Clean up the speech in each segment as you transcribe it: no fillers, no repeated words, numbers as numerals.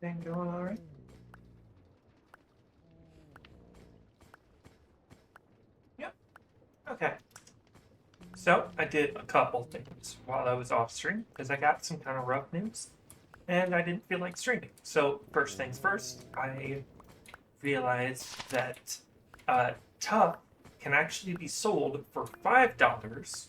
Thing going all right? Yep. Okay. So I did a couple things while I was off stream because I got some kind of rough news and I didn't feel like streaming. So first things first, I realized that uh, Tough can actually be sold for $5.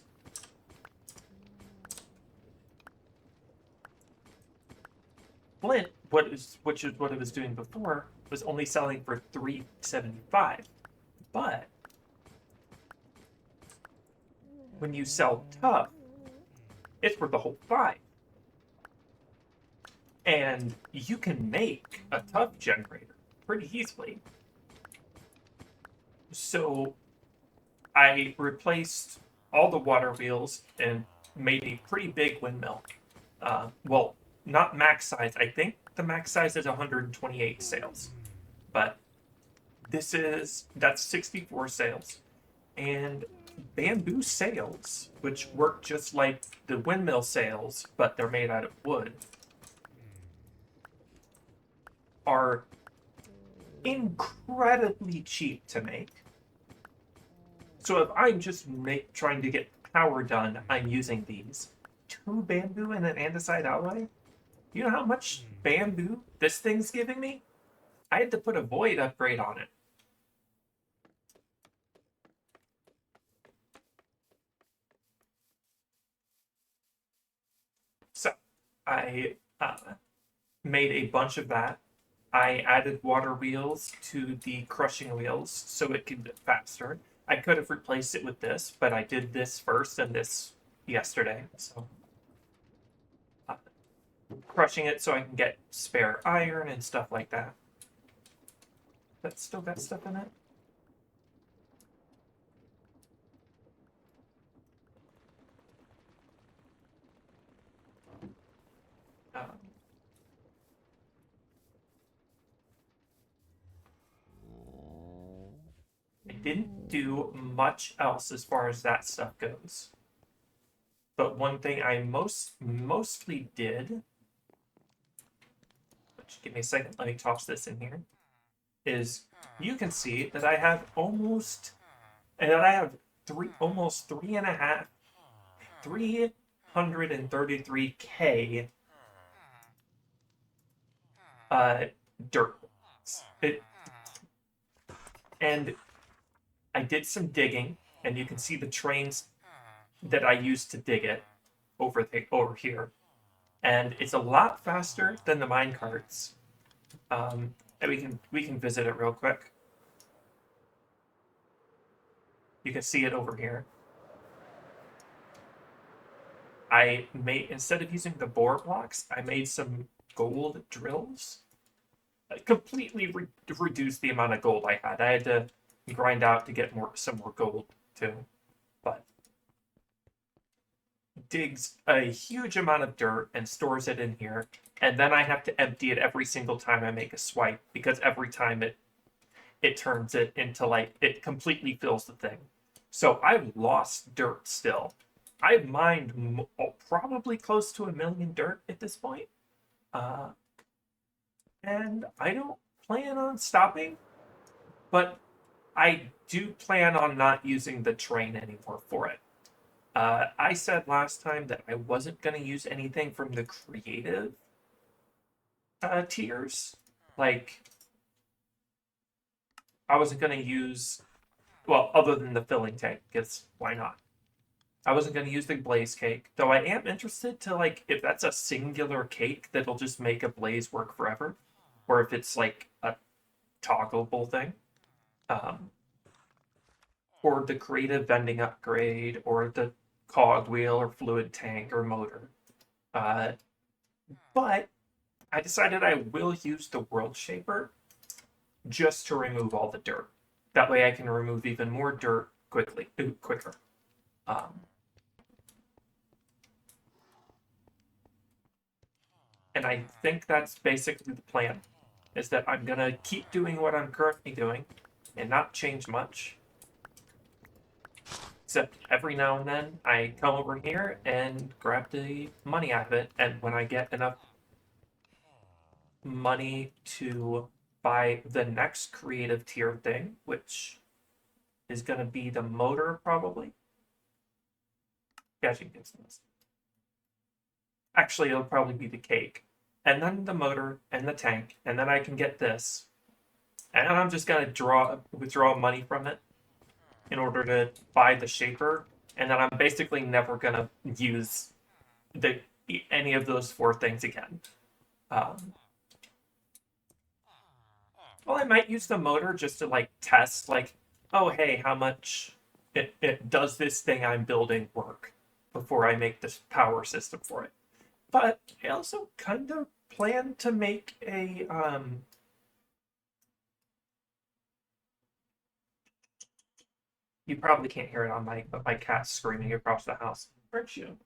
Flint, which is what it was doing before, was only selling for $3.75. But when you sell Tough, it's worth the whole five. And you can make a Tough generator pretty easily. So I replaced all the water wheels and made a pretty big windmill. Well, not max size. I think the max size is 128 sails, but that's 64 sails. And bamboo sails, which work just like the windmill sails, but they're made out of wood, are incredibly cheap to make. So if I'm just trying to get power done, I'm using these. 2 bamboo and an andesite alloy? You know how much bamboo this thing's giving me? I had to put a void upgrade on it. So I made a bunch of that. I added water wheels to the crushing wheels so it could get faster. I could have replaced it with this, but I did this first and this yesterday. So uh, crushing it so I can get spare iron and stuff like that. That's still got stuff in it. Um, I didn't do much else as far as that stuff goes. But one thing I mostly did, which give me a second, let me toss this in here, is you can see that I have almost 333K uh, dirt. It, and I did some digging, and you can see the trains that I used to dig it over here, and it's a lot faster than the mine carts. And we can visit it real quick. You can see it over here. I made instead of using the bore blocks, I made some gold drills. I completely reduced the amount of gold I had. I had to grind out to get some more gold too, but digs a huge amount of dirt and stores it in here, and then I have to empty it every single time I make a swipe because every time it turns it into like it completely fills the thing. So I've lost dirt still. I've mined probably close to 1 million dirt at this point. Uh, and I don't plan on stopping, but I do plan on not using the train anymore for it. I said last time that I wasn't going to use anything from the creative tiers. Like, I wasn't going to use, well, other than the filling tank, because why not? I wasn't going to use the blaze cake, though I am interested to, like, if that's a singular cake that'll just make a blaze work forever, or if it's, like, a toggleable thing. Um, or the creative vending upgrade, or the cogwheel, or fluid tank, or motor. Uh, but I decided I will use the world shaper just to remove all the dirt. That way I can remove even more dirt quicker. Um, and I think that's basically the plan, is that I'm going to keep doing what I'm currently doing and not change much. Except every now and then I come over here and grab the money out of it, and when I get enough money to buy the next creative tier thing, which is going to be the motor, probably. Yeah, she gets this. Actually, it'll probably be the cake. And then the motor and the tank. And then I can get this. And I'm just going to withdraw money from it in order to buy the shaper. And then I'm basically never going to use any of those four things again. Well, I might use the motor just to like test, like, oh hey, how much it does this thing I'm building work before I make this power system for it. But I also kind of plan to make a you probably can't hear it on mic, but my cat's screaming across the house. Aren't you?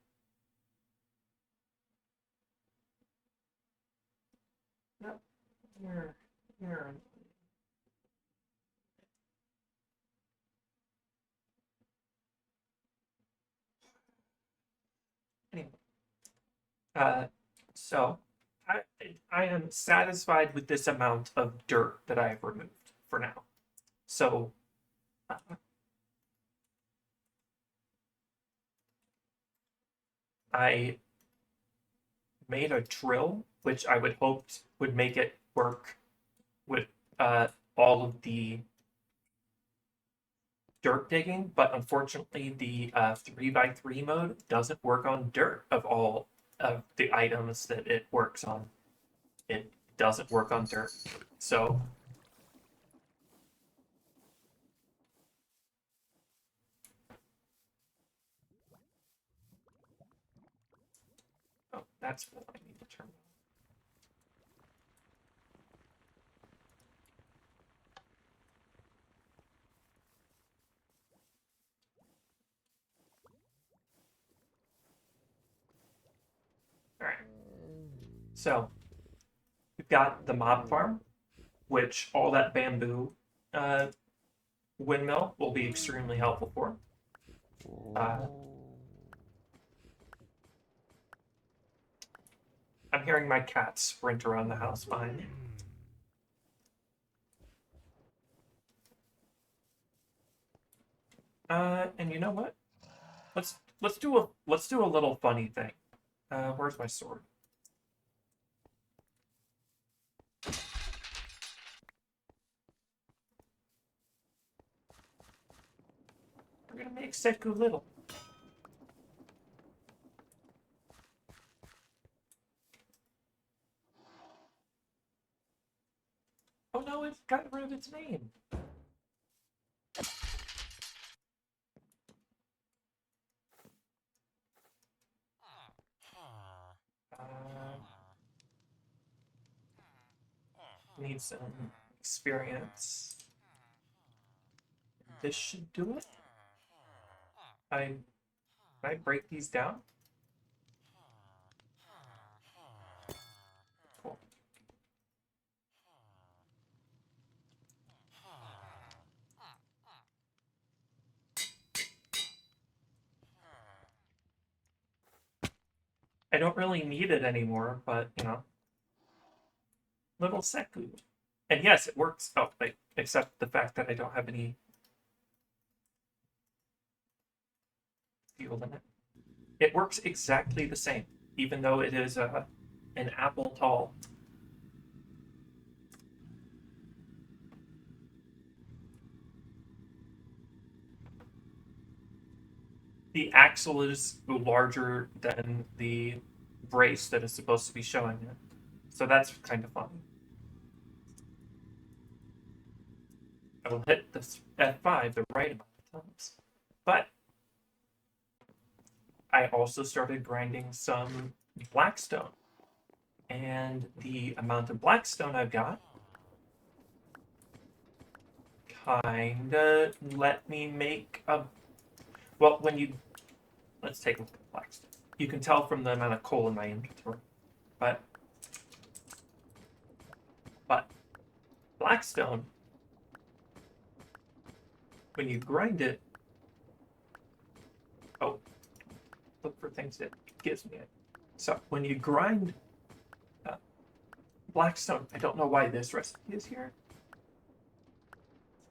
No, you're anyway. Uh, so I I am satisfied with this amount of dirt that I've removed for now. So uh, I made a drill, which I would hope would make it work with all of the dirt digging, but unfortunately the 3x3 mode doesn't work on dirt of all of the items that it works on. It doesn't work on dirt. So oh, that's what I need to turn on. All right. So we've got the mob farm, which all that bamboo uh, windmill will be extremely helpful for. Uh, I'm hearing my cat sprint around the house behind me. And you know what? Let's do a little funny thing. Where's my sword? We're gonna make Seku little. Oh no, it got rid of its name. Uh, need some experience. This should do it. Can I break these down? Cool. I don't really need it anymore, but you know, little Seku. And yes, it works. Oh, except the fact that I don't have any fuel in it. It works exactly the same, even though it is an apple tall. The axle is larger than the brace that is supposed to be showing it. So that's kind of funny. I will hit this F5 the right amount of times. But I also started grinding some blackstone. And the amount of blackstone I've got kinda let me make a... Well, when you... Let's take a look at blackstone. You can tell from the amount of coal in my inventory. But blackstone, when you grind it... Oh, look for things that gives me it. So when you grind Blackstone. I don't know why this recipe is here,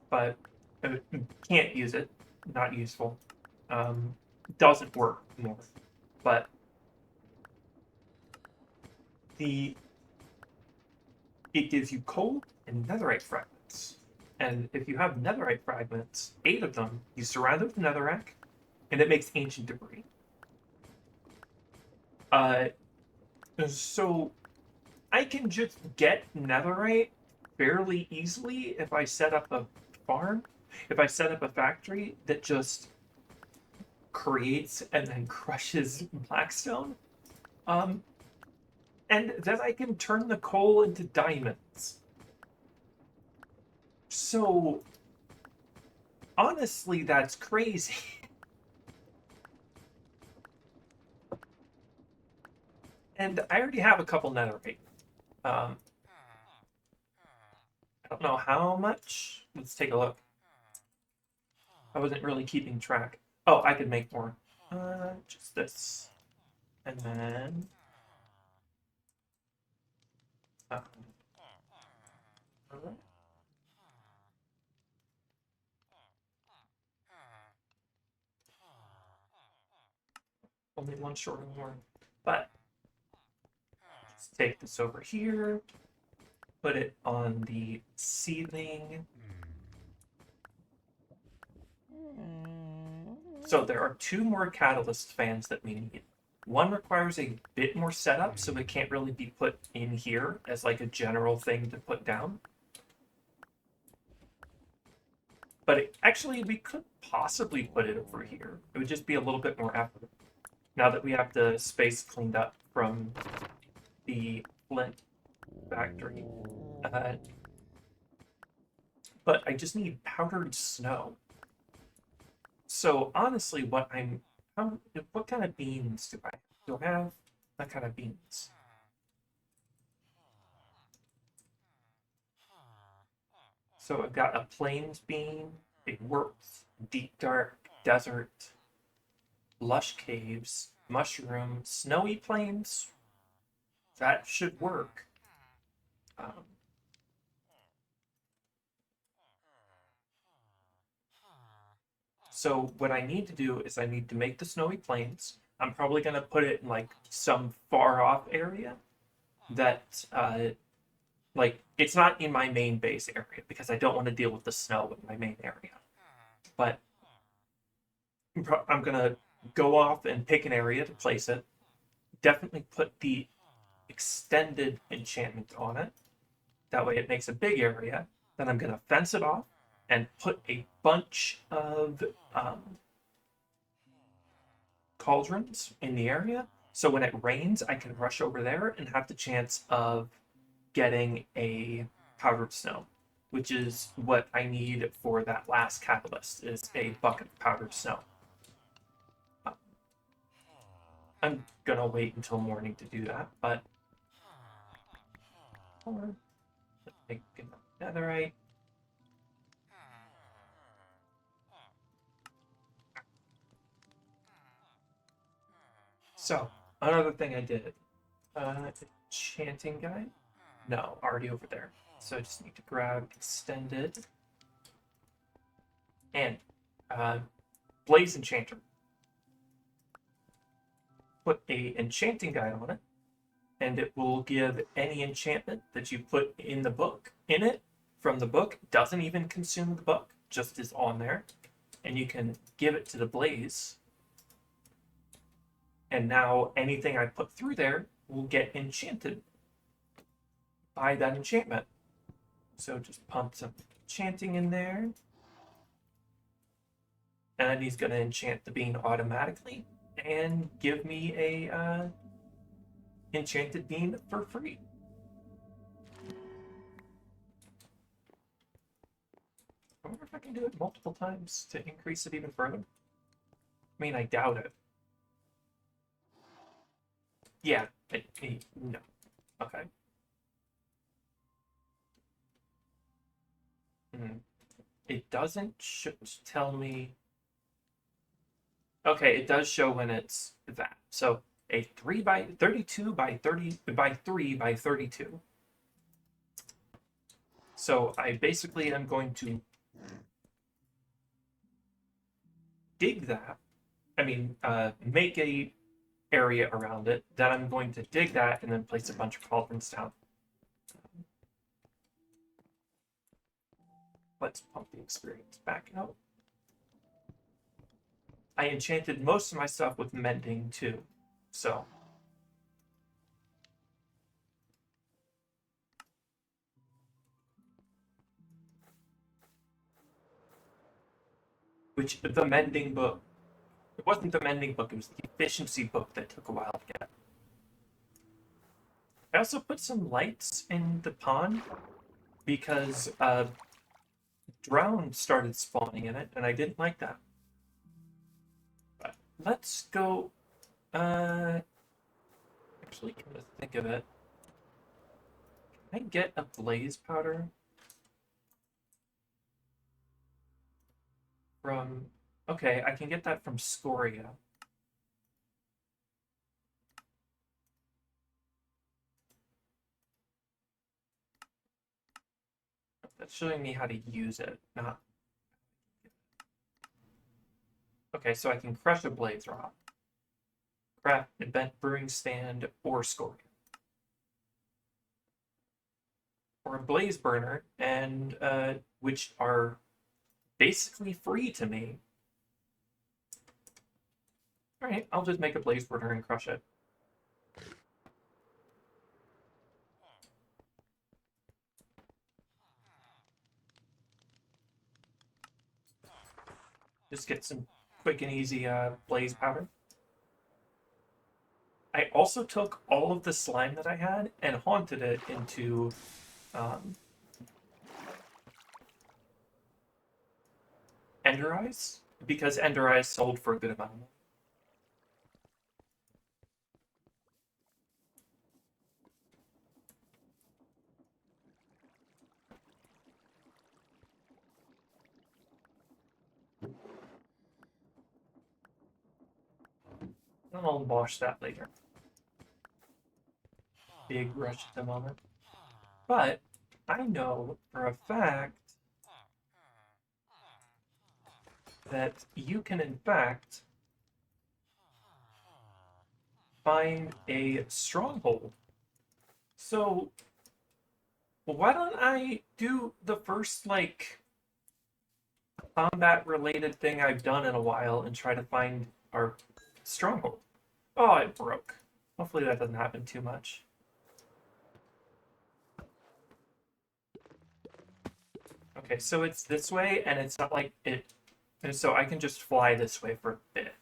but I can't use it. Not useful. Doesn't work more. But it gives you coal and netherite fragments. And if you have netherite fragments, 8 of them, you surround them with netherrack, and it makes ancient debris. So I can just get netherite fairly easily if I set up a farm, if I set up a factory that just creates and then crushes blackstone. And then I can turn the coal into diamonds. So honestly, that's crazy. And I already have a couple netherite. I don't know how much. Let's take a look. I wasn't really keeping track. Oh, I could make more. Just this. And then... alright. Only one short of more. But just take this over here. Put it on the ceiling. So there are 2 more catalyst fans that we need. One requires a bit more setup, so it can't really be put in here as like a general thing to put down. But actually, we could possibly put it over here. It would just be a little bit more effort. Now that we have the space cleaned up from the flint factory. But I just need powdered snow. So honestly, what kind of beans do I have? Do I have that kind of beans? So I've got a plains bean, a warped, deep dark, desert, lush caves, mushroom, snowy plains. That should work. So what I need to do is I need to make the snowy plains. I'm probably going to put it in like some far off area that like it's not in my main base area because I don't want to deal with the snow in my main area. But I'm going to go off and pick an area to place it. Definitely put the extended enchantment on it. That way it makes a big area. Then I'm going to fence it off and put a bunch of cauldrons in the area. So when it rains, I can rush over there and have the chance of getting a powdered snow, which is what I need for that last catalyst, is a bucket of powdered snow. I'm gonna wait until morning to do that, but let's make enough netherite. So, another thing I did, enchanting guide? No, already over there. So I just need to grab extended and blaze enchanter. Put a enchanting guide on it, and it will give any enchantment that you put in the book in it from the book. Doesn't even consume the book, just is on there, and you can give it to the blaze. And now anything I put through there will get enchanted by that enchantment. So just pump some enchanting in there. And he's going to enchant the bean automatically and give me a enchanted bean for free. I wonder if I can do it multiple times to increase it even further. I mean, I doubt it. Yeah, no. Okay. It doesn't tell me. Okay, it does show when it's that. So a 3 by 32 by 30 by 3 by 32. So I basically am going to dig that. I mean, make a area around it. Then I'm going to dig that and then place a bunch of cauldrons down. Let's pump the experience back out. I enchanted most of my stuff with mending too, so. Which, the mending book, it wasn't the mending book, it was the efficiency book that took a while to get. I also put some lights in the pond because drown started spawning in it, and I didn't like that. But let's go. Actually, come to think of it, can I get a blaze powder from? Okay, I can get that from Scoria. That's showing me how to use it, not. Okay, so I can crush a blaze rod, craft a bent brewing stand, or Scoria. Or a blaze burner, and which are basically free to me. All right, I'll just make a blaze burner and crush it. Just get some quick and easy blaze powder. I also took all of the slime that I had and haunted it into Ender Eyes, because Ender Eyes sold for a good amount of money. And I'll wash that later. Big rush at the moment. But I know for a fact that you can, in fact, find a stronghold. So why don't I do the first, like, combat related thing I've done in a while and try to find our stronghold? Oh, it broke. Hopefully that doesn't happen too much. Okay, so it's this way, and it's not like it. And so I can just fly this way for a bit.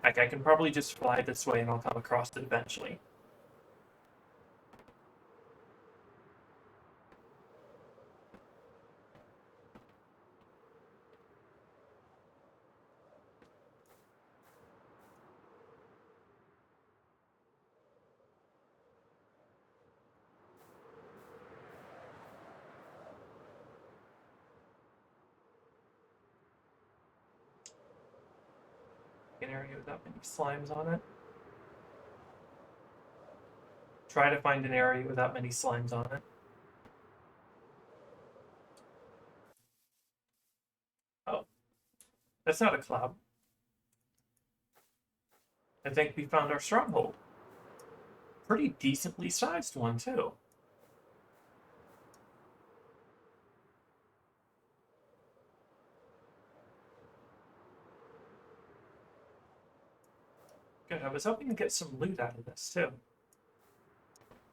Like, I can probably just fly this way and I'll come across it eventually. An area without many slimes on it. Try to find an area without many slimes on it. Oh, that's not a cloud. I think we found our stronghold. Pretty decently sized one, too. Good, I was hoping to get some loot out of this, too.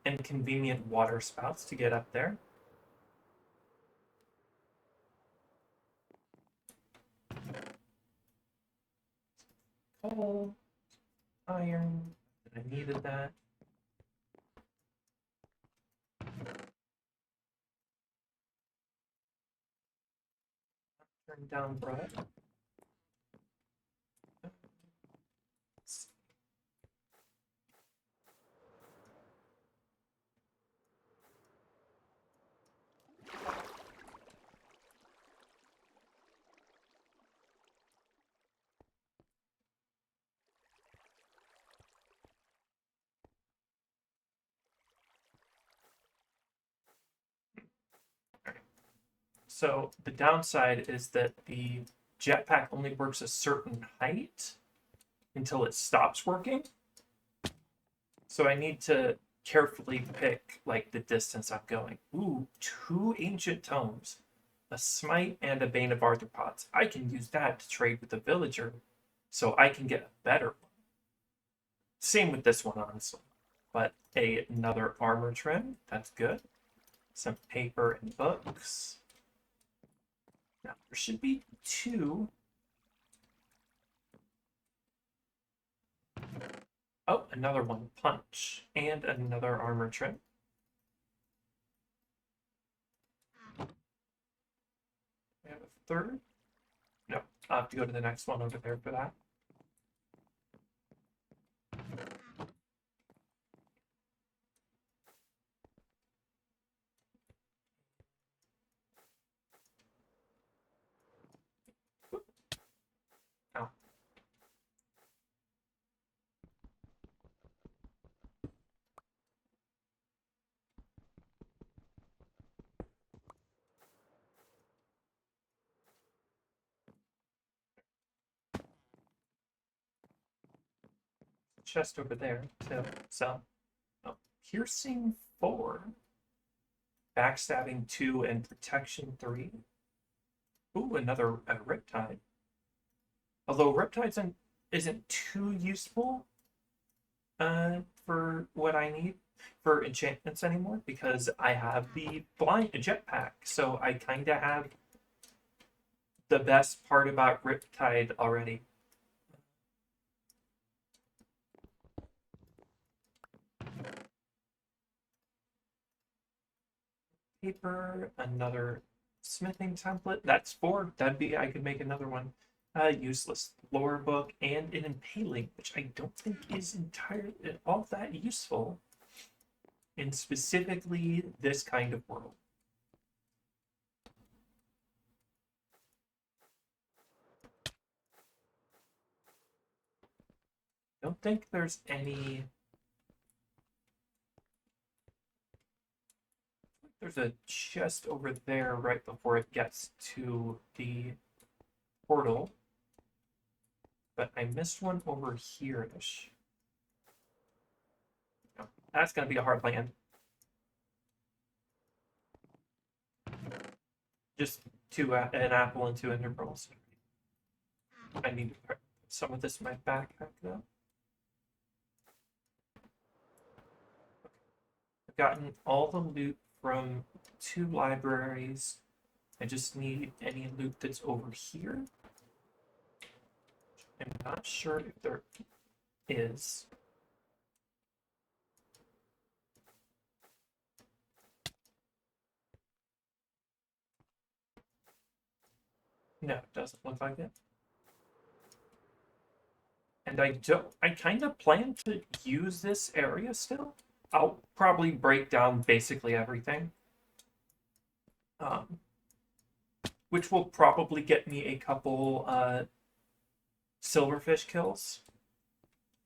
And convenient water spouts to get up there. Coal, iron, I needed that. Turn down bright. So the downside is that the jetpack only works a certain height until it stops working. So I need to carefully pick like the distance I'm going. Ooh, 2 ancient tomes, a smite and a bane of arthropods. I can use that to trade with the villager, so I can get a better one. Same with this one, honestly. But another armor trim, that's good. Some paper and books. Now there should be 2. Oh, another one, punch, and another armor trim. We have a third. No, I'll have to go to the next one over there for that. Oh. Chest over there, too. So, oh, piercing 4, backstabbing 2, and protection 3. Ooh, another Riptide. Although Riptide isn't too useful for what I need for enchantments anymore because I have the blind jetpack. So I kind of have the best part about Riptide already. Paper, another smithing template. That's 4. That'd be, I could make another one. Useless lore book and an impaling, which I don't think is entirely all that useful in specifically this kind of world. I don't think there's any. There's a chest over there right before it gets to the portal. But I missed one over here-ish. No, that's going to be a hard land. Just an apple and 2 ender pearls. I need to put some of this in my backpack, though. I've gotten all the loot from 2 libraries. I just need any loot that's over here. I'm not sure if there is. No, it doesn't look like it. And I kind of plan to use this area still. I'll probably break down basically everything. Which will probably get me a couple silverfish kills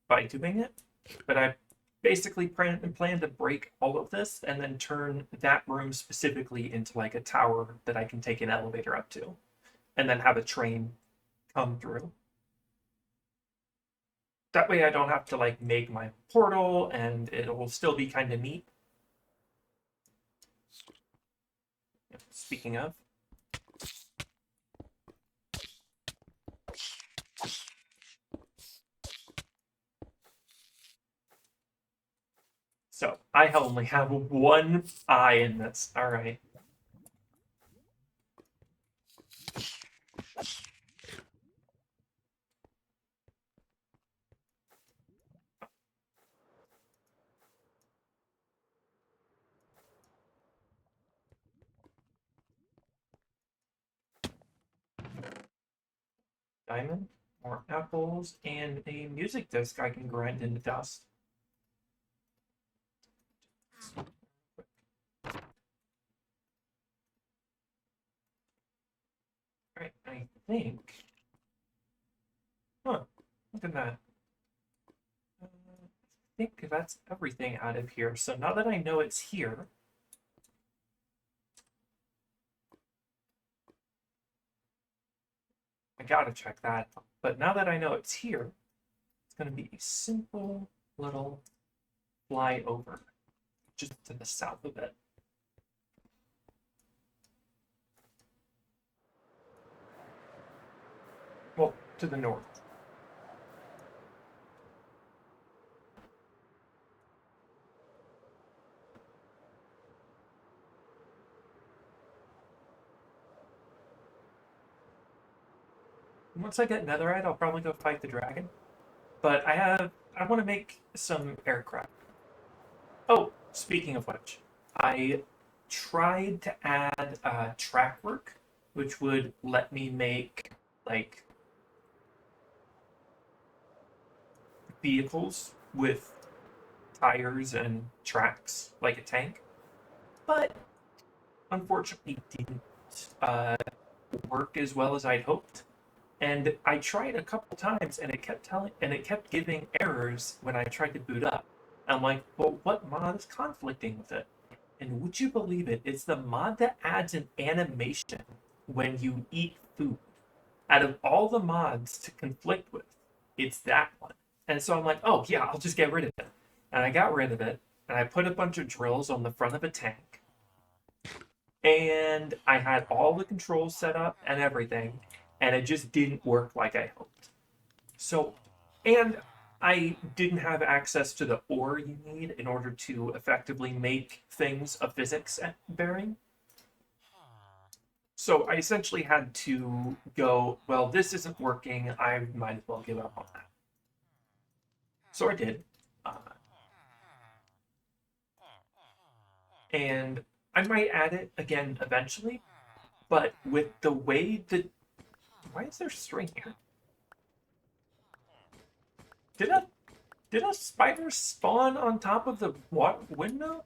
by doing it. But I basically plan to break all of this and then turn that room specifically into like a tower that I can take an elevator up to. And then have a train come through. That way I don't have to like make my portal and it'll still be kind of neat. Speaking of. So I only have 1 eye in this. All right. Diamond, more apples, and a music disc I can grind into dust. Alright, I think. Huh, look at that. I think that's everything out of here. So now that I know it's here, gotta check that out. But now that I know it's here, it's gonna be a simple little flyover just to the south of it. Well, to the north. Once I get netherite, I'll probably go fight the dragon. But I want to make some aircraft. Oh, speaking of which, I tried to add track work, which would let me make like vehicles with tires and tracks, like a tank. But unfortunately, didn't work as well as I'd hoped. And I tried a couple times, and it kept giving errors when I tried to boot up. I'm like, well, what mod is conflicting with it? And would you believe it? It's the mod that adds an animation when you eat food. Out of all the mods to conflict with, it's that one. And so I'm like, oh yeah, I'll just get rid of it. And I got rid of it, and I put a bunch of drills on the front of a tank. And I had all the controls set up and everything, and it just didn't work like I hoped. So, and I didn't have access to the ore you need in order to effectively make things of physics bearing. So I essentially had to go, well, this isn't working. I might as well give up on that. So I did. And I might add it again eventually, but with the way that... Why is there string here? Did a spider spawn on top of the window?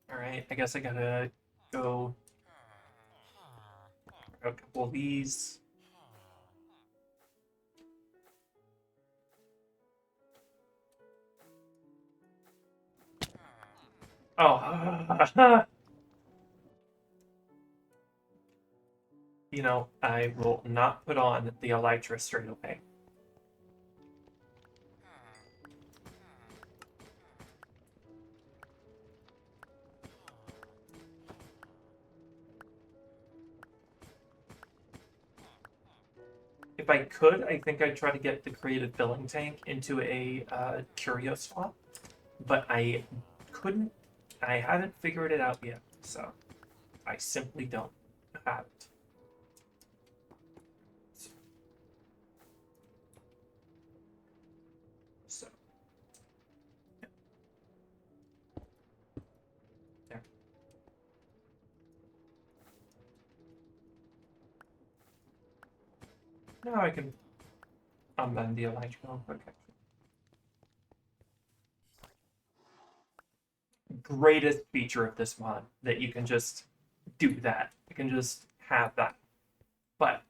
Alright, I guess I gotta go a couple of these. Oh, you know, I will not put on the elytra straight away. If I could, I think I'd try to get the creative filling tank into a curio slot, but I couldn't. I haven't figured it out yet, so I simply don't have it. So, yeah. There. Now I can unbend the electrical. Okay. Greatest feature of this mod that you can just do that. You can just have that. But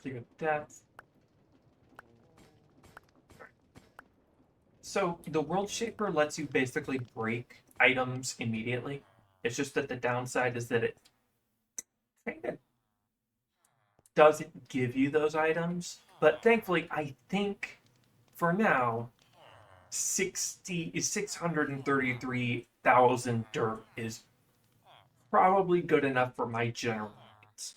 secret depth. So the World Shaper lets you basically break items immediately. It's just that the downside is that it kind of doesn't give you those items. But thankfully, I think for now, 633,000 dirt is probably good enough for my general needs.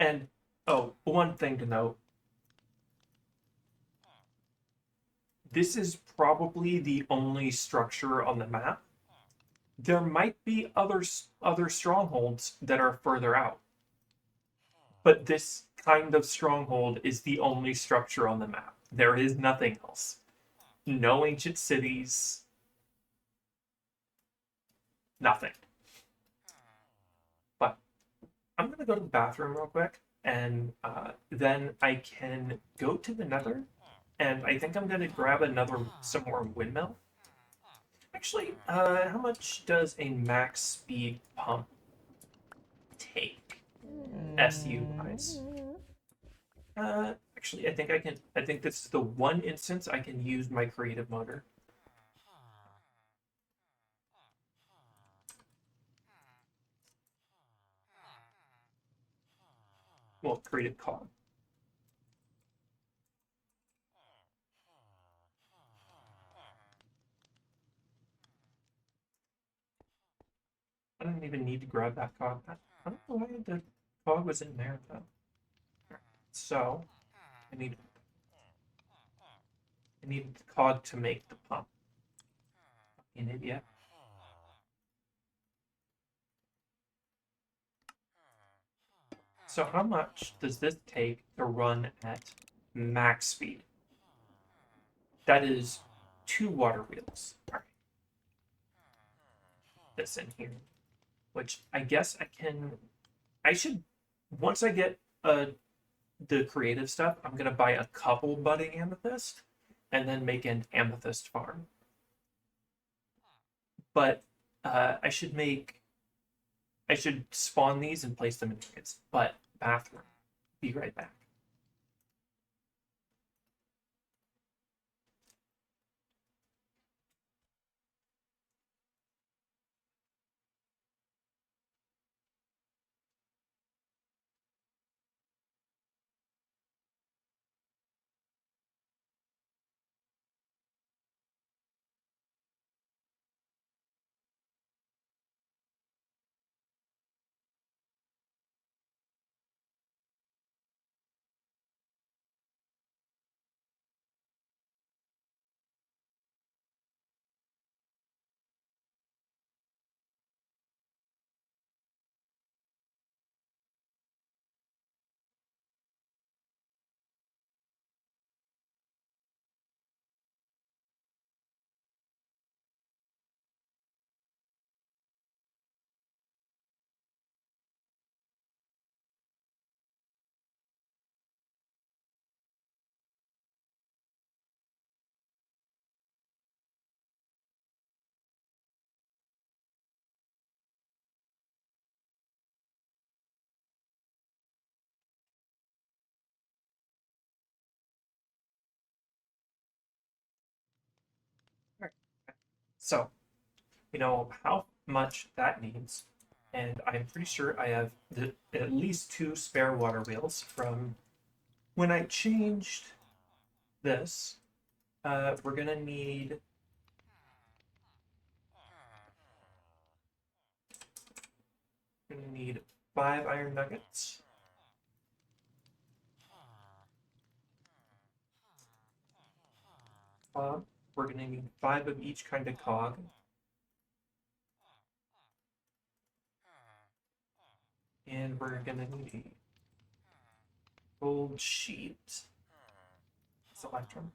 And oh, one thing to note. This is probably the only structure on the map. There might be other strongholds that are further out. But this kind of stronghold is the only structure on the map. There is nothing else. No ancient cities. Nothing. But I'm going to go to the bathroom real quick, and then I can go to the nether, and I think I'm going to grab some more windmill. Actually, how much does a max speed pump take? SU wise. Actually, I think I can. I think this is the one instance I can use my creative motor. Well, creative cog. I don't even need to grab that cog. I don't know why the cog was in there though. So I need the cog to make the pump. An idiot. So how much does this take to run at max speed? That is 2 water wheels. All right. This in here, which I guess I can. I should once I get the creative stuff. I'm gonna buy a couple budding amethyst, and then make an amethyst farm. But I should make. I should spawn these and place them in buckets. But bathroom. Be right back. All right. So you know how much that needs, and I'm pretty sure I have at least 2 spare water wheels from when I changed this. We're gonna need 5 iron nuggets. We're gonna need 5 of each kind of cog. And we're gonna need a gold sheet. Selectrum.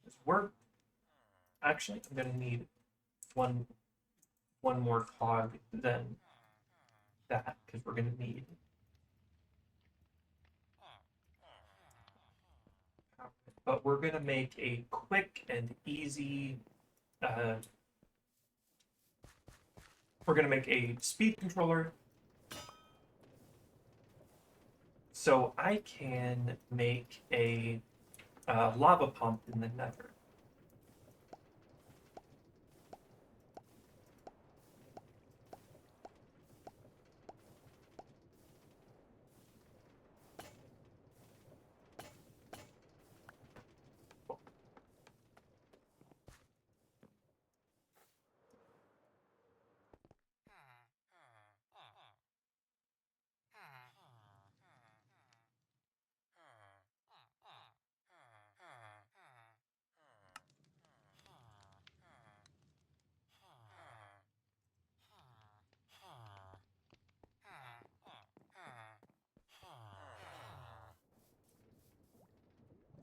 This work. Actually, I'm gonna need one more cog than that because we're gonna need. But we're gonna make a quick and easy. Uh, we're gonna make a speed controller, so I can make a lava pump in the Nether.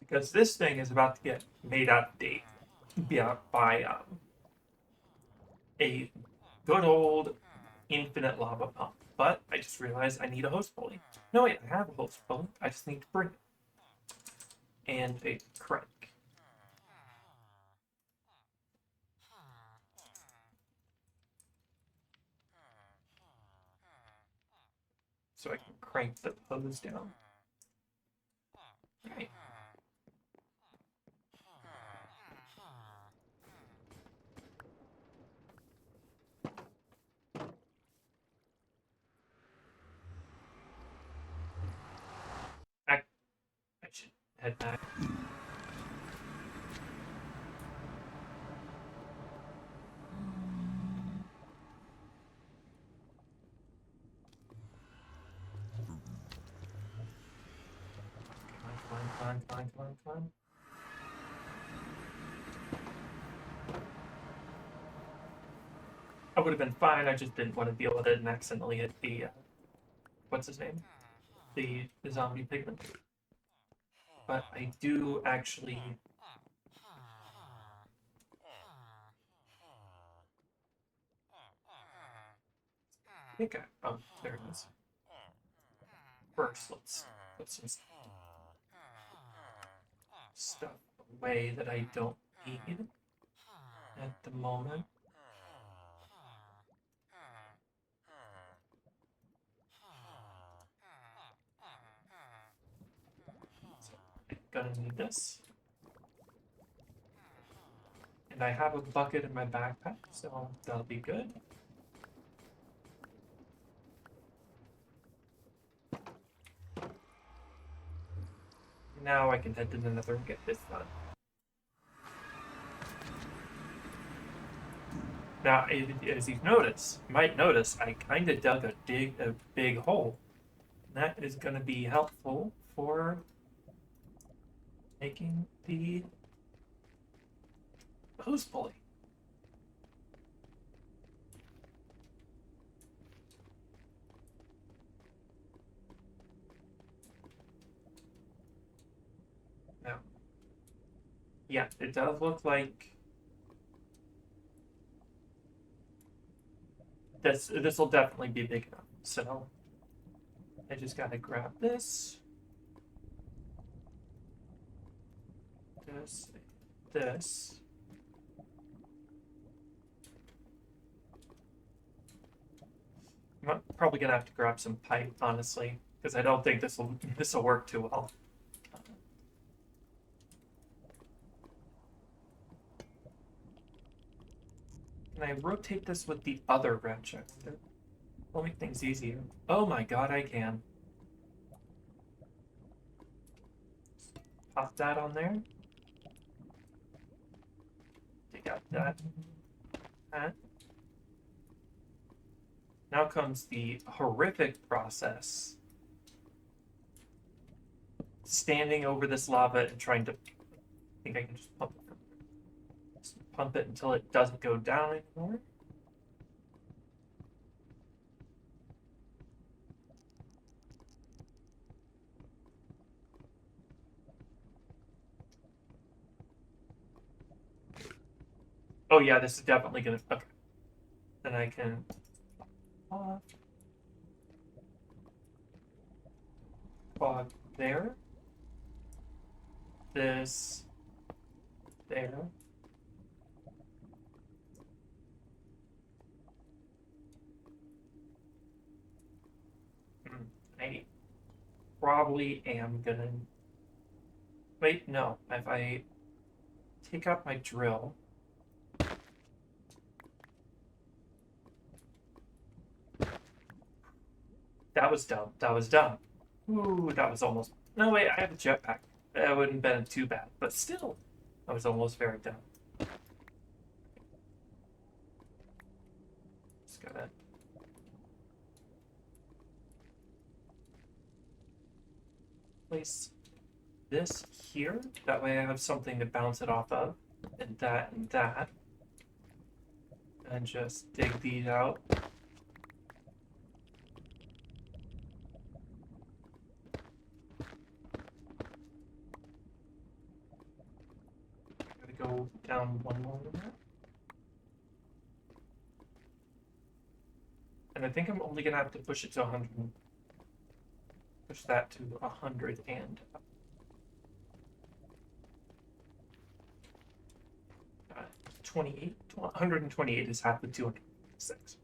Because this thing is about to get made out of date by a good old infinite lava pump. But I just realized I need a host pulley. No, wait, I have a host pulley. I just need to bring it. And a crank. so I can crank the hose down. Right. I should head back. Come on. I would have been fine. I just didn't want to deal with it and accidentally hit the what's his name? The zombie pigman. But I do actually. I think oh, there it is. First, let's put some stuff away that I don't need at the moment. So I'm gonna need this. And I have a bucket in my backpack, so that'll be good. Now I can head to the nether and get this done. Now, as you might notice, I kind of dug a big hole. That is going to be helpful for making the hose pulley. Now, yeah, it does look like this will definitely be big enough. So I just gotta grab this, this. I'm probably gonna have to grab some pipe, honestly, because I don't think this will work too well. Can I rotate this with the other wrench? Will make things easier. Oh my god, I can. Pop that on there. Take out that. Now comes the horrific process. Standing over this lava and trying to... I think I can just pump it until it doesn't go down anymore. Oh yeah, this is definitely gonna... Okay. Then I can... Fog there. This... There. I probably am gonna... Wait, no. If I take out my drill... That was dumb. That was dumb. Ooh, that was almost... No, wait, I have a jetpack. That wouldn't have been too bad. But still, that was almost very dumb. Just gotta... place this here. That way I have something to bounce it off of. And that and that. And just dig these out. Gotta go down one more than that. And I think I'm only gonna have to push it to 100. Push that to 100 and 28. 128 is half the 206.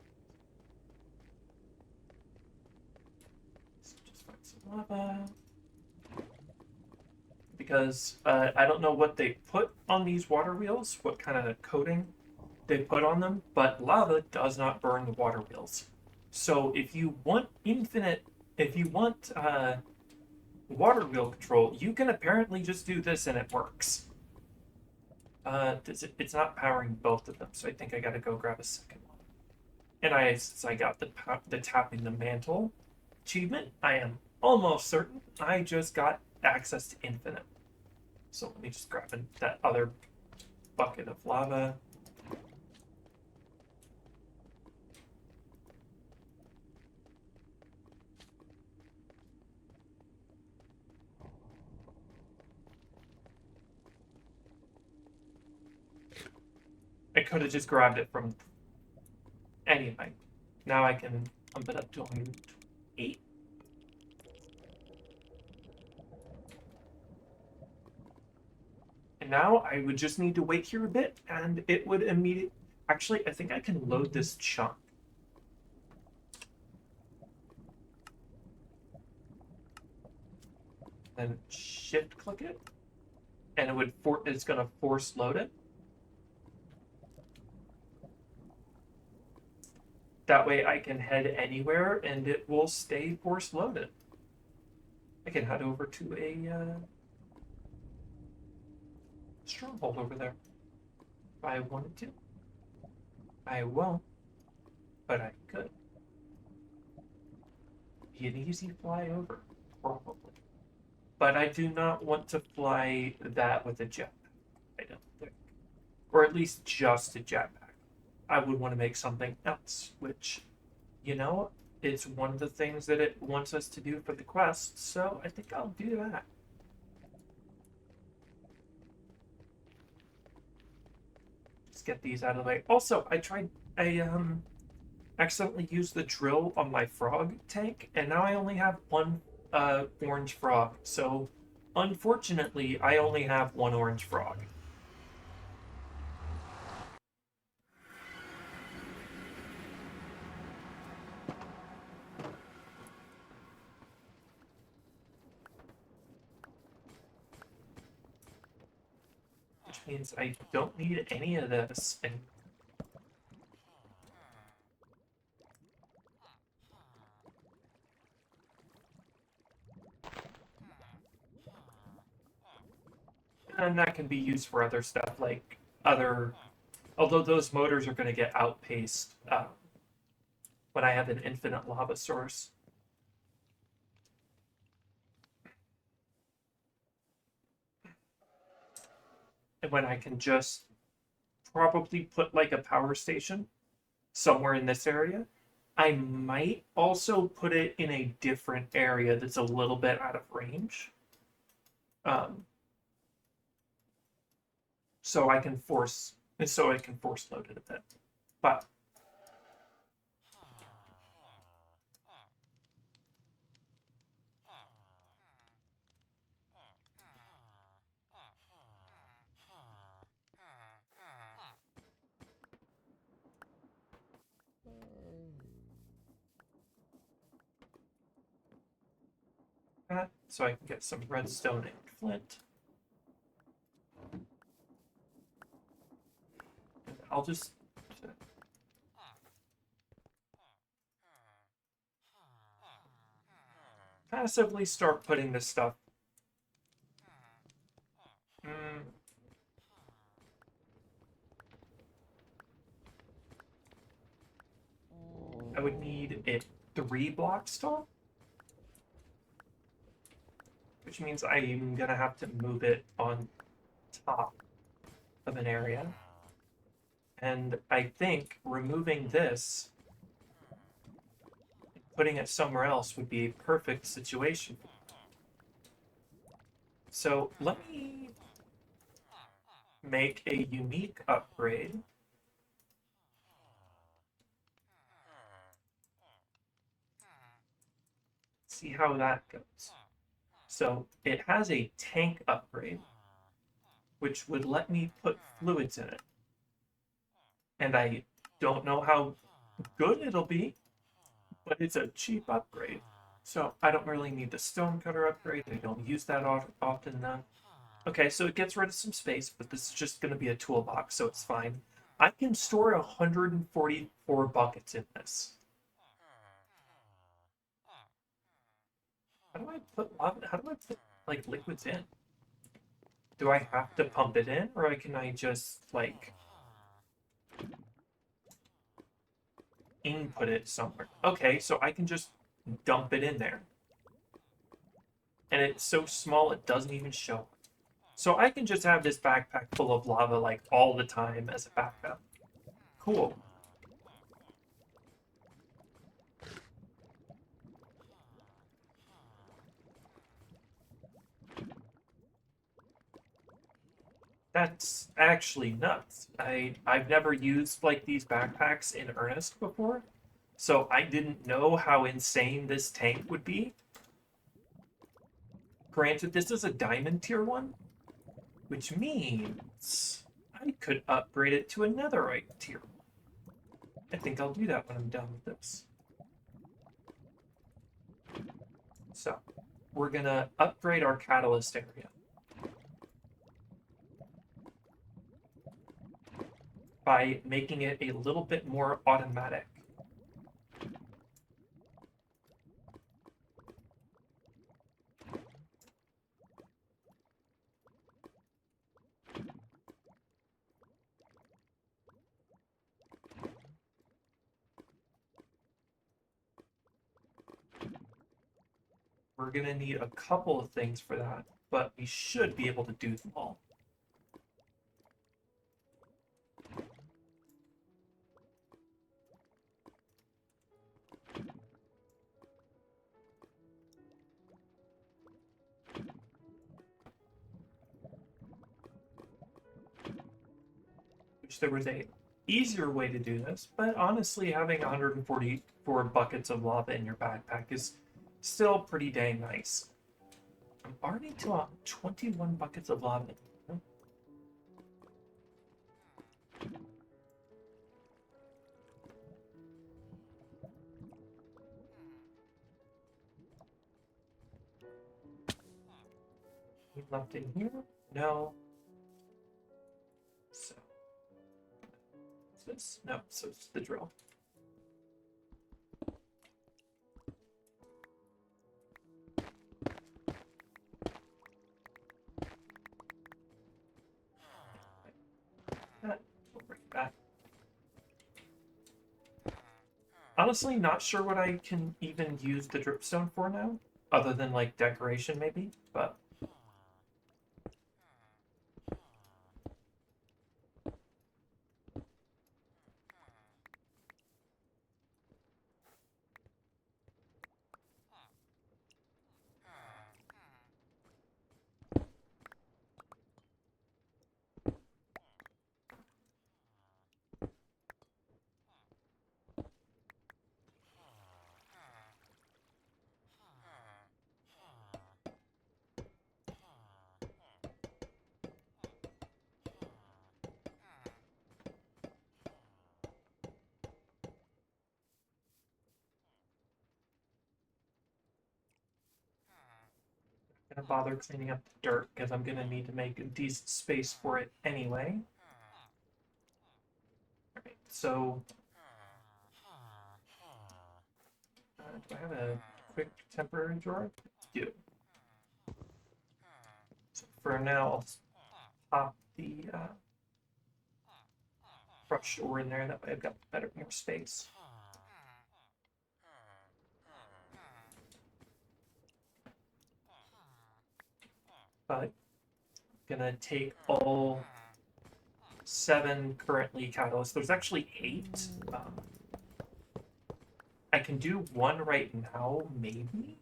because I don't know what they put on these water wheels, what kind of coating they put on them, but lava does not burn the water wheels. So if you want water wheel control, you can apparently just do this and it works. It's not powering both of them, so I think I gotta go grab a second one. And since I got the tapping the mantle achievement, I am almost certain I just got access to infinite. So let me just grab that other bucket of lava. I could have just grabbed it from anyway. Now I can pump it up to 108. And now I would just need to wait here a bit, and it would immediately... Actually, I think I can load this chunk. Then shift-click it, and it's going to force load it. That way I can head anywhere, and it will stay force loaded. I can head over to a stronghold over there. If I wanted to. I won't, but I could. Be an easy fly over, probably. But I do not want to fly that with a jetpack, I don't think. Or at least just a jetpack. I would want to make something else, which, it's one of the things that it wants us to do for the quest, so I think I'll do that. Just get these out of the way. Also, I accidentally used the drill on my frog tank, and now I only have one orange frog. So, unfortunately, I only have one orange frog. Which means I don't need any of this. And that can be used for other stuff, like although those motors are going to get outpaced when I have an infinite lava source. And when I can just probably put like a power station somewhere in this area. I might also put it in a different area that's a little bit out of range. So I can force load it a bit. But so I can get some redstone and flint. And I'll just passively start putting this stuff. I would need it 3 blocks tall, which means I'm gonna have to move it on top of an area. And I think removing this, putting it somewhere else would be a perfect situation. So let me make a unique upgrade. See how that goes. So it has a tank upgrade, which would let me put fluids in it. And I don't know how good it'll be, but it's a cheap upgrade. So I don't really need the stonecutter upgrade. I don't use that often then. Okay, so it gets rid of some space, but this is just going to be a toolbox, so it's fine. I can store 144 buckets in this. How do I put lava? How do I put like liquids in? Do I have to pump it in, or can I just like input it somewhere? Okay, so I can just dump it in there, and it's so small it doesn't even show. So I can just have this backpack full of lava like all the time as a backup. Cool. That's actually nuts. I've never used like these backpacks in earnest before, so I didn't know how insane this tank would be. Granted, this is a diamond tier one, which means I could upgrade it to a netherite tier one. I think I'll do that when I'm done with this. So, we're gonna upgrade our catalyst area by making it a little bit more automatic. We're gonna need a couple of things for that, but we should be able to do them all. Wish there was a easier way to do this, but honestly, having 144 buckets of lava in your backpack is still pretty dang nice. I'm already to 21 buckets of lava. Left in here? No. So, what's this? No, so it's the drill. That, we'll bring it back. Honestly, not sure what I can even use the dripstone for now, other than like decoration maybe, but gonna bother cleaning up the dirt because I'm gonna need to make a decent space for it anyway. Alright, so do I have a quick temporary drawer? I do. So for now, I'll just pop the crushed ore in there. That way I've got more space. But gonna take all 7 currently catalysts. There's actually 8. I can do 1 right now, maybe.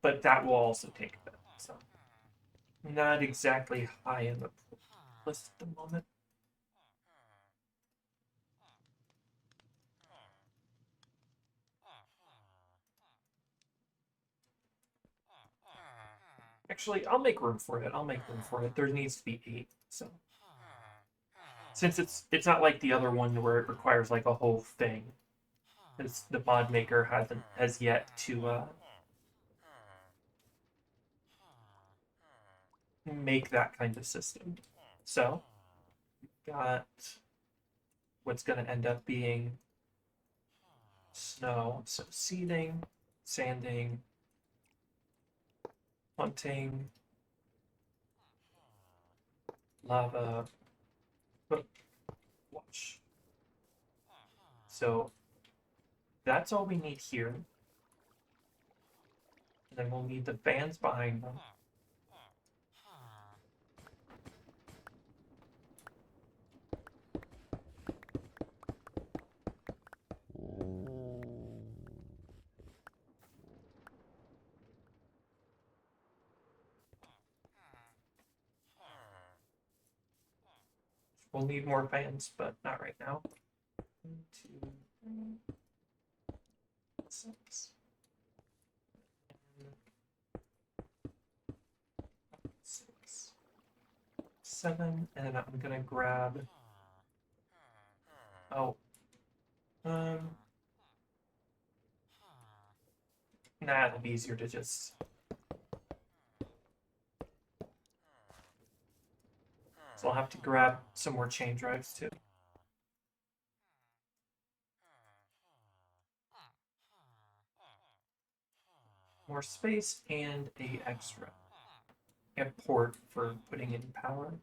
But that will also take a bit. So not exactly high in the list at the moment. Actually, I'll make room for it. I'll make room for it. There needs to be 8. So since it's not like the other one where it requires like a whole thing, because the mod maker has yet to make that kind of system. So, got what's going to end up being snow. So, seeding, sanding, hunting, lava, watch. So, that's all we need here. And then we'll need the fans behind them. We'll need more fans, but not right now. 1, 2, 3, 6. 6, 7, and I'm gonna grab. Oh, nah, it'll be easier to just. So I'll have to grab some more chain drives too. More space and a extra. A port for putting in power.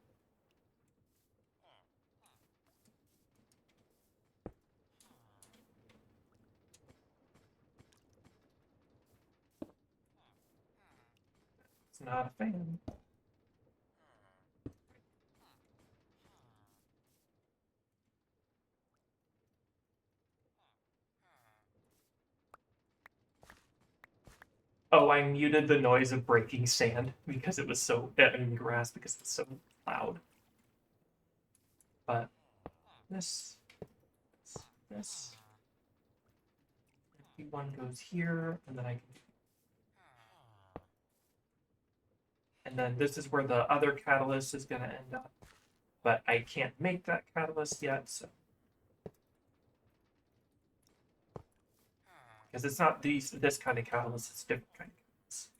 It's not a fan. Oh, I muted the noise of breaking sand because it was so, I mean, grass because it's so loud. But this, one goes here, and then I can. And then this is where the other catalyst is going to end up. But I can't make that catalyst yet, so. Because it's not this kind of catalyst, it's different kind of catalyst.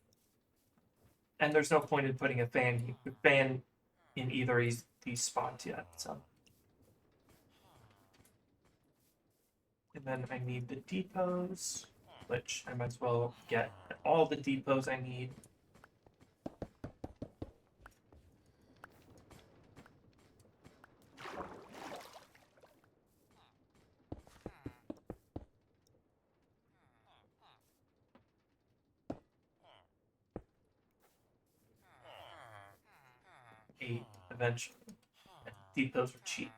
And there's no point in putting a fan in either of these spots yet, so. And then I need the depots, which I might as well get all the depots I need. Eventually. And depots are cheap.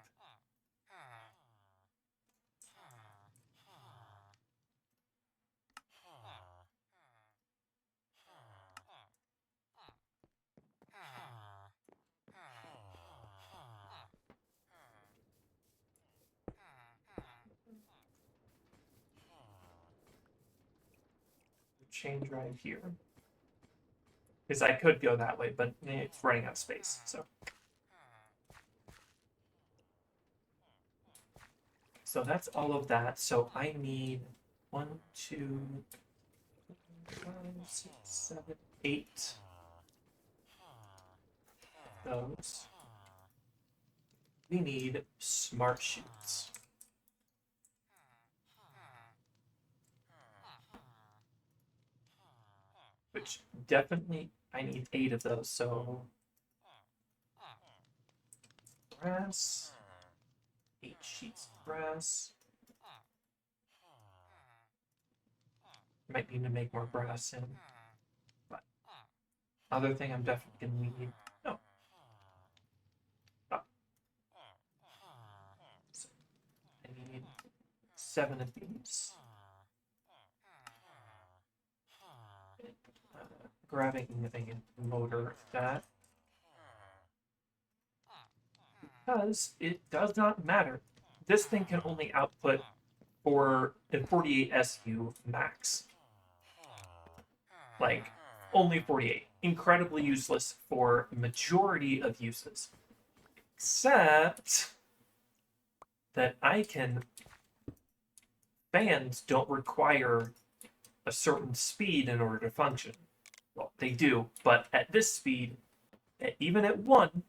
Chain drive here. Because I could go that way, but it's running out of space, so. So that's all of that. So I need 1, 2, 5, 6, 7, 8 those. We need smart chutes. Which definitely I need 8 of those, so brass. 8 sheets of brass. Might need to make more brass in. But other thing I'm definitely gonna need. No. Oh. So I need 7 of these. Grabbing a motor of that. Because it does not matter. This thing can only output for a 48 SU max. Like, only 48. Incredibly useless for a majority of uses. Except that I can. Fans don't require a certain speed in order to function. Well, they do, but at this speed, even at 1,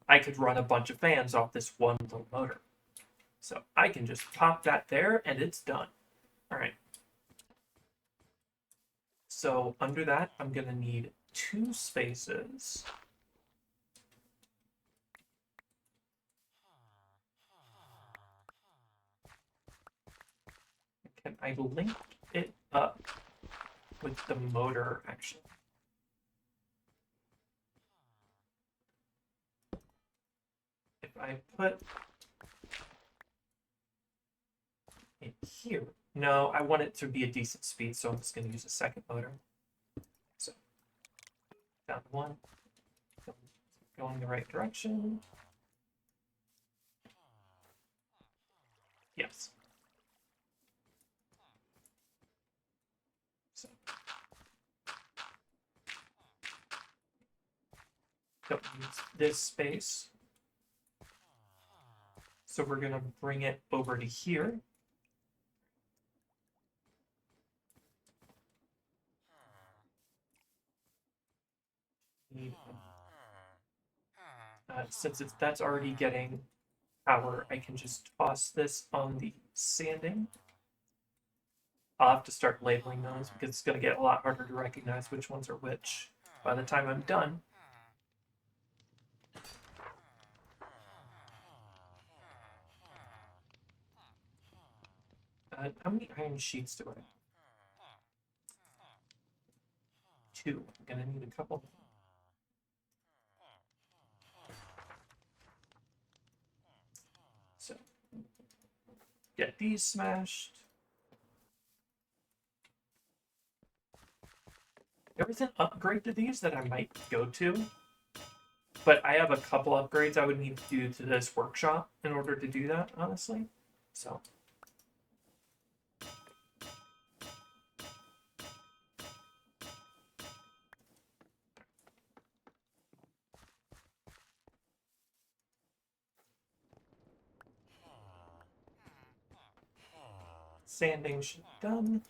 I could run a bunch of fans off this one little motor. So I can just pop that there and it's done. All right. So under that, I'm going to need 2 spaces. Can I link it up with the motor, actually? If I put it here, no, I want it to be a decent speed, so I'm just going to use a second motor. So, down 1, going the right direction. Yes. So, don't use this space. So we're going to bring it over to here. Since that's already getting power, I can just toss this on the sanding. I'll have to start labeling those because it's going to get a lot harder to recognize which ones are which by the time I'm done. How many iron sheets do I have? 2. I'm going to need a couple. So, get these smashed. There is an upgrade to these that I might go to, but I have a couple upgrades I would need to do to this workshop in order to do that, honestly. So. Sanding should be done.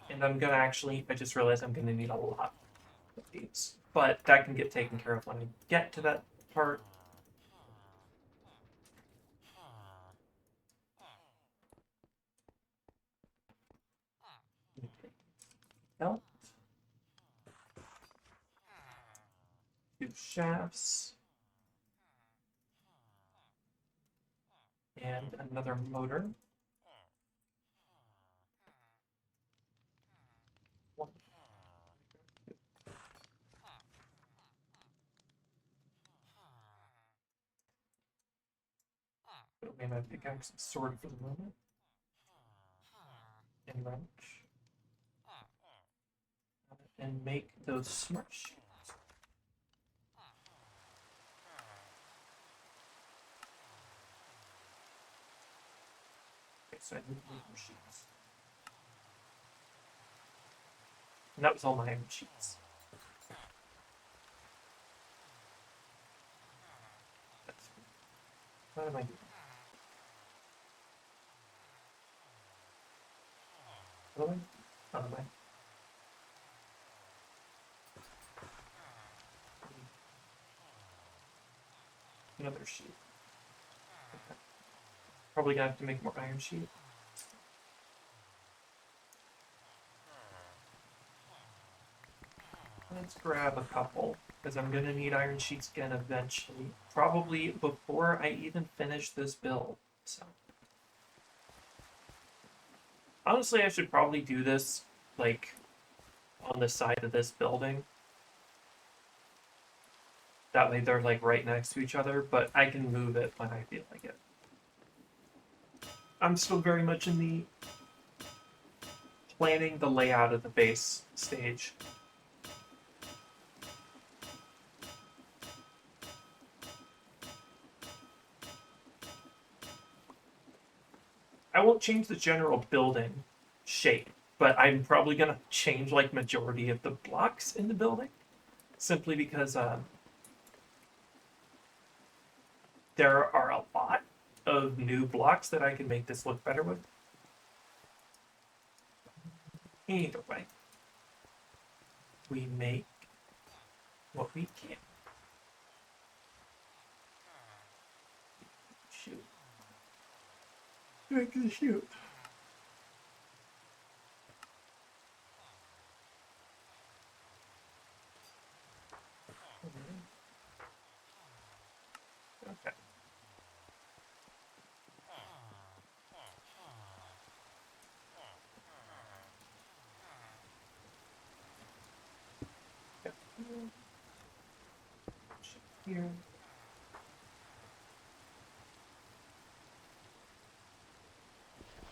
And I'm gonna actually, I just realized I'm gonna need a lot of these. But that can get taken care of when I get to that part. Belt. 2 shafts. And another motor. One. Put away my pickaxe and sword for the moment. And wrench. And make those smart sheets. Okay, so I need more sheets. And that was all my iron sheets. That's what am I doing? What am I? Am I? Another sheet. Okay. Probably gonna have to make more iron sheet. Let's grab a couple, because I'm gonna need iron sheets again eventually. Probably before I even finish this build. So honestly, I should probably do this like on the side of this building. That way they're like right next to each other, but I can move it when I feel like it. I'm still very much in the planning the layout of the base stage. I won't change the general building shape, but I'm probably gonna change like majority of the blocks in the building, simply because there are a lot of new blocks that I can make this look better with. Either way, we make what we can. Shoot. Make the shoot. Okay. Here.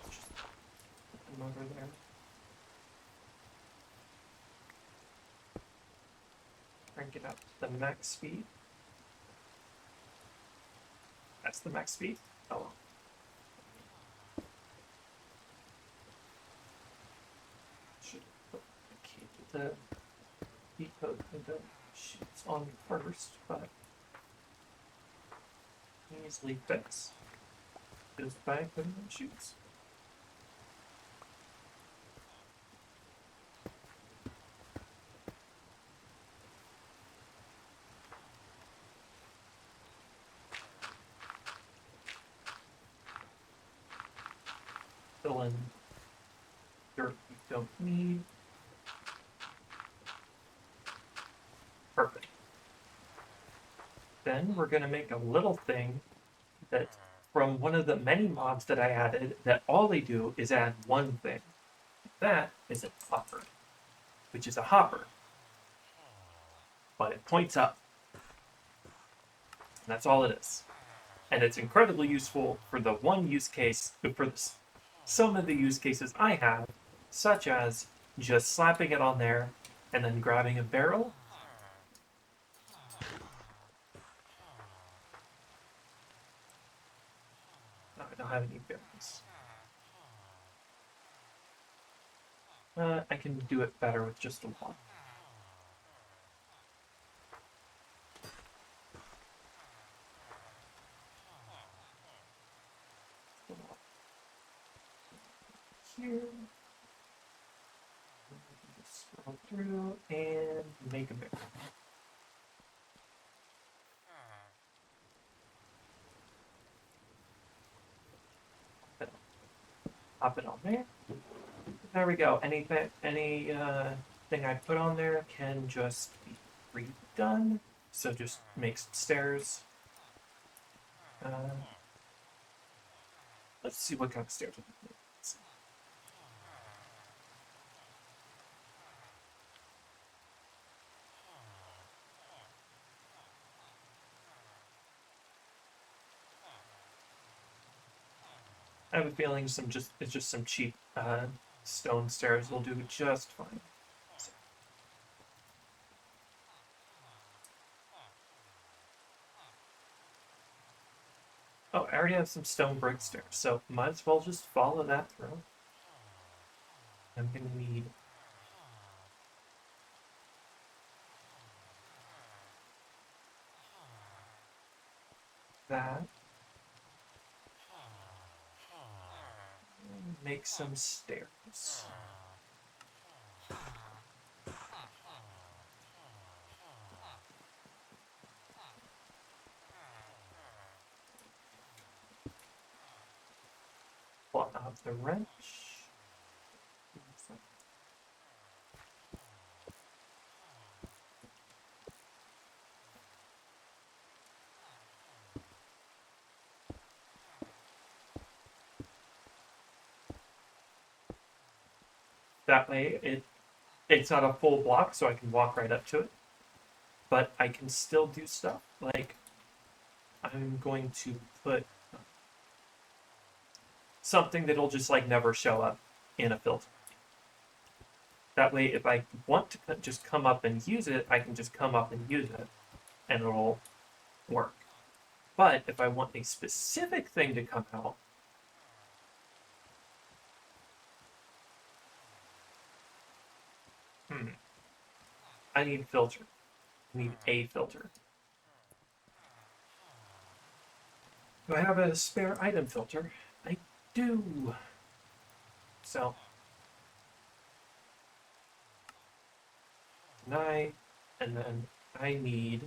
Just put them over there. Crank it up to the max speed. That's the max speed. Oh well. Should put the decode the sheets on first, but easily fix just by putting on sheets. Fill in dirt you don't need. Perfect. Then we're going to make a little thing that from one of the many mods that I added that all they do is add one thing. That is a hopper, which is a hopper, but it points up. And that's all it is. And it's incredibly useful for the one use case, for some of the use cases I have, such as just slapping it on there and then grabbing a barrel. No, I don't have any barrels. I can do it better with just a one. Here. Just scroll through and make a barrel. Pop it on there. There we go. Anything thing I put on there can just be redone. So just make some stairs. Let's see what kind of stairs. I have a feeling it's just some cheap stone stairs will do just fine. So. Oh, I already have some stone brick stairs, so might as well just follow that through. I'm gonna need that. Make some stairs. Pull out the wrench. That way it's not a full block, so I can walk right up to it. But I can still do stuff like I'm going to put something that'll just like never show up in a filter. That way, if I want to just come up and use it, I can just come up and use it, and it'll work. But if I want a specific thing to come out, I need filter. I need a filter. Do I have a spare item filter? I do. So and then I need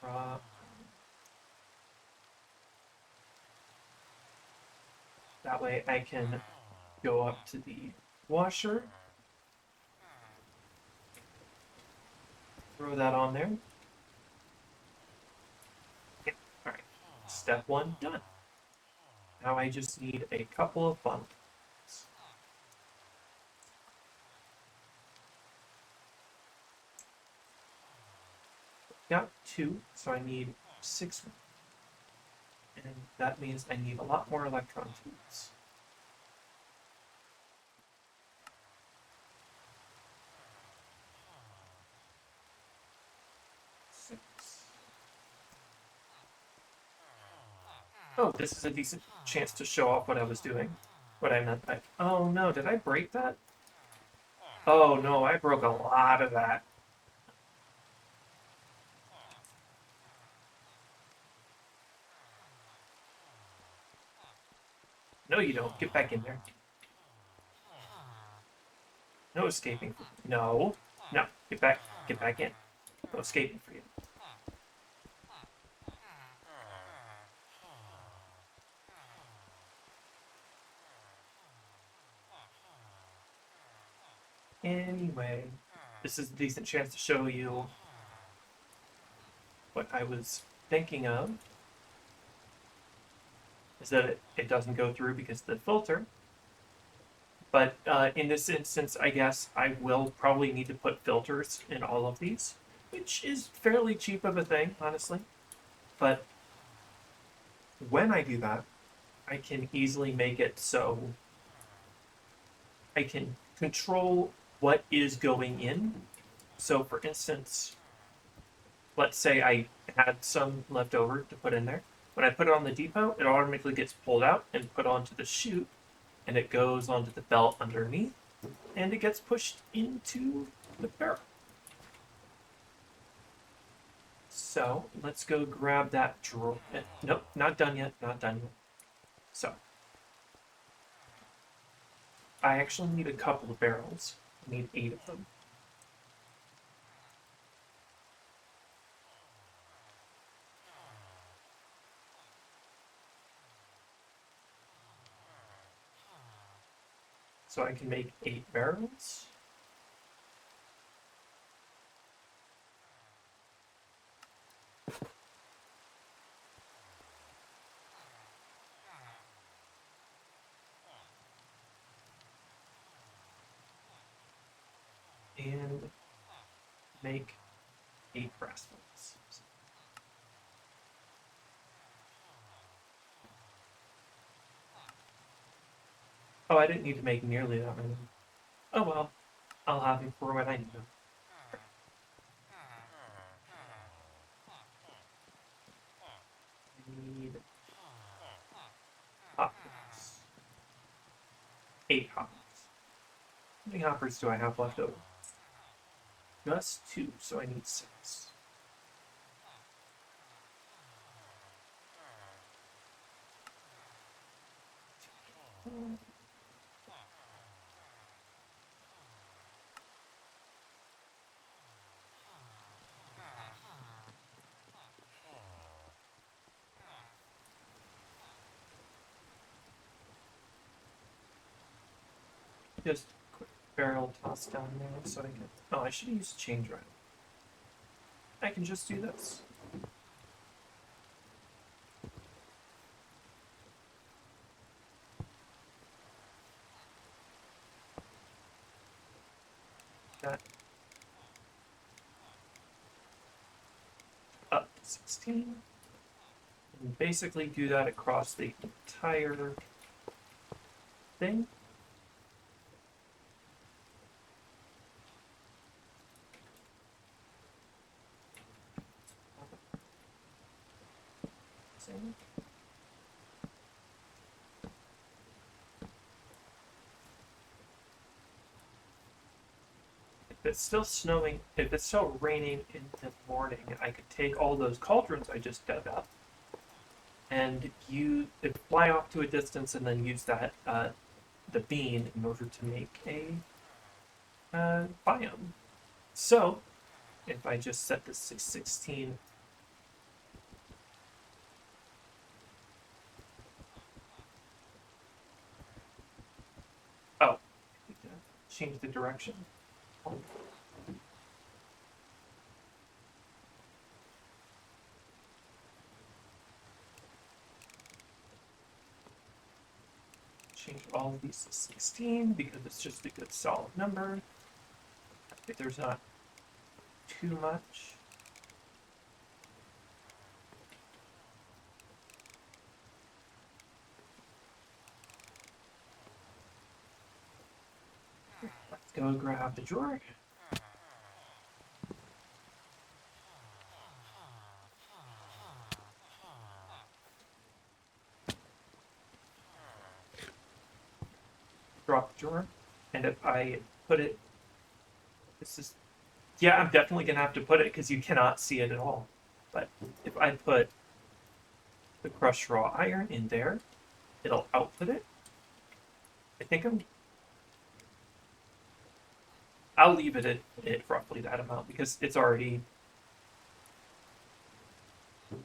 uh, that way I can go up to the washer, throw that on there. Yeah. All right, step one done. Now I just need a couple of bundles. Got two, so I need 6 more. And that means I need a lot more electron tubes. 6. Oh, this is a decent chance to show off what I was doing. What I meant by, oh no, did I break that? Oh no, I broke a lot of that. No, you don't. Get back in there. No escaping. No. No. Get back. Get back in. No escaping for you. Anyway, this is a decent chance to show you what I was thinking of. Is that it doesn't go through because of the filter. But in this instance, I guess I will probably need to put filters in all of these, which is fairly cheap of a thing, honestly. But when I do that, I can easily make it so I can control what is going in. So, for instance, let's say I had some left over to put in there. When I put it on the depot, it automatically gets pulled out and put onto the chute, and it goes onto the belt underneath, and it gets pushed into the barrel. So let's go grab that drawer. Nope, not done yet, not done yet. So I actually need a couple of barrels. I need 8 of them. So I can make 8 barrels. And make 8 brass bullets. Oh, I didn't need to make nearly that many. Oh well, I'll have them for what I need them. I need hoppers. 8 hoppers. How many hoppers do I have left over? Just 2, so I need 6. Just quick barrel toss down there so I can. Oh, I should use change right. I can just do this. That up to 16. And basically do that across the entire thing. Same. If it's still snowing, if it's still raining in the morning, I could take all those cauldrons I just dug up and fly off to a distance and then use that the bean in order to make a biome. So if I just set this to 16, oh, change the direction. Change all of these to 16 because it's just a good solid number. If there's not too much. Let's go grab the drawer. Drop the drawer. And if I put it, this is, yeah, I'm definitely going to have to put it because you cannot see it at all. But if I put the crushed raw iron in there, it'll output it. I think I'll leave it at roughly that amount because it's already,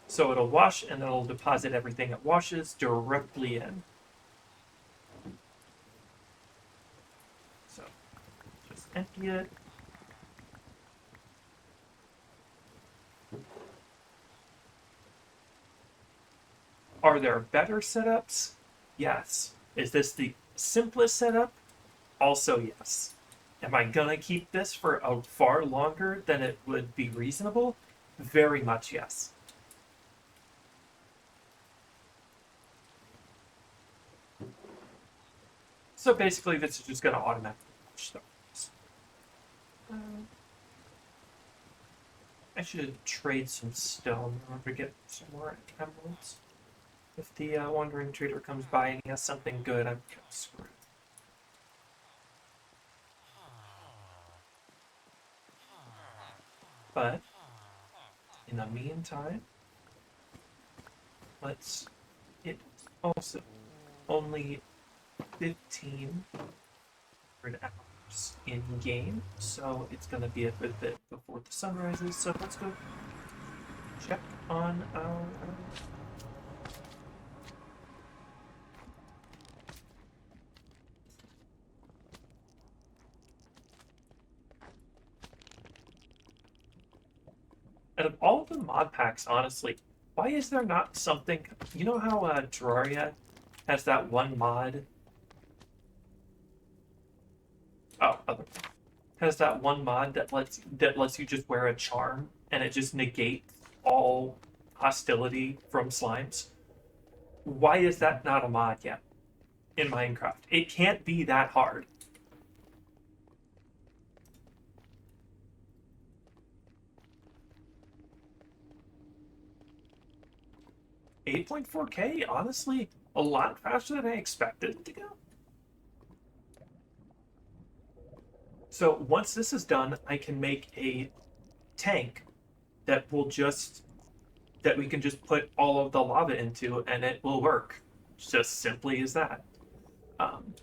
so it'll wash and then it'll deposit everything it washes directly in. So just empty it. Are there better setups? Yes. Is this the simplest setup? Also, yes. Am I gonna keep this for a far longer than it would be reasonable? Very much yes. So basically, this is just gonna automatically watch those. I should trade some stone in order to get some more emeralds. If the wandering trader comes by and he has something good, I'm kind of screwed. But in the meantime, let's. It also only 1,500 hours in game, so it's gonna be a good bit before the sun rises. So let's go check on our. Out of all of the mod packs, honestly, why is there not something? You know how Terraria has that one mod? Oh, other has that one mod that lets you just wear a charm and it just negates all hostility from slimes. Why is that not a mod yet in Minecraft? It can't be that hard. 8.4K, honestly, a lot faster than I expected it to go. So once this is done, I can make a tank that will just that we can just put all of the lava into and it will work. Just simply as that. Um,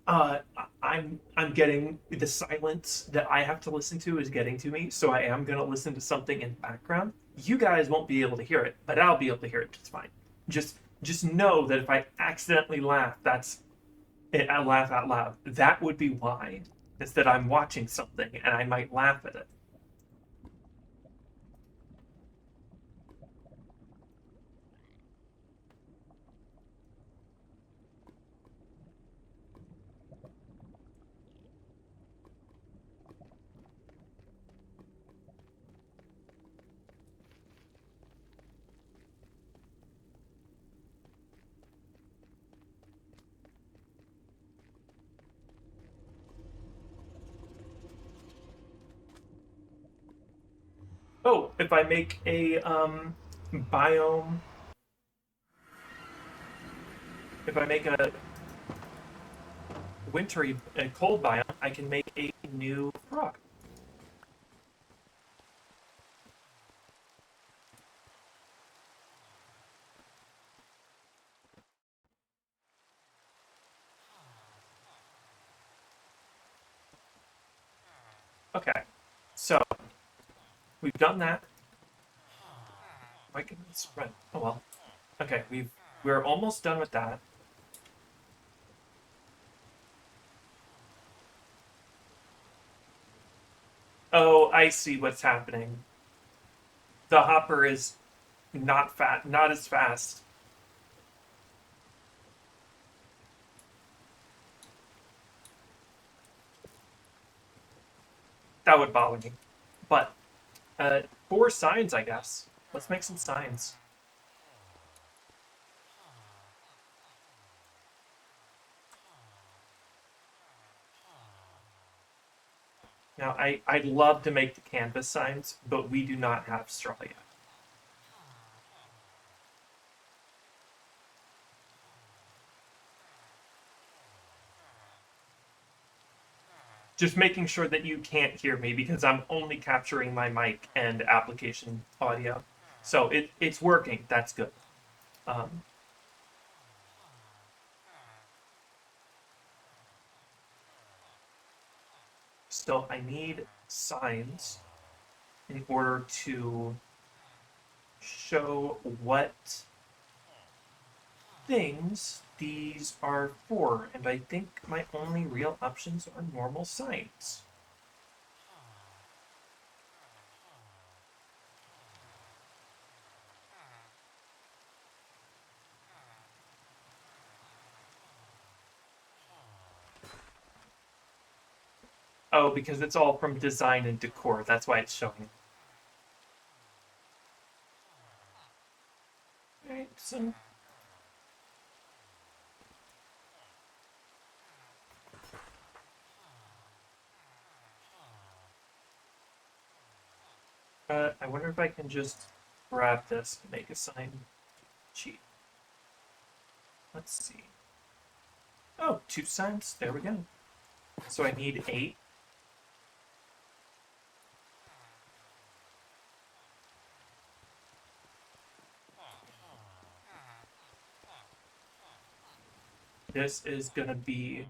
uh, I'm getting the silence that I have to listen to is getting to me, so I am gonna listen to something in background. You guys won't be able to hear it, but I'll be able to hear it just fine. Just know that if I accidentally laugh, I laugh out loud. That would be why. It's that I'm watching something and I might laugh at it. Oh, if I make a biome, if I make a wintry and cold biome, I can make a new frog. Okay, so we've done that. Why can it spread? Oh well. Okay, we're almost done with that. Oh, I see what's happening. The hopper is not as fast. That would bother me. But 4 signs, I guess. Let's make some signs. Now, I'd love to make the canvas signs, but we do not have straw yet. Just making sure that you can't hear me because I'm only capturing my mic and application audio. So it's working. That's good. Um, so I need signs in order to show what things these are for, and I think my only real options are normal signs. Oh, because it's all from design and decor. That's why it's showing. Alright, so I wonder if I can just grab this and make a sign sheet. Let's see. Oh, 2 signs. There we go. So I need 8. This is gonna be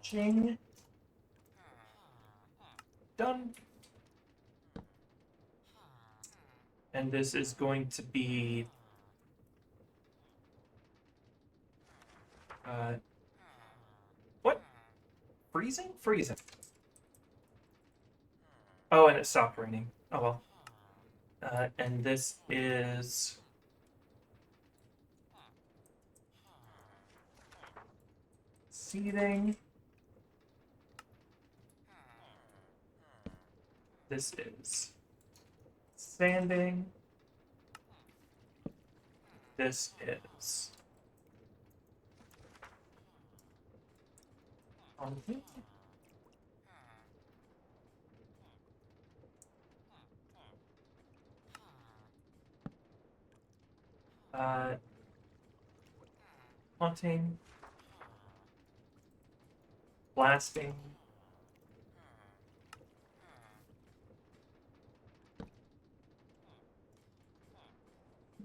Ching. Done. And this is going to be uh, what? Freezing? Freezing. Oh, and it stopped raining. Oh well. And this is seething. This is sanding. This is haunting. Uh, haunting. Blasting.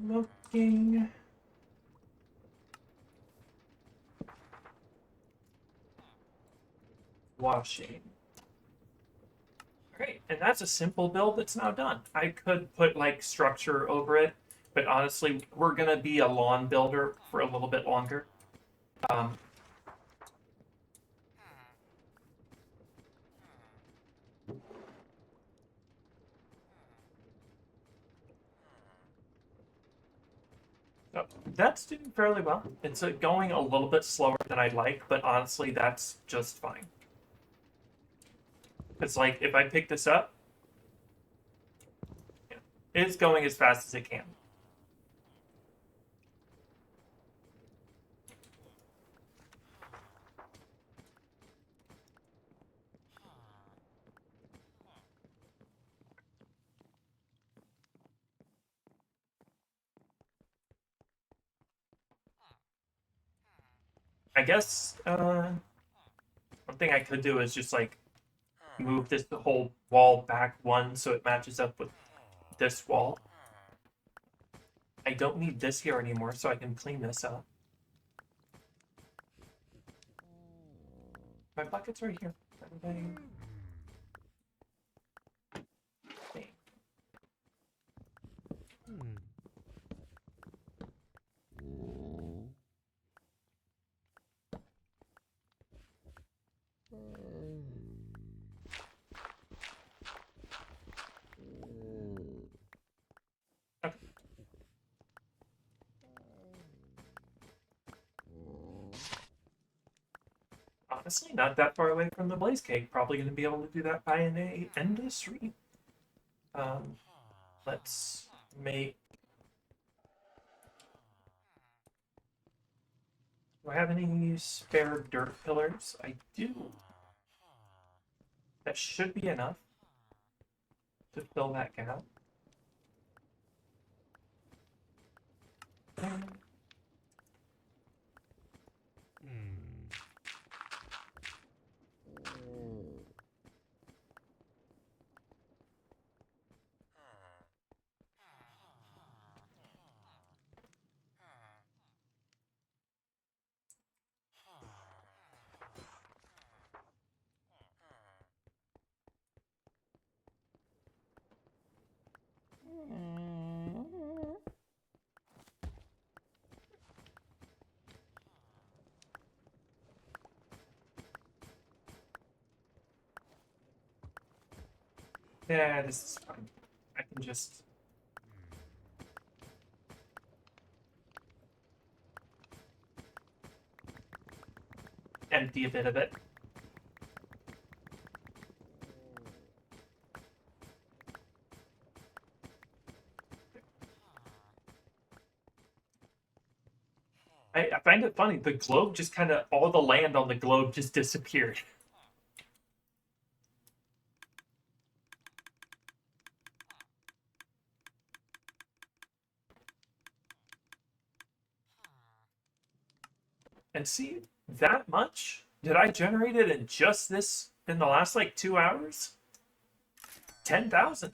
Looking. Washing. Great, and that's a simple build that's now done. I could put like structure over it, but honestly, we're gonna be a lawn builder for a little bit longer. Um, so that's doing fairly well. It's going a little bit slower than I'd like, but honestly, that's just fine. It's like if I pick this up, yeah, it's going as fast as it can. I guess one thing I could do is just like move this whole wall back 1 so it matches up with this wall. I don't need this here anymore, so I can clean this up. My bucket's right here. Everybody. Dang. Okay. Honestly, not that far away from the blaze cake. Probably going to be able to do that by an end of the stream. Let's make. Do I have any spare dirt pillars? I do. That should be enough to fill that gap. Yeah, this is fine. I can just. Empty a bit of it. I find it funny. The globe just kind of, all the land on the globe just disappeared. And see, that much? Did I generate it in just this, in the last like 2 hours? 10,000.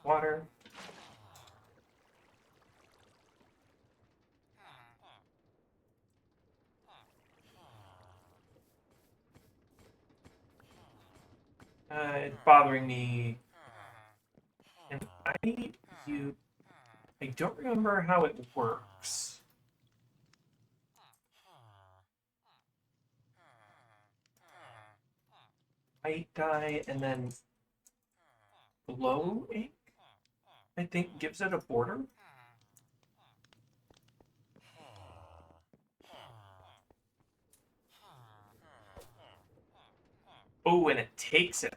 Water. It's bothering me. And I don't remember how it works. White dye and then glow ink, I think, gives it a border. Oh, and it takes it.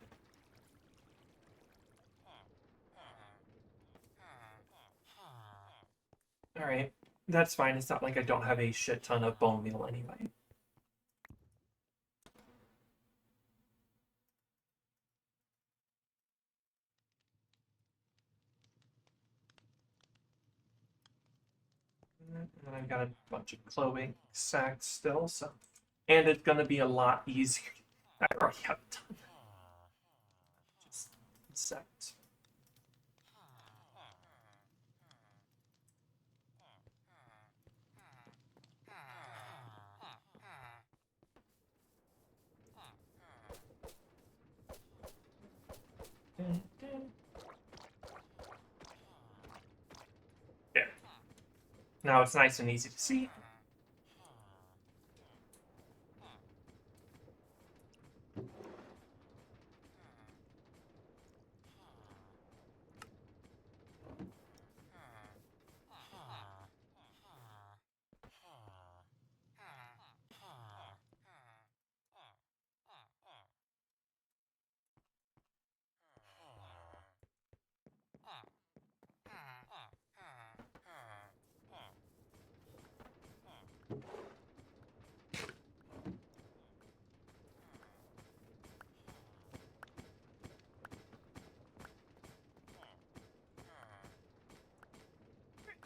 Alright, that's fine. It's not like I don't have a shit ton of bone meal anyway. And I've got a bunch of clothing sacks still, so. And it's gonna be a lot easier. I already have a ton. Just sacks. Yeah. Now it's nice and easy to see.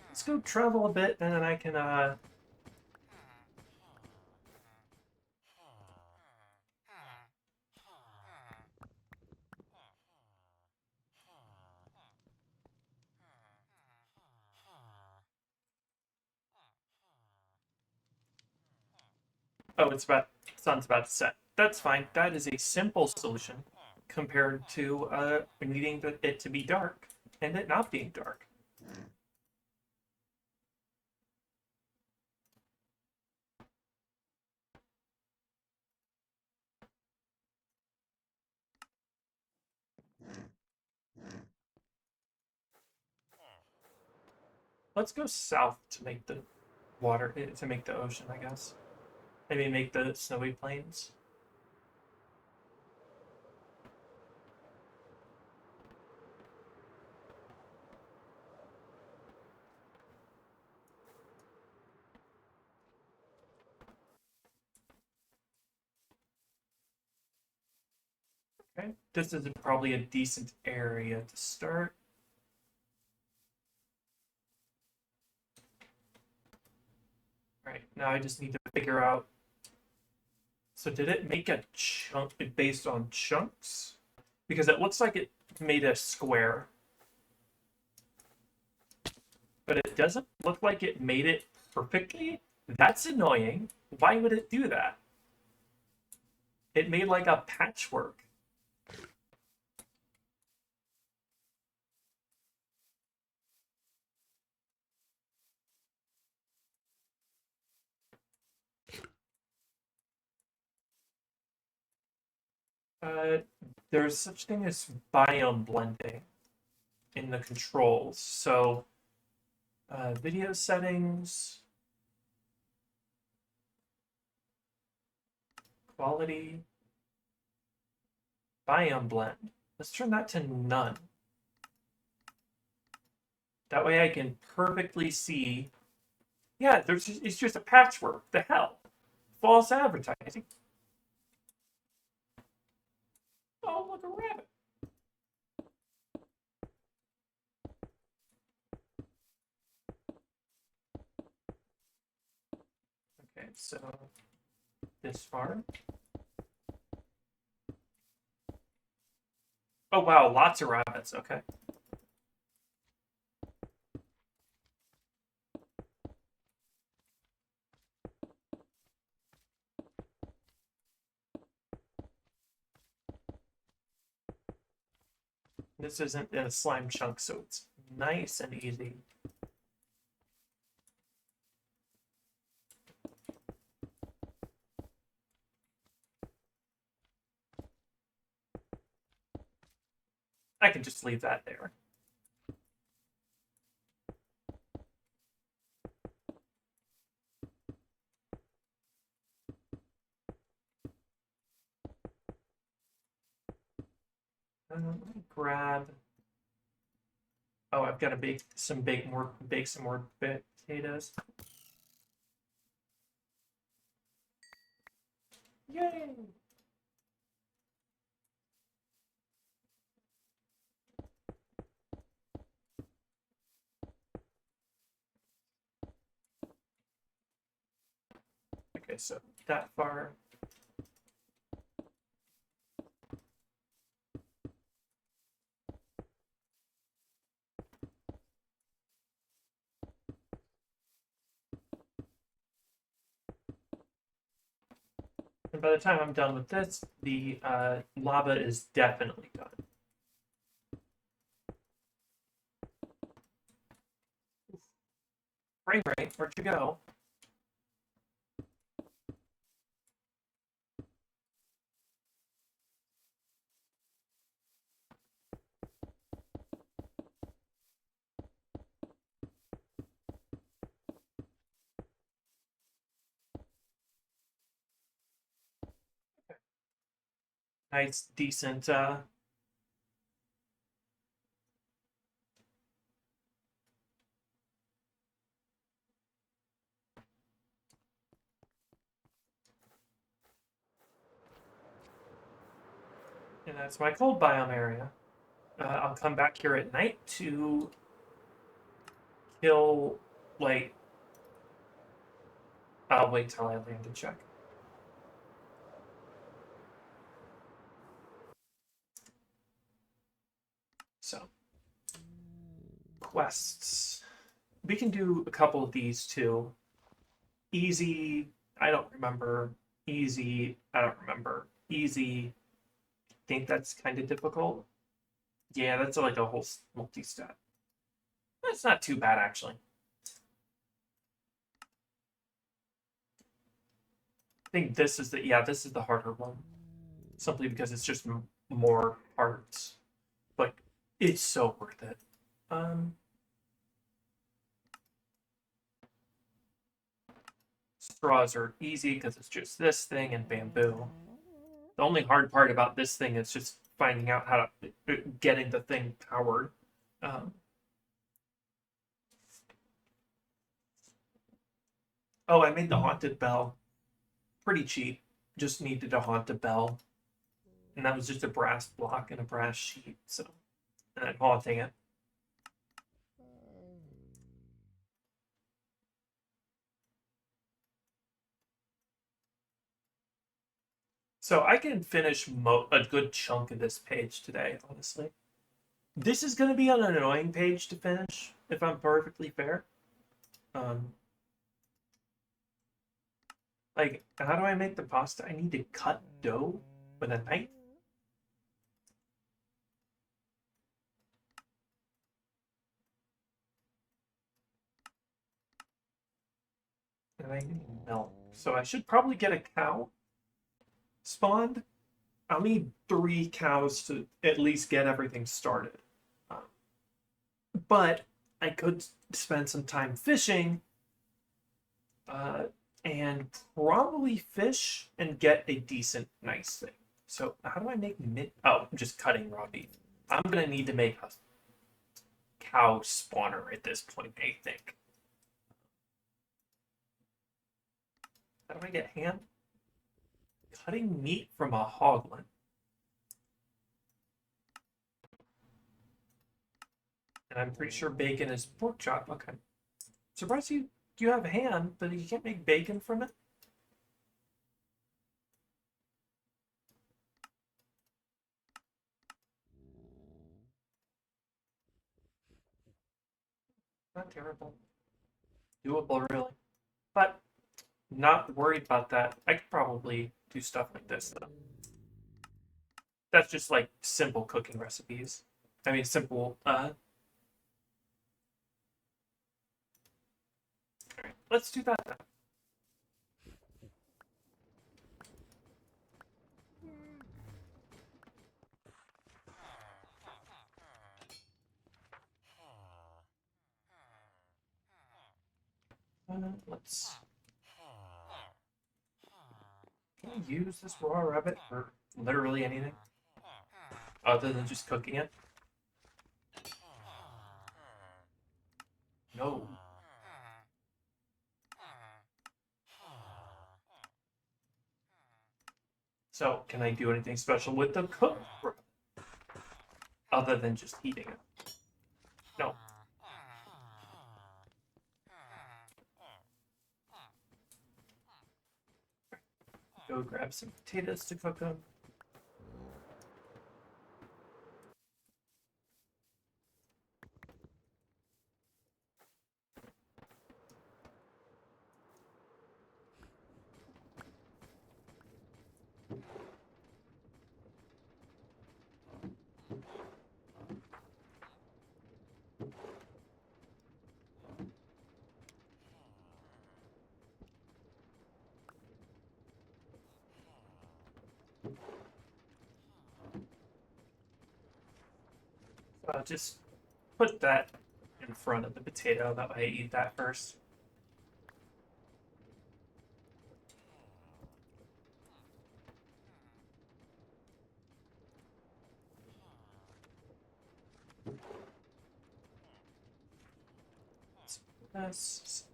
Let's go travel a bit, and then I can Oh, sun's about to set. That's fine. That is a simple solution compared to needing it to be dark and it not being dark. Let's go south to make the water, to make the ocean, I guess. Maybe make the snowy plains. Okay, this is probably a decent area to start. All right, now I just need to figure out. So did it make a chunk based on chunks? Because it looks like it made a square, but it doesn't look like it made it perfectly. That's annoying. Why would it do that? It made like a patchwork. Uh, there's such thing as biome blending in the controls. So video settings, quality, biome blend. Let's turn that to none. That way I can perfectly see. Yeah, it's just a patchwork. The hell? False advertising. Oh, look, a rabbit. Okay, so this far. Oh, wow, lots of rabbits. Okay. This isn't in a slime chunk, so it's nice and easy. I can just leave that there. Let me grab. Oh, I've got to bake some more potatoes. Yay! Okay, so that far. And by the time I'm done with this, the lava is definitely done. Frame rate, where'd you go? Nice, decent. And that's my cold biome area. I'll come back here at night to kill, like, I'll wait till I land to check. So, quests. We can do a couple of these too. Easy, I don't remember easy. I don't remember. Easy. I think that's kind of difficult. Yeah, that's like a whole multi-stat. That's not too bad, actually. I think this is this is the harder one. Simply because it's just more parts. But it's so worth it. Straws are easy because it's just this thing and bamboo. The only hard part about this thing is just finding out how to getting the thing powered. Um, oh, I made the haunted bell pretty cheap. Just needed a haunted bell, and that was just a brass block and a brass sheet. So, and then haunting it. So I can finish a good chunk of this page today, honestly. This is going to be an annoying page to finish, if I'm perfectly fair. Like, how do I make the pasta? I need to cut dough with a knife. And I need milk. So I should probably get a cow spawned. I'll need 3 cows to at least get everything started. But I could spend some time fishing and probably fish and get a decent, nice thing. So how do I make Oh, I'm just cutting raw beef. I'm going to need to make a cow spawner at this point, I think. How do I get ham? Cutting meat from a hoglin. And I'm pretty sure bacon is pork chop. Okay. Surprised you have ham, but you can't make bacon from it? Not terrible. Doable, really. But not worried about that. I could probably do stuff like this, though. That's just like simple cooking recipes. I mean, simple. Alright, let's do that then. Let's. Can I use this raw rabbit for literally anything other than just cooking it? No. So, can I do anything special with the cook other than just eating it? No. Go grab some potatoes to cook them. Just put that in front of the potato. That way I eat that first. Let's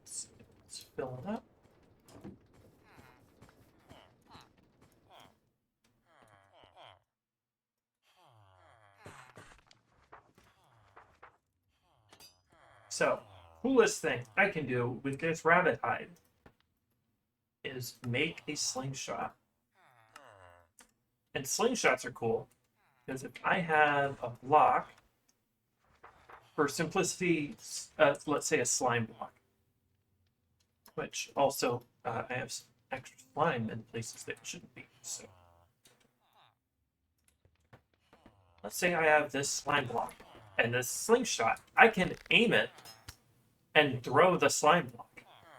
fill it up. So, coolest thing I can do with this rabbit hide is make a slingshot. And slingshots are cool because if I have a block, for simplicity, let's say a slime block, which also I have extra slime in places that it shouldn't be. So let's say I have this slime block and this slingshot. I can aim it and throw the slime block.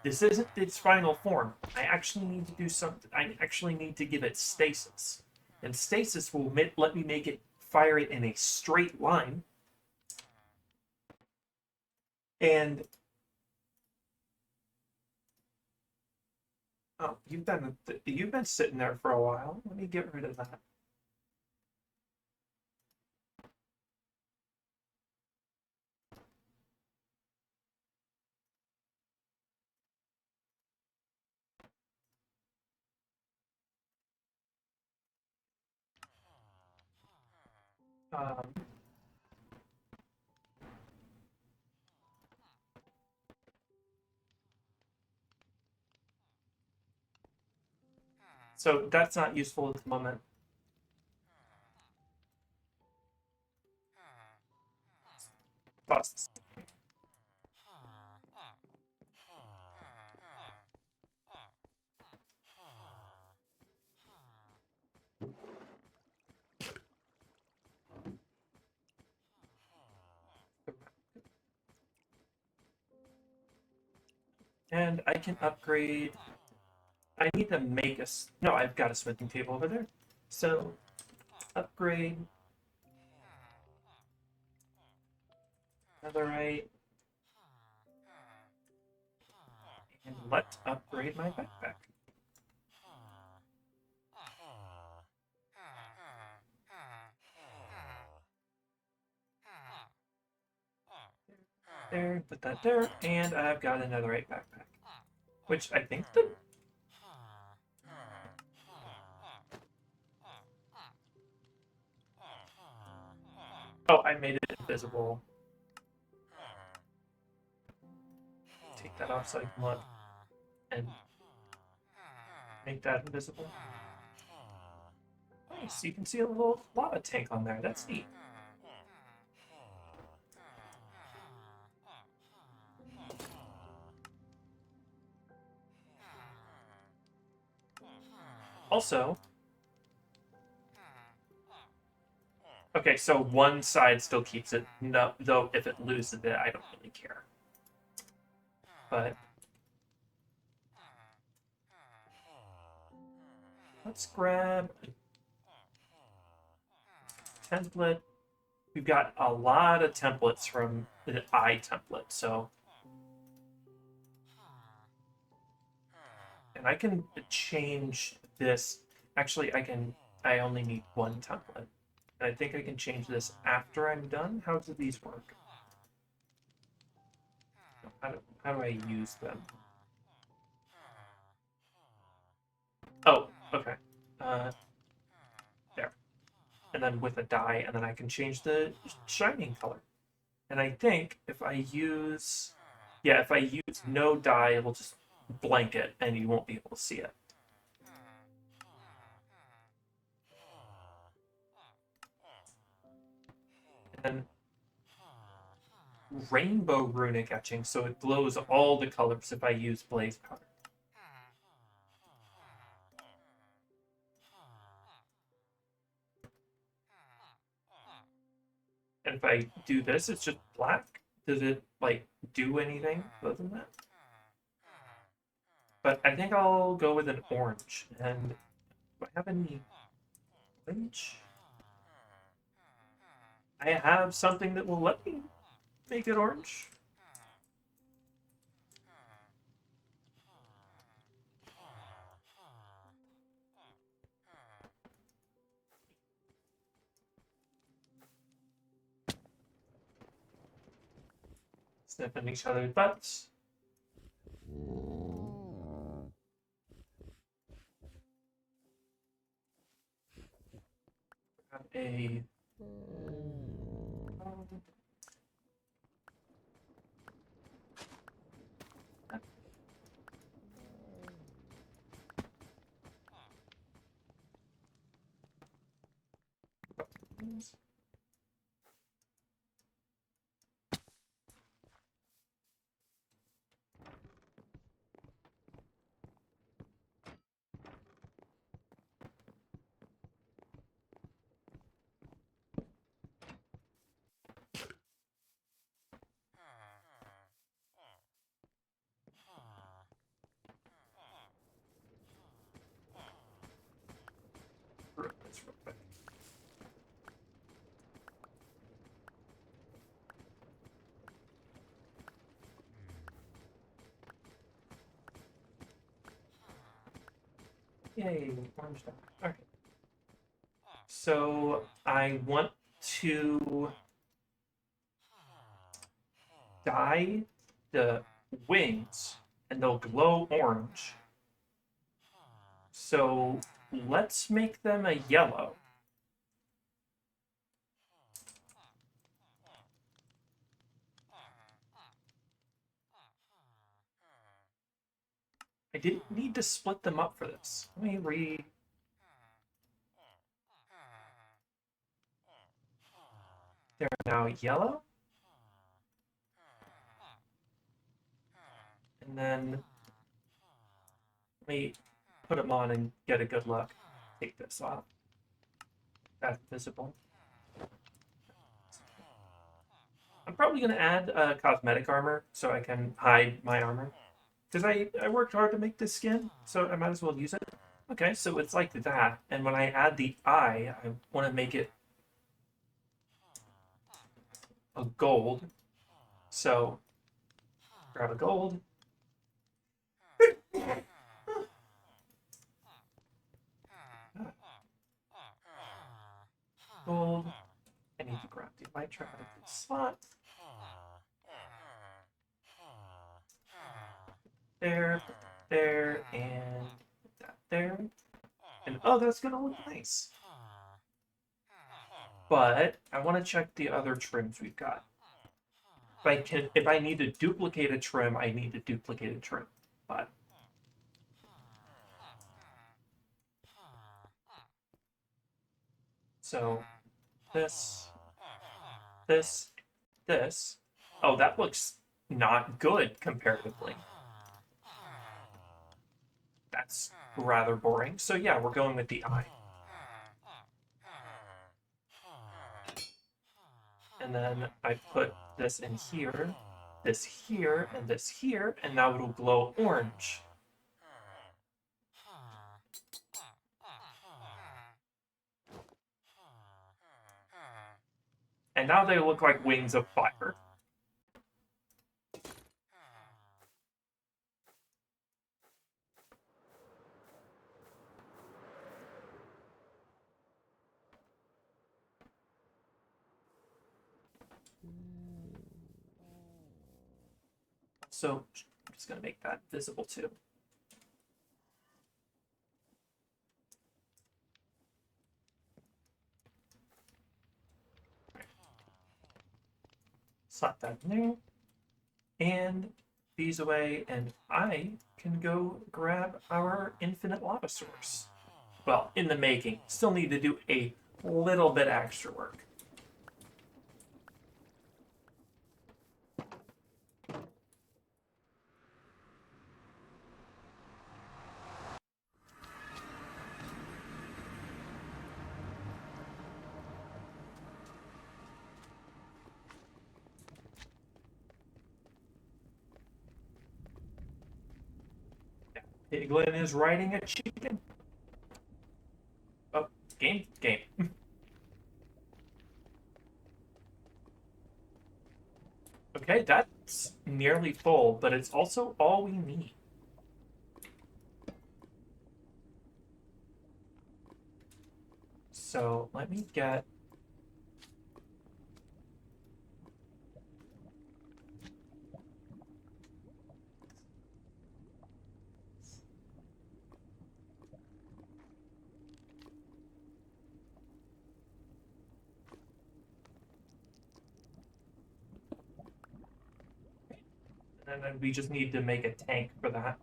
This isn't its final form. I actually need to do something. I actually need to give it stasis. And stasis will let me make it fire it in a straight line. And oh, you've been sitting there for a while. Let me get rid of that. Um, so that's not useful at the moment. Busts. And I can upgrade. I need to make a. No, I've got a smithing table over there. So upgrade netherite. And let's upgrade my backpack. There, put that there, and I've got a netherite backpack. Which I think the. Oh, I made it invisible. Take that off so I can look. And make that invisible. Nice, you can see a little lava tank on there. That's neat. Also, okay, so one side still keeps it. No, though if it loses it, I don't really care. But let's grab a template. We've got a lot of templates from the eye template, so. And I can change this. Actually, I only need one template. And I think I can change this after I'm done. How do these work? How do I use them? Oh, okay. There. And then with a dye, and then I can change the shining color. And I think if I use, yeah, if I use no dye, it'll just blank it, and you won't be able to see it. And rainbow runic etching, so it glows all the colors if I use blaze powder. And if I do this, it's just black. Does it like do anything other than that? But I think I'll go with an orange. And do I have any orange? I have something that will let me make it orange. Sniffing each other's butts. Have a Yay, orange dye. Alright. So I want to dye the wings and they'll glow orange. So let's make them a yellow. I didn't need to split them up for this. Let me read. They're now yellow. And then let me put them on and get a good look. Take this off. That's visible. I'm probably going to add cosmetic armor so I can hide my armor. Because I worked hard to make this skin, so I might as well use it. Okay, so it's like that. And when I add the eye, I want to make it a gold. So grab a gold. Gold. I need to grab the light trap out of the slot. There, and that there. And oh, that's gonna look nice. But I want to check the other trims we've got. If I need to duplicate a trim, I need to duplicate a trim. But so this. Oh, that looks not good comparatively. That's rather boring. So yeah, we're going with the eye. And then I put this in here, this here, and this here, and now it'll glow orange. And now they look like wings of fire. So I'm just going to make that visible too. Slap that in there. And these away, and I can go grab our infinite lava source. Well, in the making. Still need to do a little bit extra work. Piglin is riding a chicken. Oh, game. Okay, that's nearly full, but it's also all we need. So let me get... And then we just need to make a tank for that.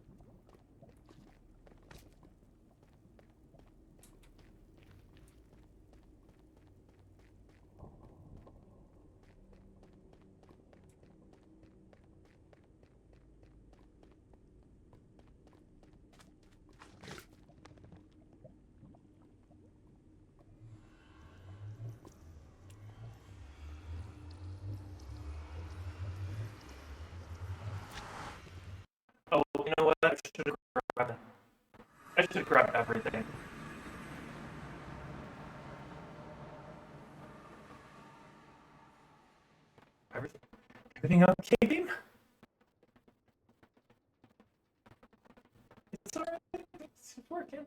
Oh, you know what? I should have grabbed it. I should have grabbed everything. Everything okay, Beam? It's alright. It's working.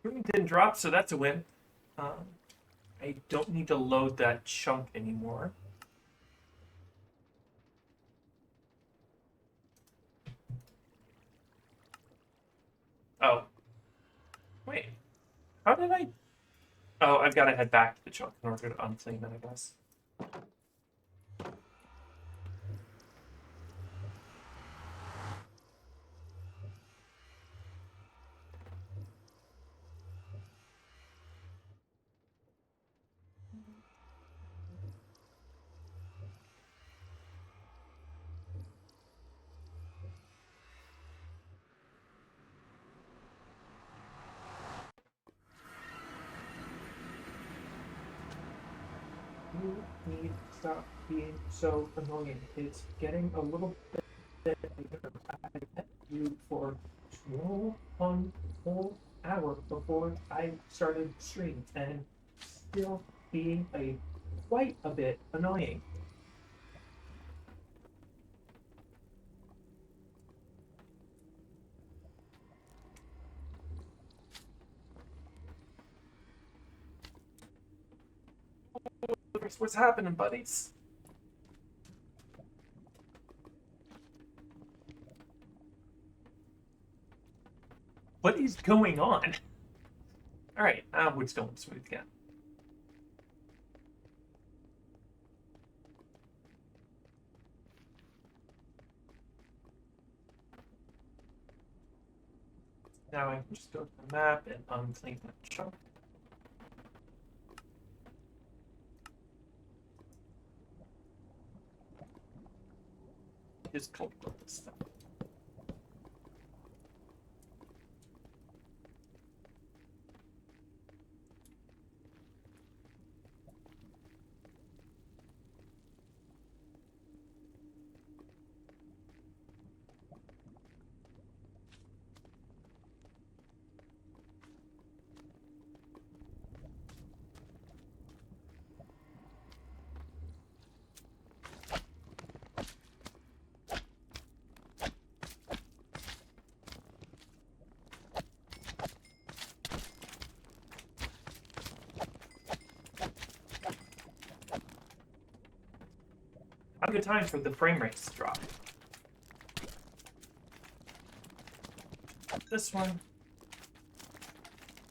Didn't drop, so that's a win. I don't need to load that chunk anymore. Oh. Wait. How did I... Oh, I've got to head back to the chunk in order to unclean it, I guess. You need to stop being so annoying. It's getting a little bit later. I met you for one whole hour before I started stream and still being quite a bit annoying. What's happening, buddies? What is going on? All right, now it's going smooth again. Now I can just go to the map and unclean that chunk. Just collect all this stuff. Not a good time for the frame rates to drop. This one.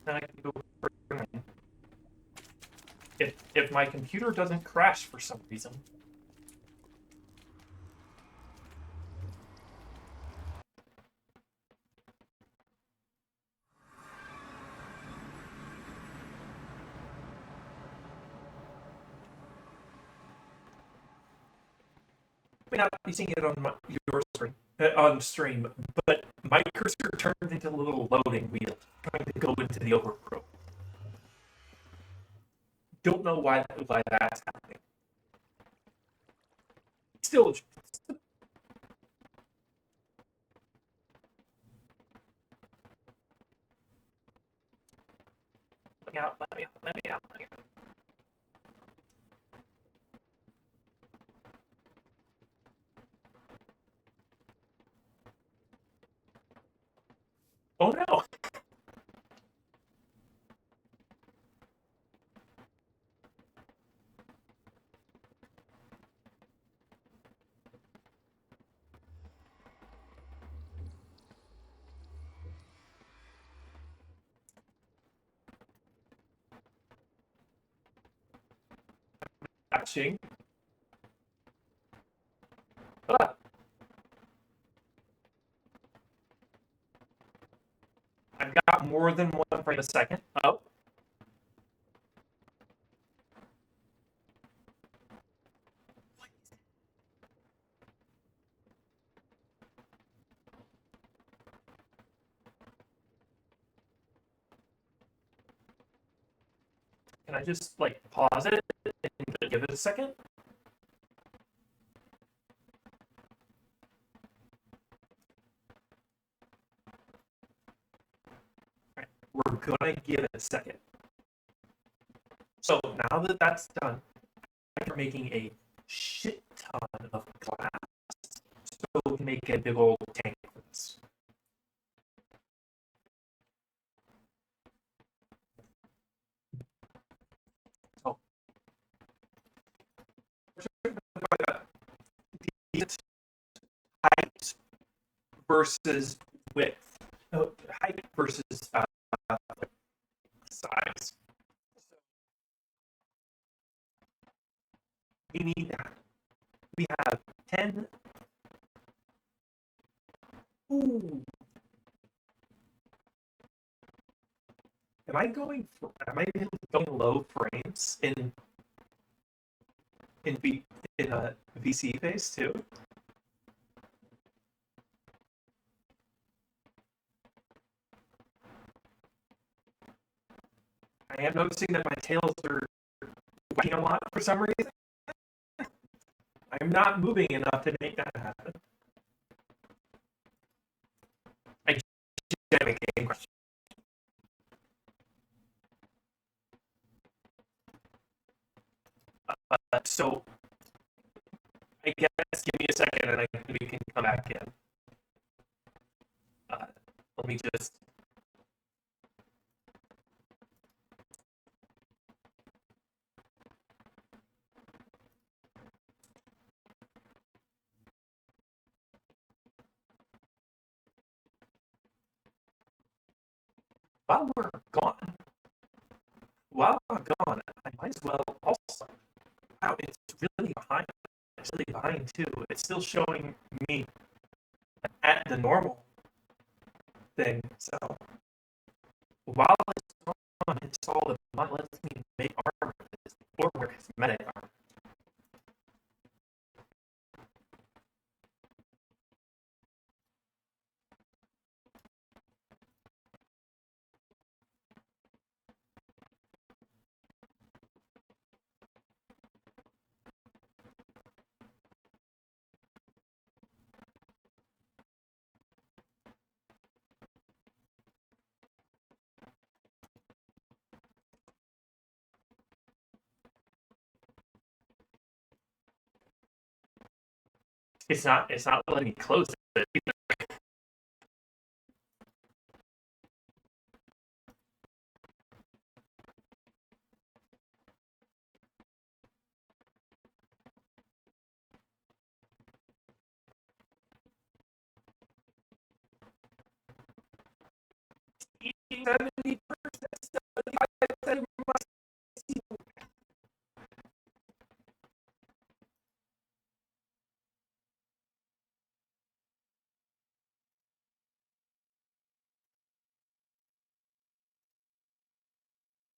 Then I can go bring in. If my computer doesn't crash for some reason. May not be seeing it on your screen, on stream, but my cursor turned into a little loading wheel trying to go into the overgrowth. Don't know why that's happening. Still, let me out, let me out, let me out, let me out. Oh no! Catching. Ah. I've got more than one frame a second. Oh. Can I just like pause it and give it a second? Right. We're gonna give it a second. So now that that's done, I'm making a shit ton of glass so we can make a big old tank for this. versus width, height versus size. We have 10. Ooh. Am I going low frames in V in a VC phase too? I am noticing that my tails are wagging a lot for some reason. I'm not moving enough to make that happen. I get a game question. So I guess give me a second and we can come back in. Let me just. While I'm gone, I might as well also. Wow, it's really behind. It's really behind too. It's still showing me at the normal thing. So while it's on, install the mod lets me make armor or cosmetic armor. It's not letting me close it either.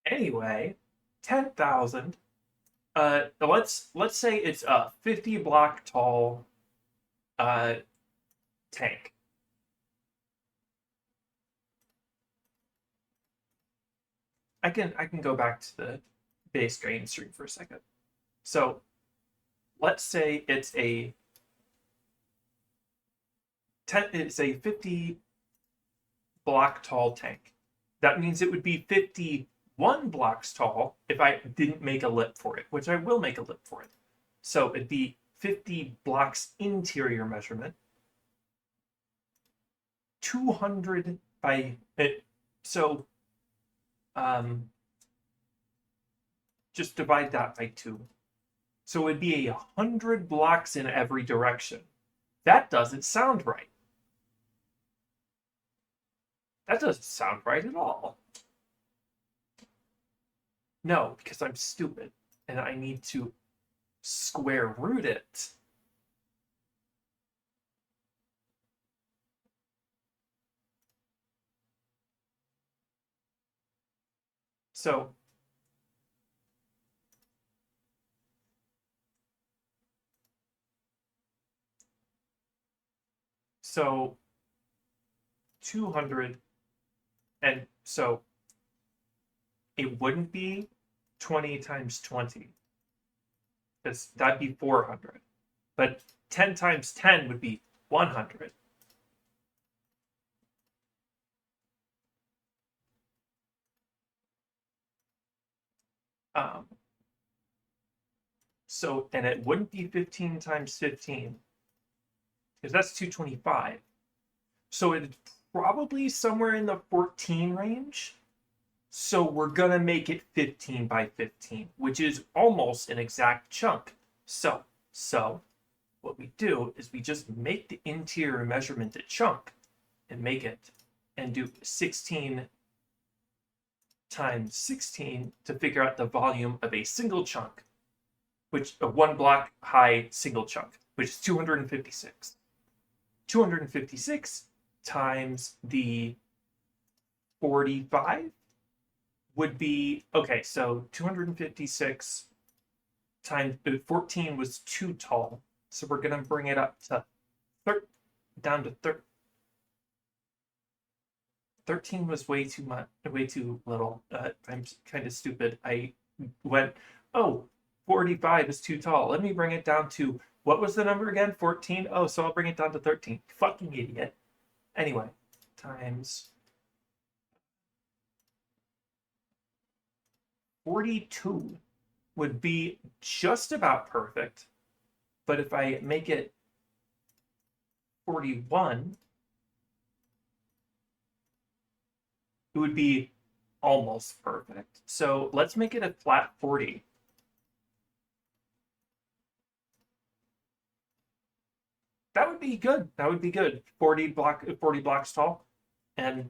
Anyway, 10,000. Let's say it's a 50 block tall tank. I can go back to the base drain stream for a second. So let's say it's a 50 block tall tank. That means it would be 51 blocks tall if I didn't make a lip for it, which I will make a lip for it. So it'd be 50 blocks interior measurement, 200 by it. So just divide that by 2. So it'd be 100 blocks in every direction. That doesn't sound right. That doesn't sound right at all. No, because I'm stupid and I need to square root it. So So 200, and so it wouldn't be 20 times 20. That'd be 400. But 10 times 10 would be 100. So, and it wouldn't be 15 times 15, because that's 225. So it's probably somewhere in the 14 range. So we're gonna make it 15 by 15, which is almost an exact chunk. So what we do is we just make the interior measurement a chunk and make it and do 16 times 16 to figure out the volume of a single chunk, which a 1 block high single chunk, which is 256. 256 times the 45 would be, okay, so 256 times 14 was too tall. So we're going to bring it up to down to 13 was way too much, way too little. I'm kind of stupid. I went, oh, 45 is too tall. Let me bring it down to, what was the number again? 14? Oh, so I'll bring it down to 13. Fucking idiot. Anyway, times 42 would be just about perfect. But if I make it 41, it would be almost perfect. So let's make it a flat 40. That would be good. That would be good. 40 blocks tall. And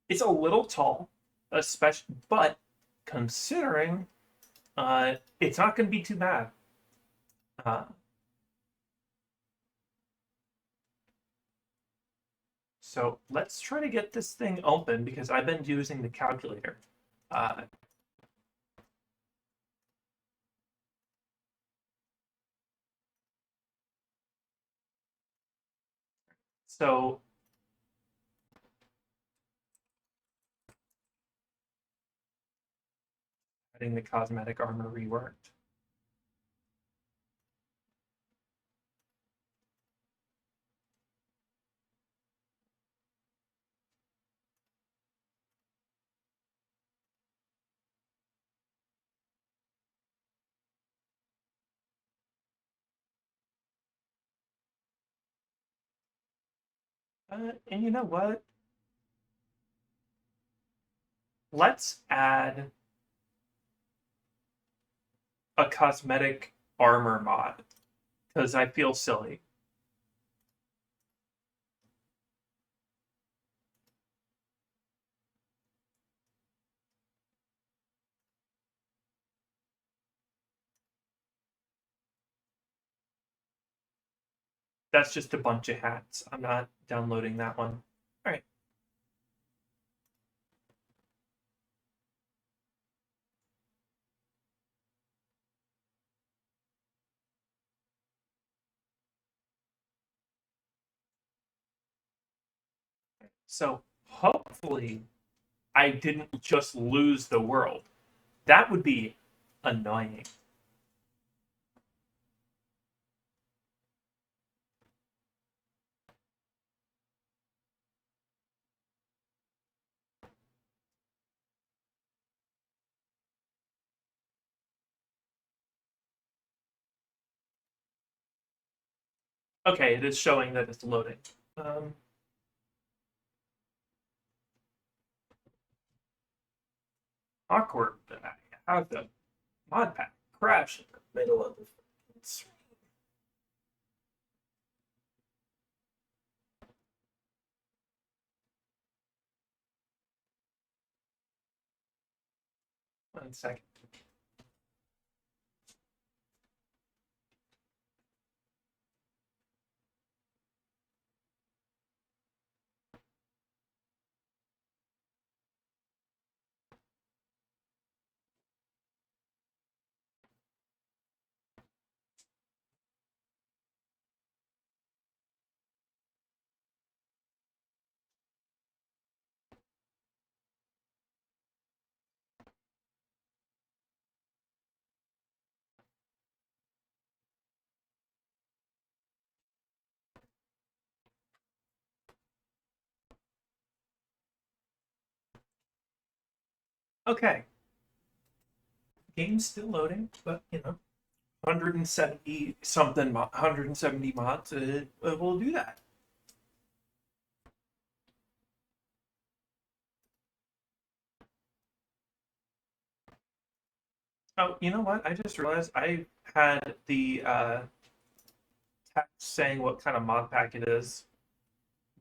it's a little tall, especially, but considering it's not going to be too bad. So let's try to get this thing open because I've been using the calculator. So getting the cosmetic armor reworked. And you know what? Let's add a cosmetic armor mod because I feel silly. That's just a bunch of hats. I'm not downloading that one. All right. So hopefully I didn't just lose the world. That would be annoying. Okay, it is showing that it's loading. Awkward that I have the mod pack crash in the middle of the screen. One second. Okay. Game's still loading, but 170 something, 170 mods, will do that. Oh, you know what? I just realized I had the pack saying what kind of mod pack it is,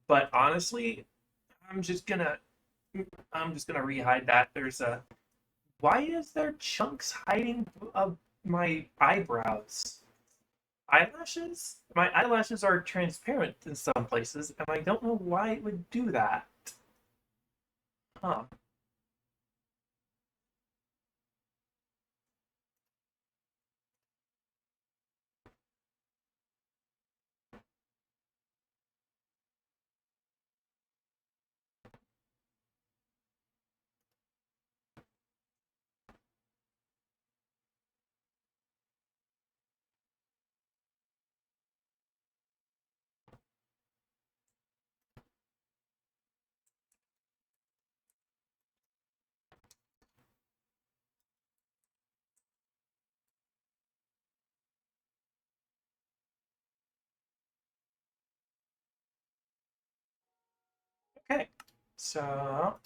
but honestly, I'm just gonna I'm just gonna rehide that. There's a why is there chunks hiding of my eyebrows? Eyelashes? My eyelashes are transparent in some places, and I don't know why it would do that. Huh. Okay. So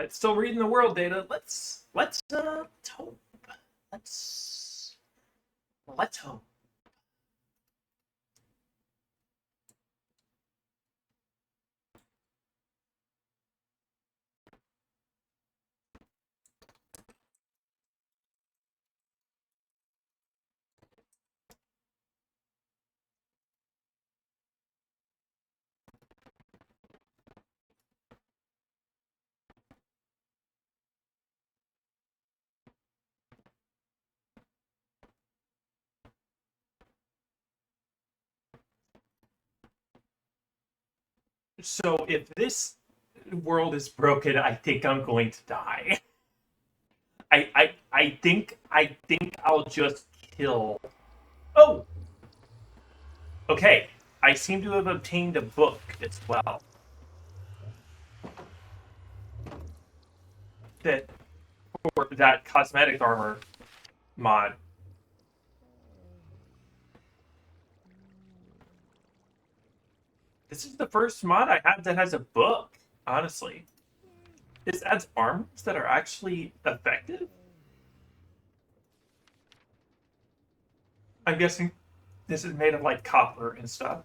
it's still reading the world data. Let's hope. Let's let's hope. So if this world is broken, I think I'm going to die. I think I'll just kill. Oh, okay. I seem to have obtained a book as well. That for that cosmetic armor mod. This is the first mod I have that has a book, honestly. This adds armors that are actually effective. I'm guessing this is made of like copper and stuff.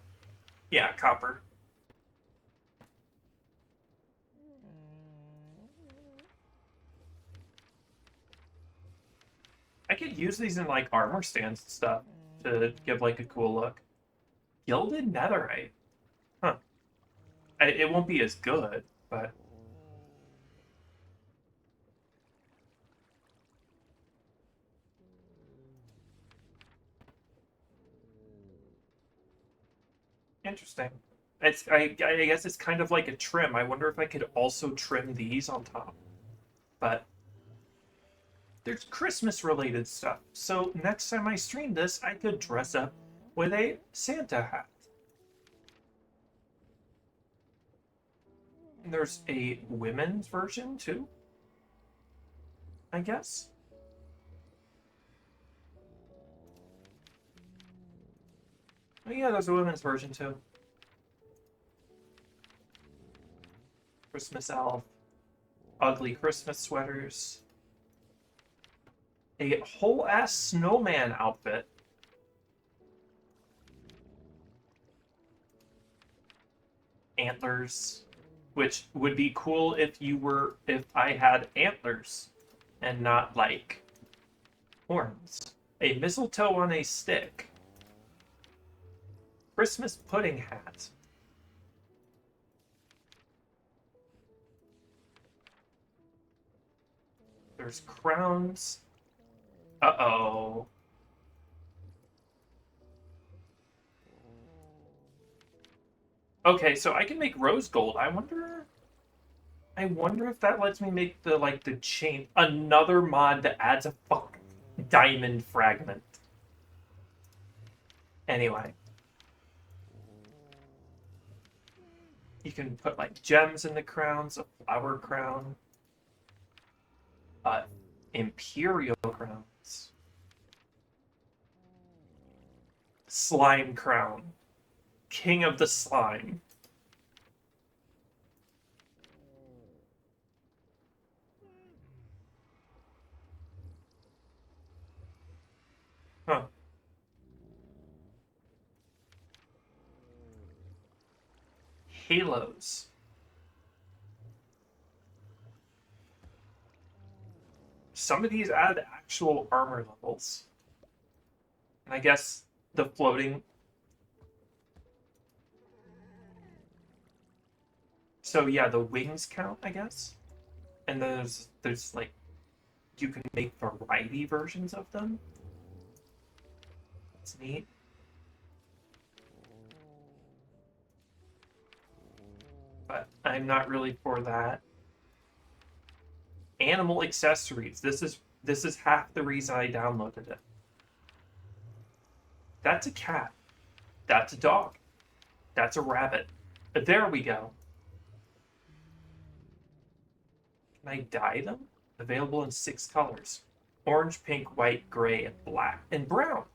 Yeah, copper. I could use these in like armor stands and stuff to give like a cool look. Gilded netherite. Huh. It won't be as good, but interesting. I guess it's kind of like a trim. I wonder if I could also trim these on top. But there's Christmas related stuff. So next time I stream this, I could dress up with a Santa hat. And there's a women's version too, I guess. Oh yeah, there's a women's version too. Christmas elf, ugly Christmas sweaters, a whole ass snowman outfit, antlers, which would be cool if I had antlers and not like horns. A mistletoe on a stick. Christmas pudding hat. There's crowns. Uh-oh. Okay, so I can make rose gold. I wonder if that lets me make the chain another mod that adds a fuck diamond fragment. Anyway, you can put like gems in the crowns, a flower crown, uh, imperial crowns, slime crown, king of the slime. Huh. Halos. Some of these add actual armor levels. And I guess the floating. So yeah, the wings count, I guess. And there's like you can make variety versions of them. It's neat. But I'm not really for that. Animal accessories. This is half the reason I downloaded it. That's a cat. That's a dog. That's a rabbit. There we go. Can I dye them? Available in 6 colors. Orange, pink, white, gray, and black. And brown.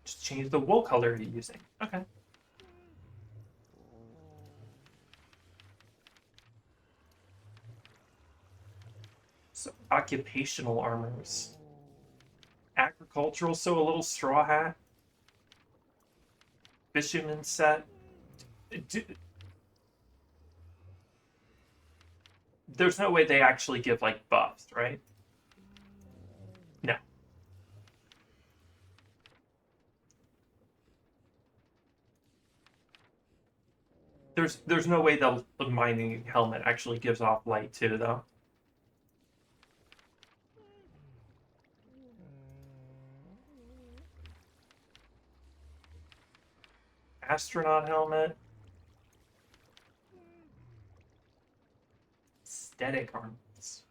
Just change the wool color you're using. Okay. So occupational armors. Agricultural, so a little straw hat. Fisherman set. There's no way they actually give like buffs, right? No. There's no way the mining helmet actually gives off light too, though. Astronaut helmet. Aesthetic armors.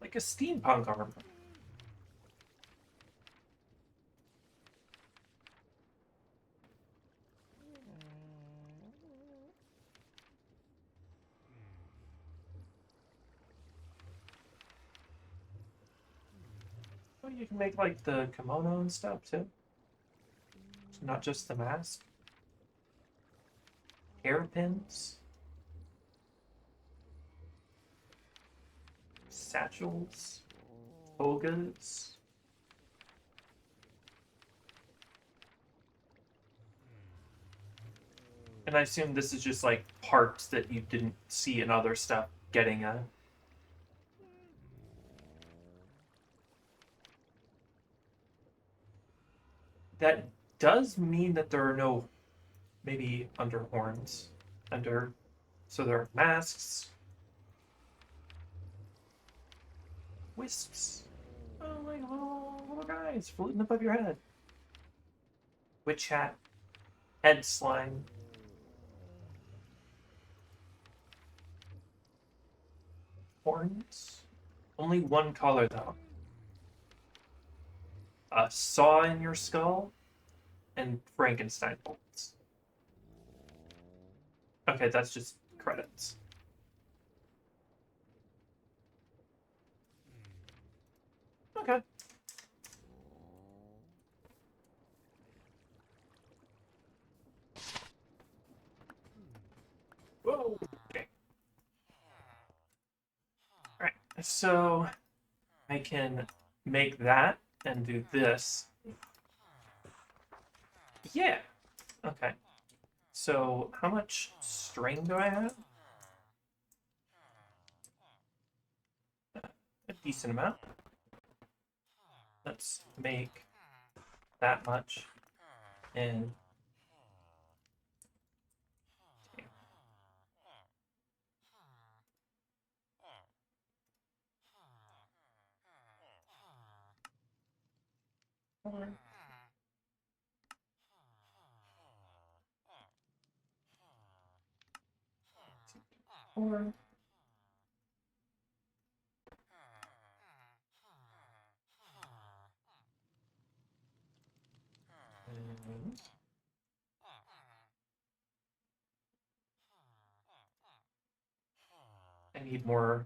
Like a steampunk armor. Well, you can make like the kimono and stuff too. It's not just the mask. Hairpins. Satchels. Togas. And I assume this is just like parts that you didn't see in other stuff getting a. That does mean that there are no maybe under horns. Under. So there are masks. Wisps. Oh, like little guys floating above your head. Witch hat. Head slime. Horns. Only one color though. A saw in your skull and Frankenstein bolts. Okay, that's just credits. Okay. Whoa. Okay. All right. So I can make that and do this. Yeah. Okay. So how much string do I have? A decent amount. Let's make that much. And 4. And I need more.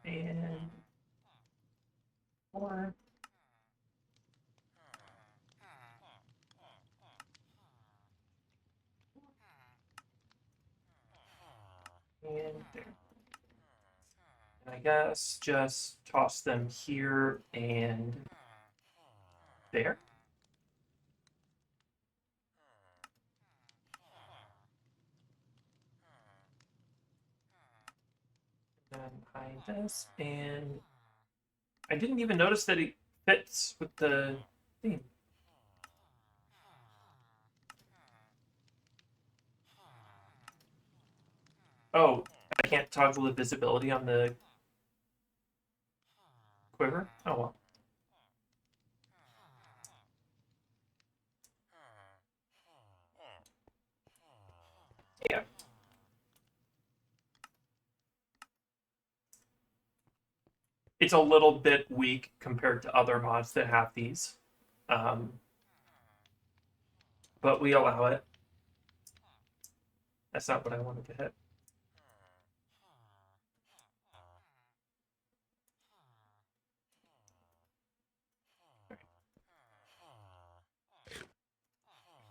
And 4. And there. And I guess just toss them here and there. And then hide this. And I didn't even notice that it fits with the theme. Oh, I can't toggle the visibility on the quiver? Oh well. Yeah. It's a little bit weak compared to other mods that have these. But we allow it. That's not what I wanted to hit.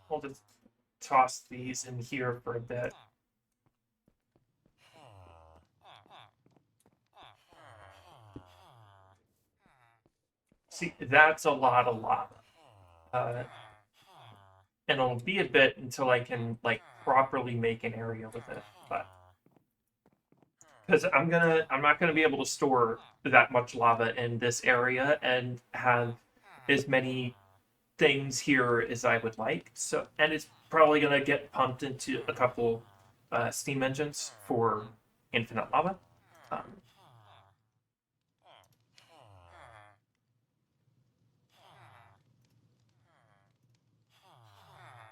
We'll just toss these in here for a bit. See, that's a lot of lava. And it'll be a bit until I can like properly make an area with it. But because I'm not gonna be able to store that much lava in this area and have as many things here as I would like. So, and it's probably gonna get pumped into a couple steam engines for infinite lava.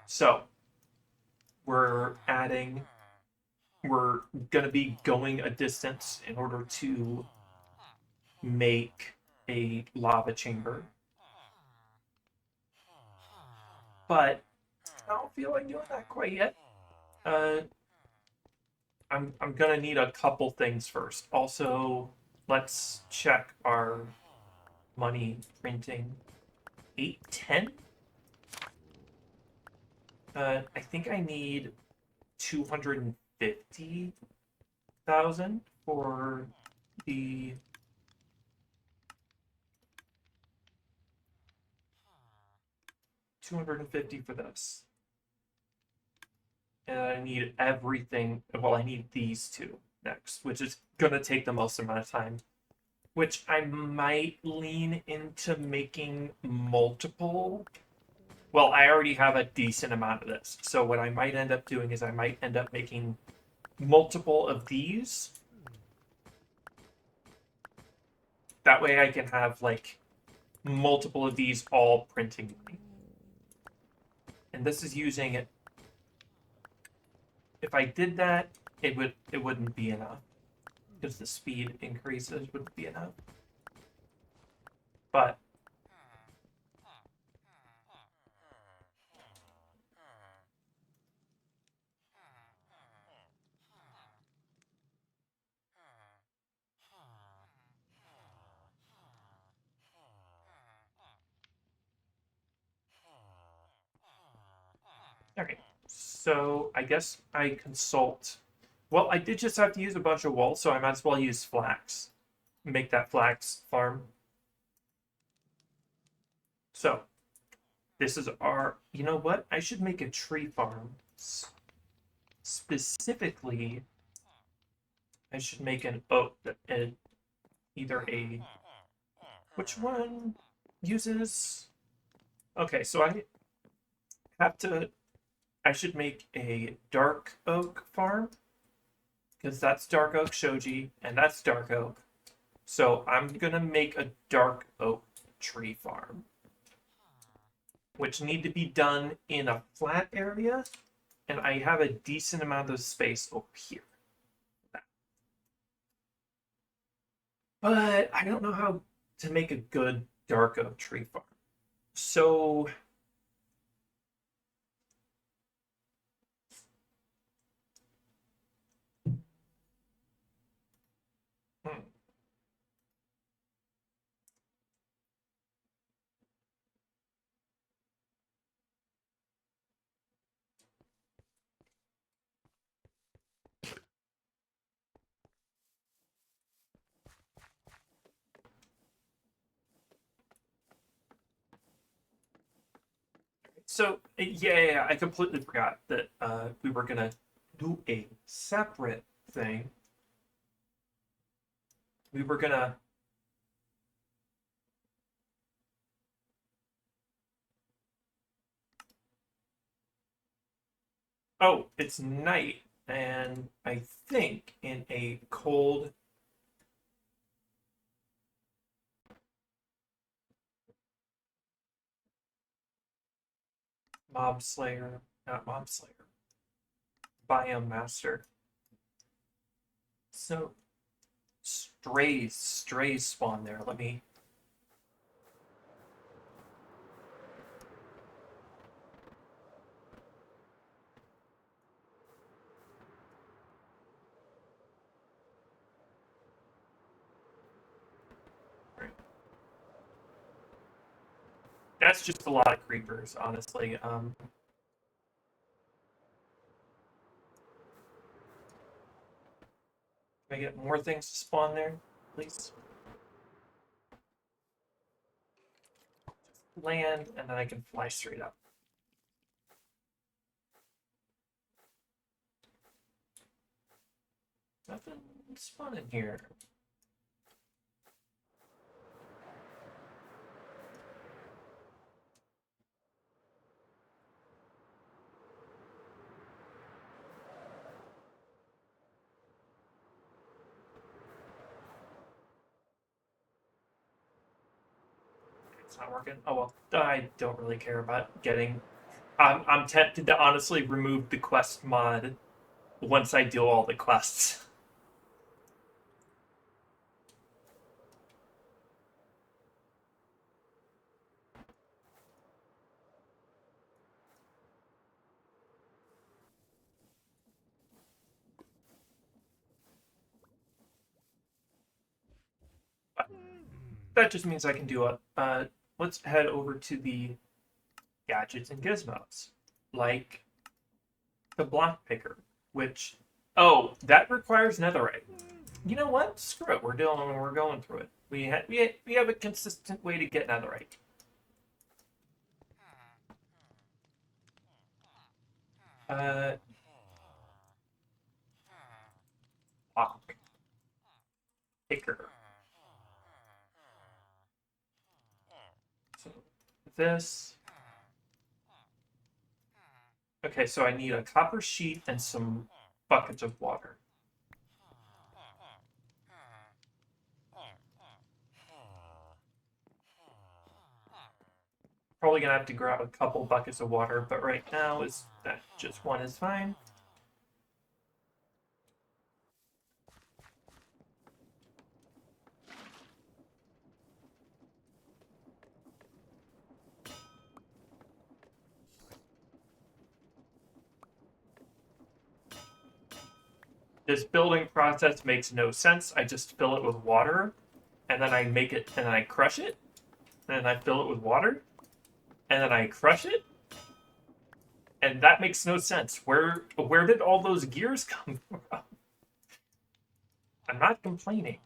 So we're going to be going a distance in order to make a lava chamber. But I don't feel like doing that quite yet. I'm going to need a couple things first. Also, let's check our money printing. 810? I think I need 250,000 for the 250 for this. And I need everything. Well, I need these two next, which is going to take the most amount of time. Which I might lean into making multiple. Well, I already have a decent amount of this. So what I might end up doing is I might end up making multiple of these. That way I can have like multiple of these all printing money. And this is using it. If I did that, it wouldn't be enough. Because the speed increases wouldn't be enough. But okay, so I guess I consult. Well, I did just have to use a bunch of wool, so I might as well use flax. Make that flax farm. So, this is our. You know what? I should make a tree farm. Specifically, I should make an oak, either a. Which one uses? Okay, so I have to. I should make a dark oak farm because that's dark oak shoji and that's dark oak. So I'm gonna make a dark oak tree farm, which need to be done in a flat area, and I have a decent amount of space over here. But I don't know how to make a good dark oak tree farm. So hmm. So yeah, I completely forgot that we were gonna do a separate thing. We were gonna. Oh, it's night, and I think in a cold. Mob Slayer, not Mob Slayer, Biome Master. So strays spawn there. Let me. That's just a lot of creepers, honestly. Can I get more things to spawn there, please? Land, and then I can fly straight up. Nothing spawning here. It's not working. Oh well, I don't really care about getting. I'm tempted to honestly remove the quest mod once I do all the quests. That just means I can do it. Let's head over to the gadgets and gizmos, like the block picker, which that requires netherite. You know what? Screw it. We're going through it. We have a consistent way to get netherite. Uh, block picker. So this. Okay, so I need a copper sheet and some buckets of water. Probably gonna have to grab a couple buckets of water, but right now is that just one is fine. This building process makes no sense. I just fill it with water, and then I make it, and then I crush it, and then I fill it with water, and then I crush it, and that makes no sense. Where did all those gears come from? I'm not complaining.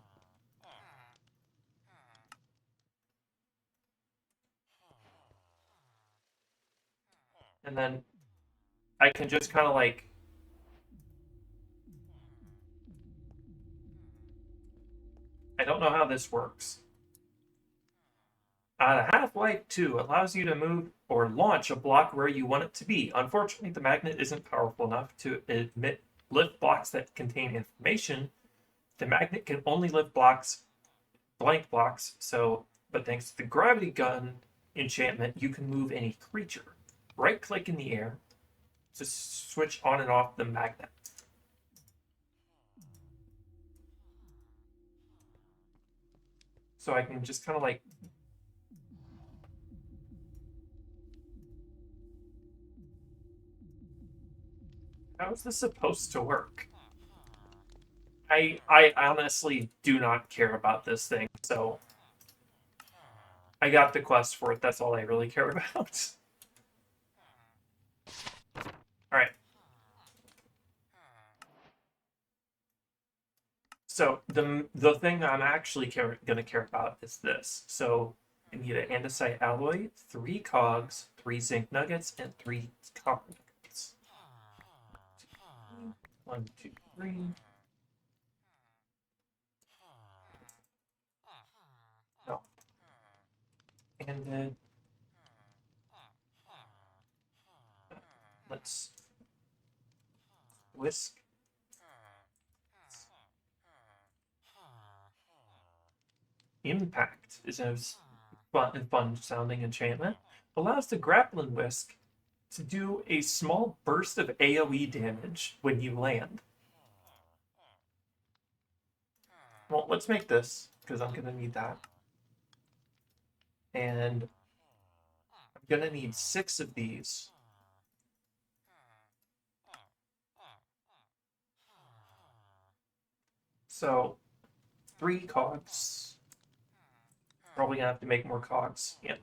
And then I can just kind of like I don't know how this works. Half-Life 2 allows you to move or launch a block where you want it to be. Unfortunately, the magnet isn't powerful enough to lift blocks that contain information. The magnet can only lift blocks blank blocks, so, but thanks to the gravity gun enchantment, you can move any creature. Right click in the air to switch on and off the magnet. So I can just kind of like how is this supposed to work? I honestly do not care about this thing, so I got the quest for it. That's all I really care about. All right. So the thing I'm actually going to care about is this. So I need an andesite alloy, 3 cogs, 3 zinc nuggets, and 3 copper nuggets. 1, 2, 3. No. And then let's whisk. Impact is a fun sounding enchantment. Allows the grappling whisk to do a small burst of AoE damage when you land. Well, let's make this, because I'm going to need that. And I'm going to need 6 of these. So, 3 cogs. Probably going to have to make more cogs. Yeah.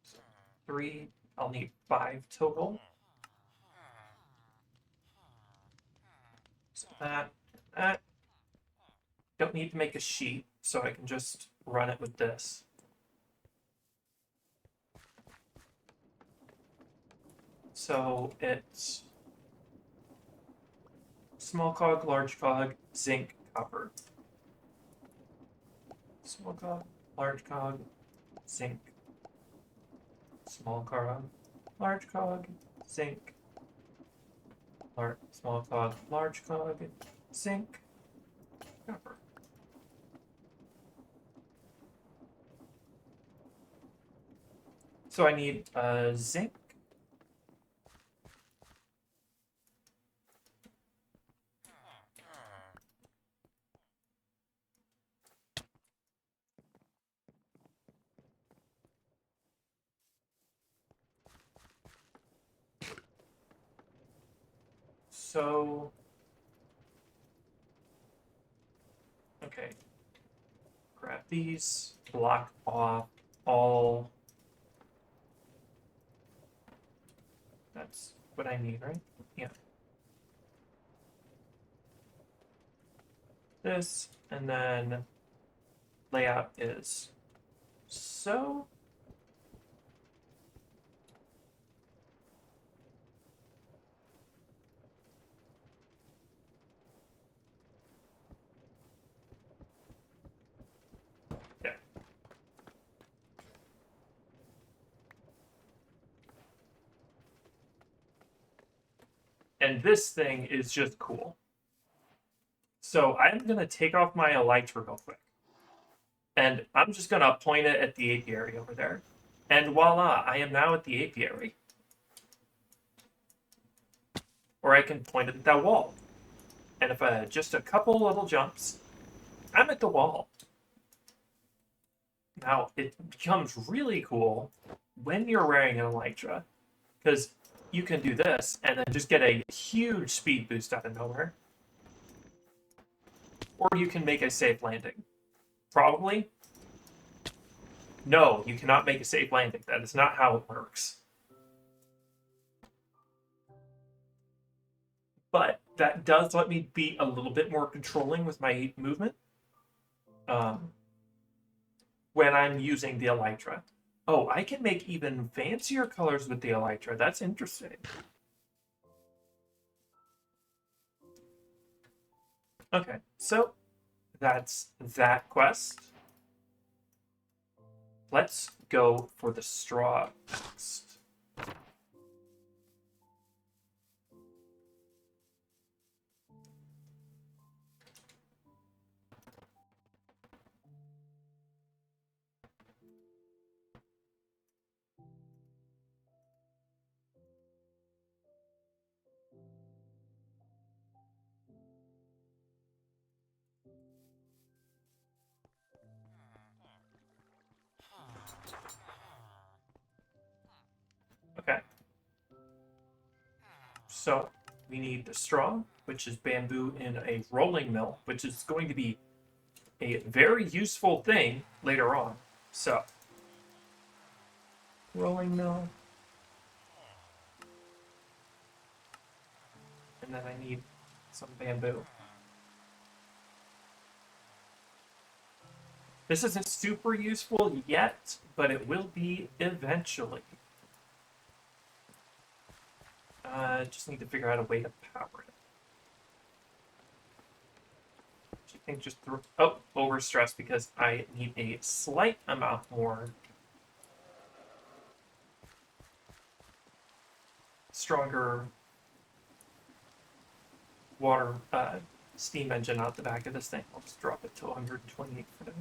So 3. I'll need 5 total. So that. Don't need to make a sheet, so I can just run it with this. So it's small cog, large cog, zinc, copper. Small cog, large cog, zinc. Small cog, large cog, zinc. Small cog, large cog, zinc, copper. So I need zinc. So, okay. Grab these, block off all. That's what I need, right? Yeah. This, and then layout is so. Yeah. And this thing is just cool. So I'm going to take off my elytra real quick. And I'm just going to point it at the apiary over there. And voila, I am now at the apiary. Or I can point it at that wall. And if I just a couple little jumps, I'm at the wall. Now, it becomes really cool when you're wearing an elytra, because you can do this and then just get a huge speed boost out of nowhere. Or you can make a safe landing. Probably. No, you cannot make a safe landing. That is not how it works. But that does let me be a little bit more controlling with my movement when I'm using the elytra. Oh, I can make even fancier colors with the elytra. That's interesting. Okay, so that's that quest. let's go for the straw next. Okay. So we need the straw, which is bamboo in a rolling mill, which is going to be a very useful thing later on. So, rolling mill. And then I need some bamboo. This isn't super useful yet, but it will be eventually. Just need to figure out a way to power it. I think just through. Oh, overstressed because I need a slight amount more stronger water steam engine out the back of this thing. I'll just drop it to 128 for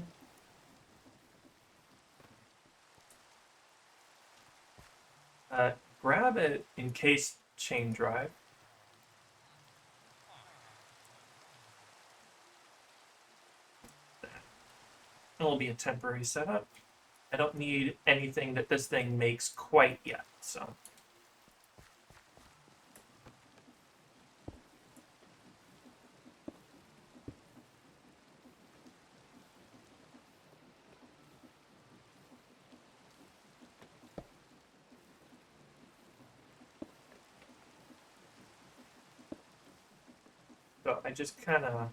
now. Grab an encased chain drive. It'll be a temporary setup. I don't need anything that this thing makes quite yet, so. So I just kind of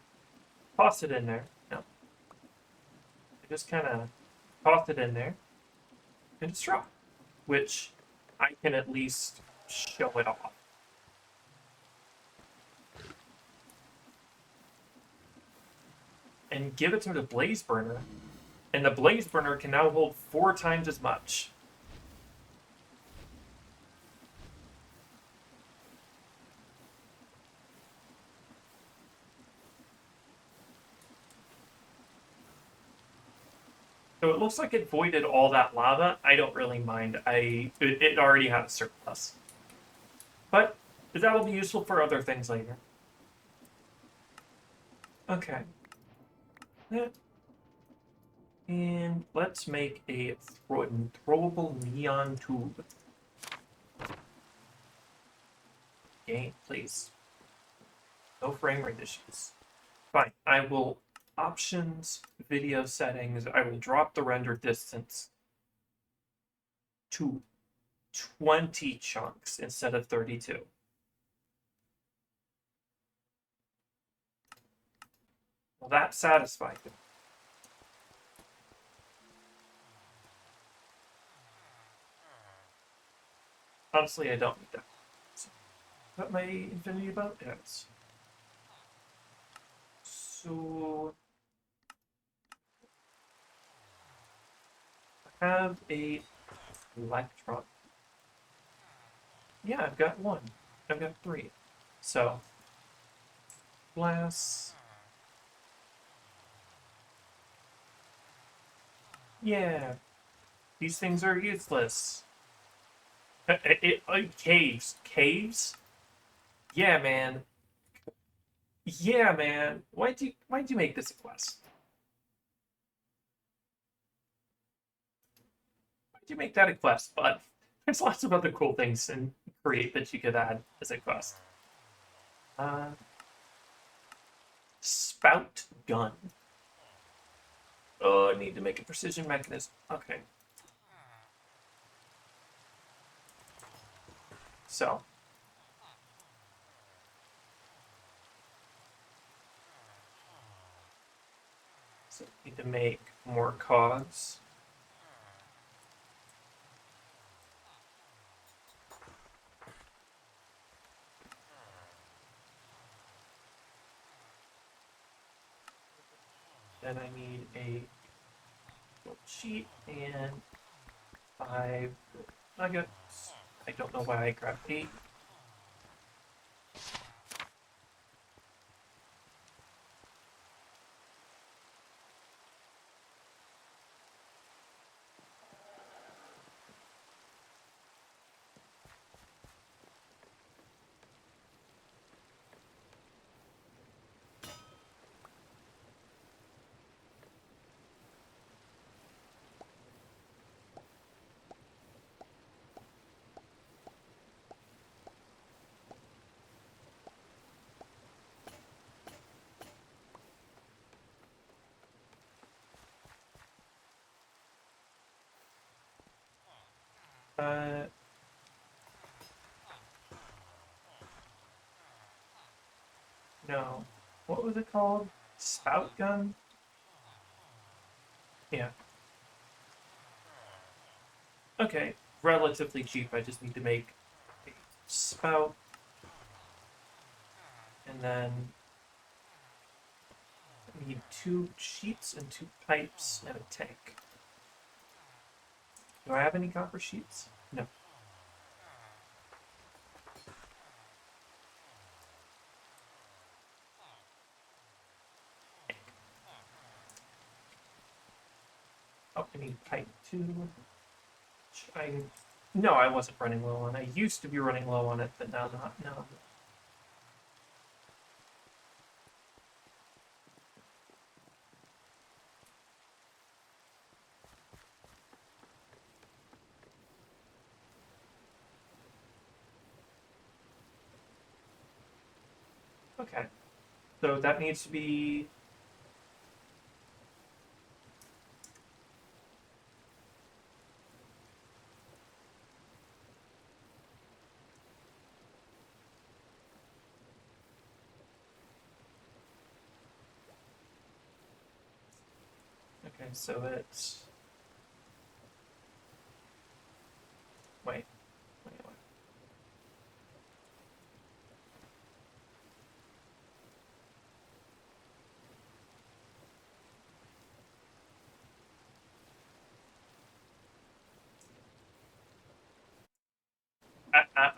toss it in there. No. I just kind of toss it in there and it's straw, which I can at least show it off. And give it to the blaze burner, and the blaze burner can now hold 4 times as much. So it looks like it voided all that lava. I don't really mind. It already had a surplus. But that'll be useful for other things later. Okay. Yeah. And let's make a throwable neon tube. Game, please. No frame rate issues. Fine. I will options, video settings. I will drop the render distance to 20 chunks instead of 32. Well, that satisfied me. Honestly, I don't need that. So, is that my infinity boat? Yes. So I have a electron. Yeah, I've got 1. I've got 3. So glass. Yeah, these things are useless. Caves. Caves? Yeah, man. Yeah, man. Why'd you make this a quest? Why'd you make that a quest, bud? There's lots of other cool things in Create that you could add as a quest. Spout gun. Oh, I need to make a precision mechanism. Okay. So need to make more cogs. Then I need a sheet and 5 nuggets. I don't know why I grabbed 8. No. What was it called? Spout gun? Yeah. Okay. Relatively cheap. I just need to make a spout. And then I need 2 sheets and 2 pipes and a tank. Do I have any copper sheets? No. Oh, I need pipe 2. No, I wasn't running low on. I used to be running low on it, but now not. No. Okay. So that needs to be. Okay, so it's. Wait. Wait.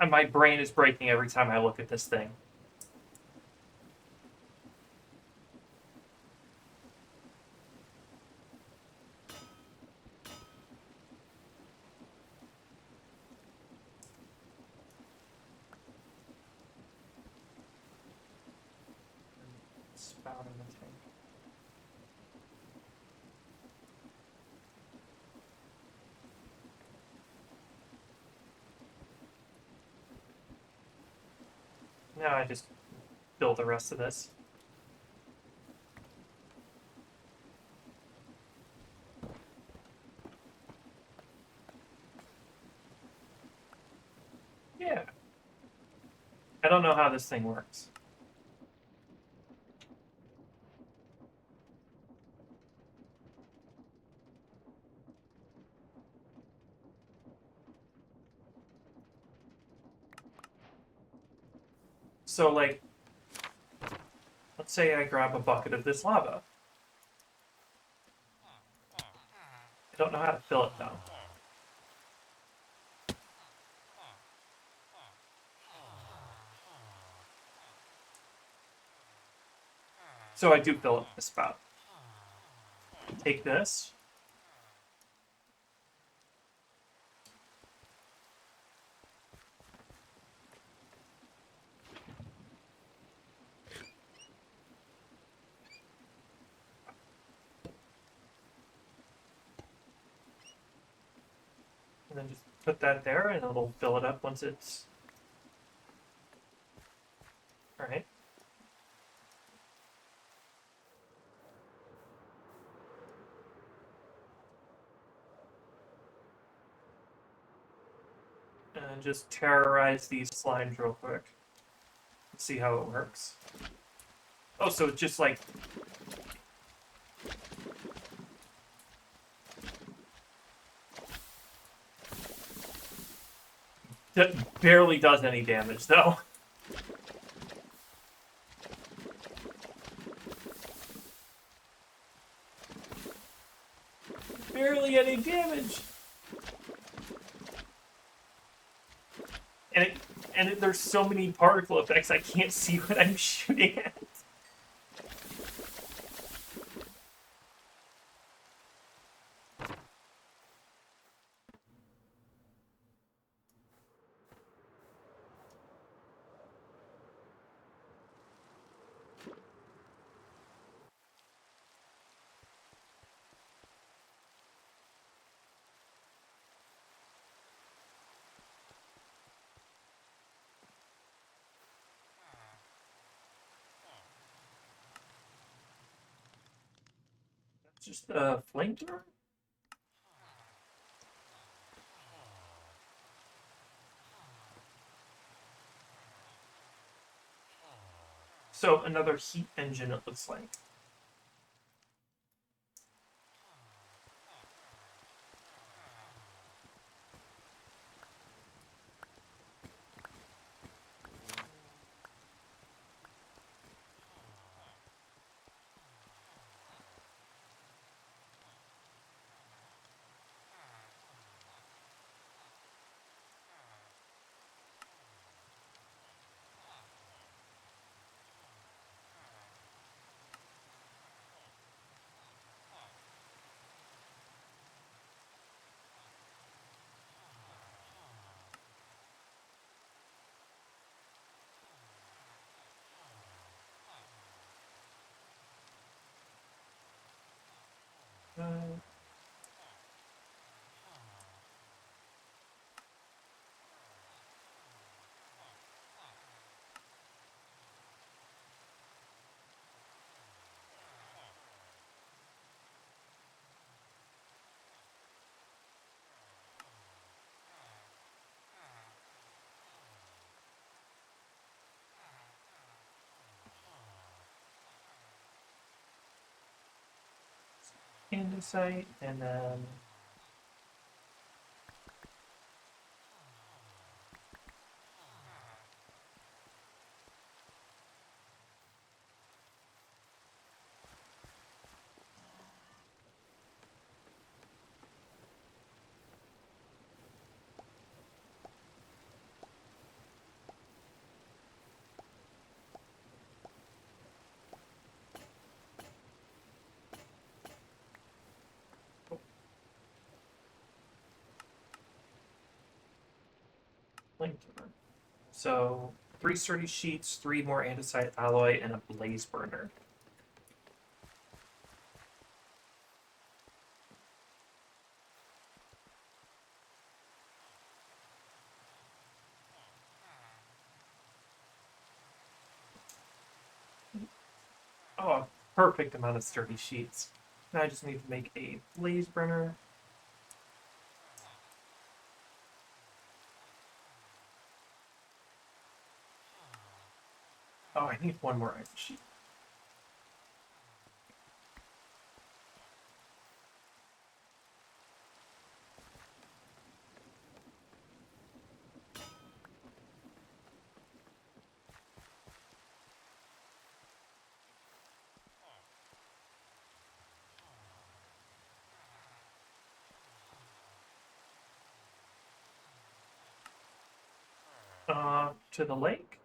My brain is breaking every time I look at this thing. Spout in the tank. Now I just build the rest of this. Yeah. I don't know how this thing works. So, like, let's say I grab a bucket of this lava. I don't know how to fill it, though. So I do fill it with the spout. Take this. And then just put that there, and it'll fill it up once it's... Alright. And just terrorize these slimes real quick. See how it works. Oh, so it's just like... That barely does any damage, though. barely any damage. And there's so many particle effects, I can't see what I'm shooting at. Just a flamethrower? So another heat engine, it looks like. Uh, andesite, and then flamethrower. So 3 sturdy sheets, 3 more andesite alloy, and a blaze burner. Oh, a perfect amount of sturdy sheets. Now I just need to make a blaze burner. Oh, I need 1 more iron sheet. To the lake.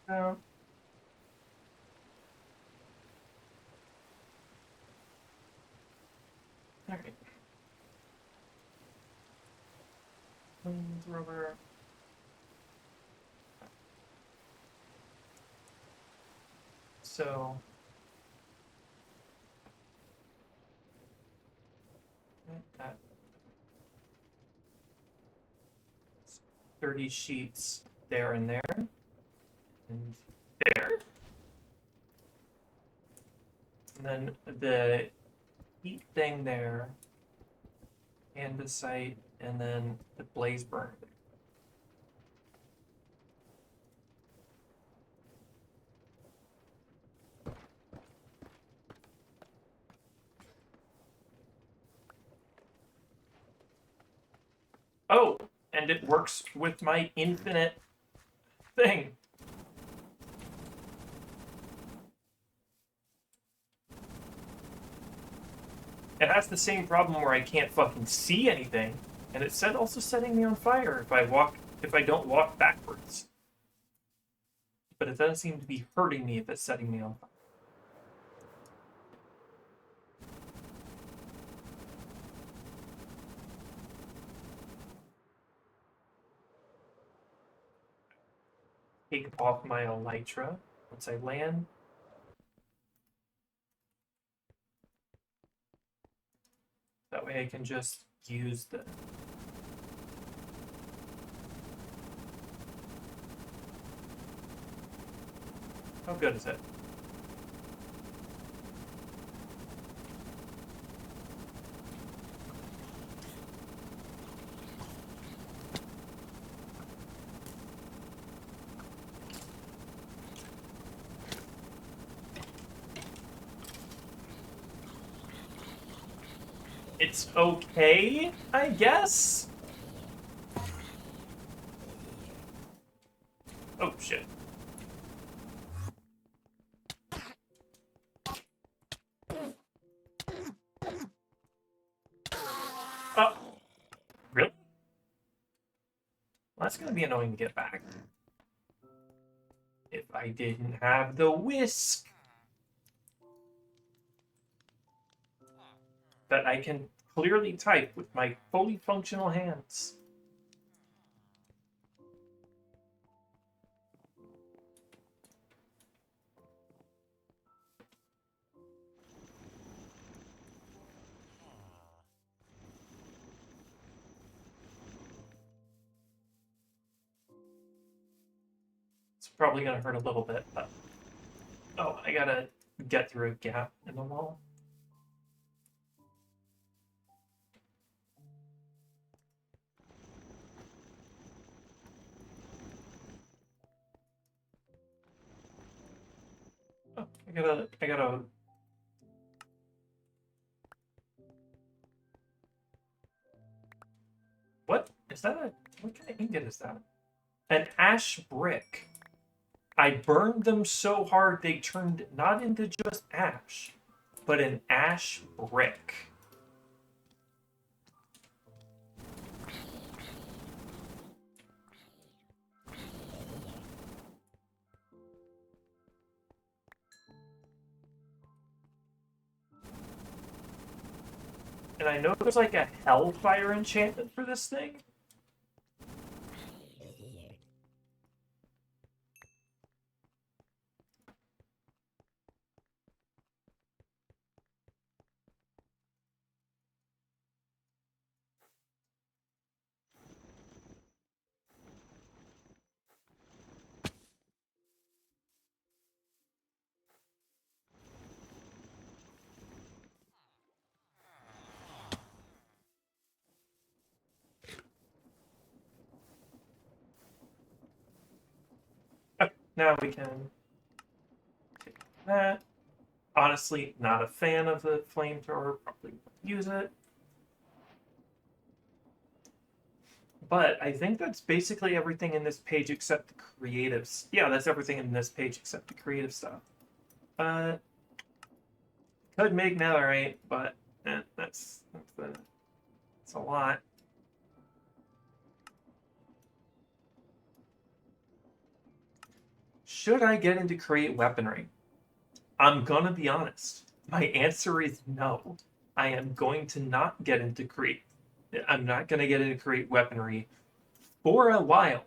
No. Alright. Flamethrower. So that 30 sheets there and there. And there. And then the heat thing there. And the site, and then the blaze burn. Oh, and it works with my infinite thing. It has the same problem where I can't fucking see anything, and it's also setting me on fire if I don't walk backwards. But it doesn't seem to be hurting me if it's setting me on fire. Take off my elytra once I land. That way I can just use the... How good is it? It's okay, I guess? Oh, shit. Oh. Really? Well, that's gonna be annoying to get back. If I didn't have the whisk that I can clearly type with my fully functional hands. It's probably gonna hurt a little bit, but... Oh, I gotta get through a gap in the wall. Oh, I gotta... What? Is that a... What kind of ingot is that? An ash brick. I burned them so hard they turned not into just ash, but an ash brick. And I know there's like a hellfire enchantment for this thing. Okay, now we can take that. Honestly, not a fan of the flamethrower. Probably won't use it. But I think that's basically everything in this page except the creatives. Yeah, that's everything in this page except the creative stuff. Could make netherite, but that's a lot. Should I get into create weaponry? I'm gonna be honest. My answer is no. I am going to not get into create. I'm not gonna get into create weaponry For a while.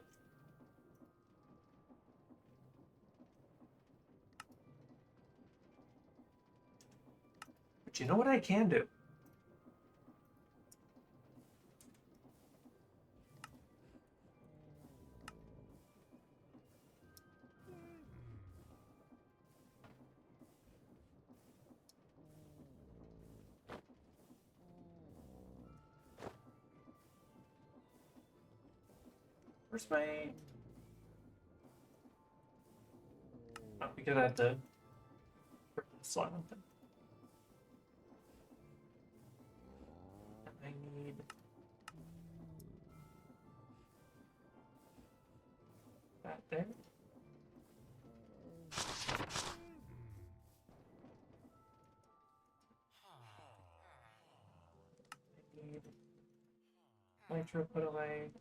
But you know what I can do? Where's my... Oh, because I have to... slot open. I need... that there. I need... nitro put away.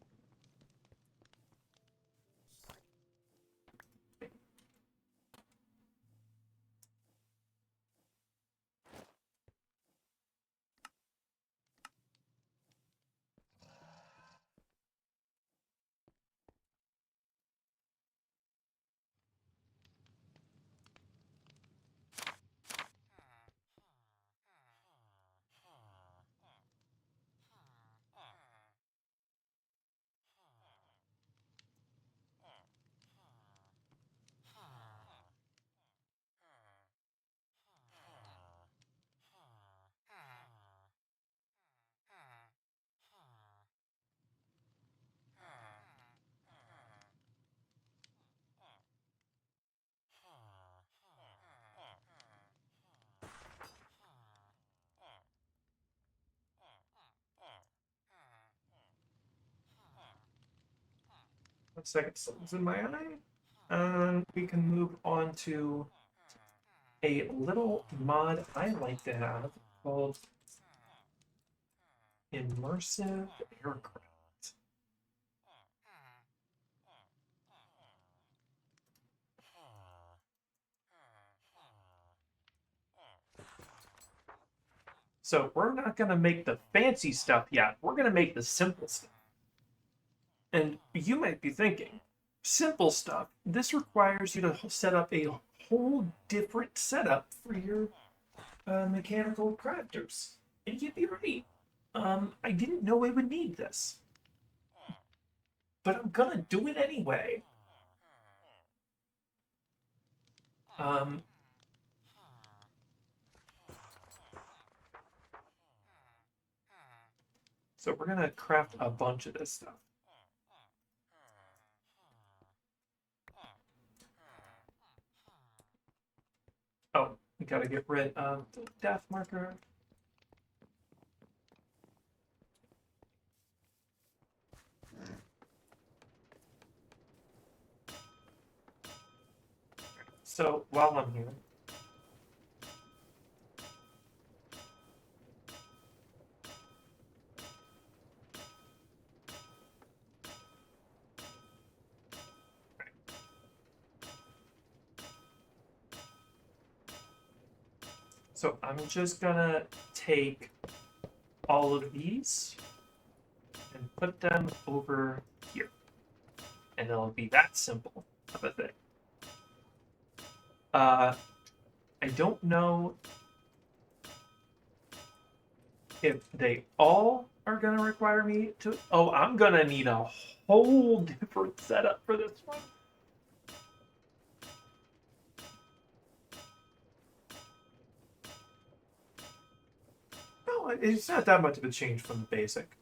One second, something's in my eye. We can move on to a little mod I like to have called Immersive Aircraft. So we're not going to make the fancy stuff yet. We're going to make the simple stuff. And you might be thinking, simple stuff, this requires you to set up a whole different setup for your mechanical crafters. And you'd be right. I didn't know I would need this. But I'm gonna do it anyway. So we're gonna craft a bunch of this stuff. Oh, we gotta get rid of the death marker. So while I'm here, so I'm just gonna take all of these and put them over here. And it'll be that simple of a thing. I don't know if they all are gonna require me to... Oh, I'm gonna need a whole different setup for this one. No, it's not that much of a change from the basic.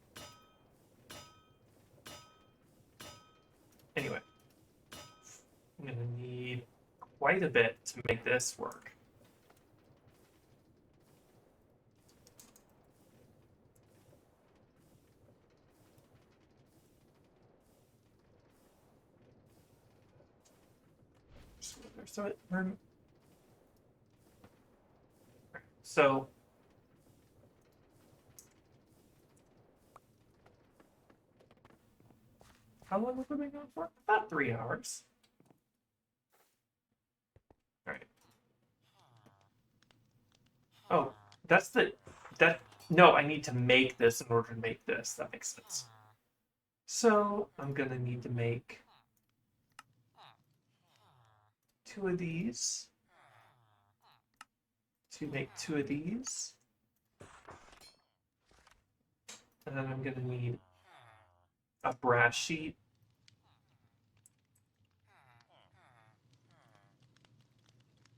Anyway, I'm gonna need quite a bit to make this work. So how long have we been going for? About 3 hours. All right. Oh, that. No, I need to make this in order to make this. That makes sense. So I'm gonna need to make 2 of these to make 2 of these. And then I'm gonna need a brass sheet.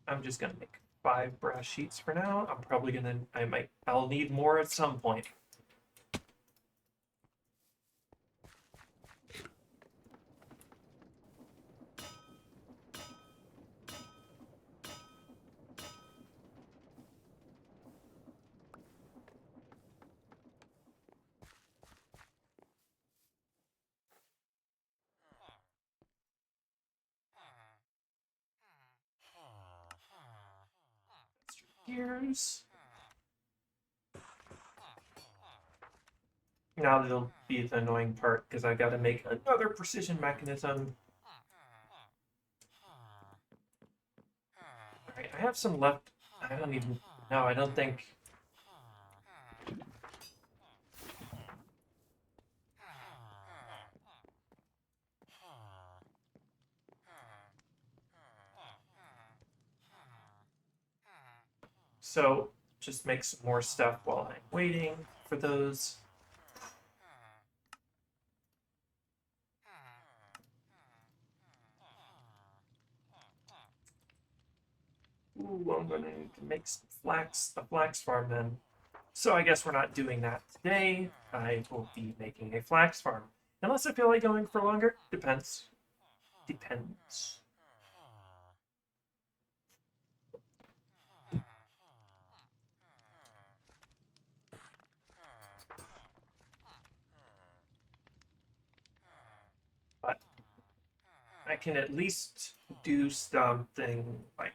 I'm just gonna make 5 brass sheets for now. I'll need more at some point. Gears. Now that'll be the annoying part because I gotta make another precision mechanism. Alright, I have some left. I don't even. No, I don't think. So just make some more stuff while I'm waiting for those. Ooh, I'm gonna need to make some a flax farm then. So I guess we're not doing that today. I will be making a flax farm. Unless I feel like going for longer. Depends. Depends. But I can at least do something like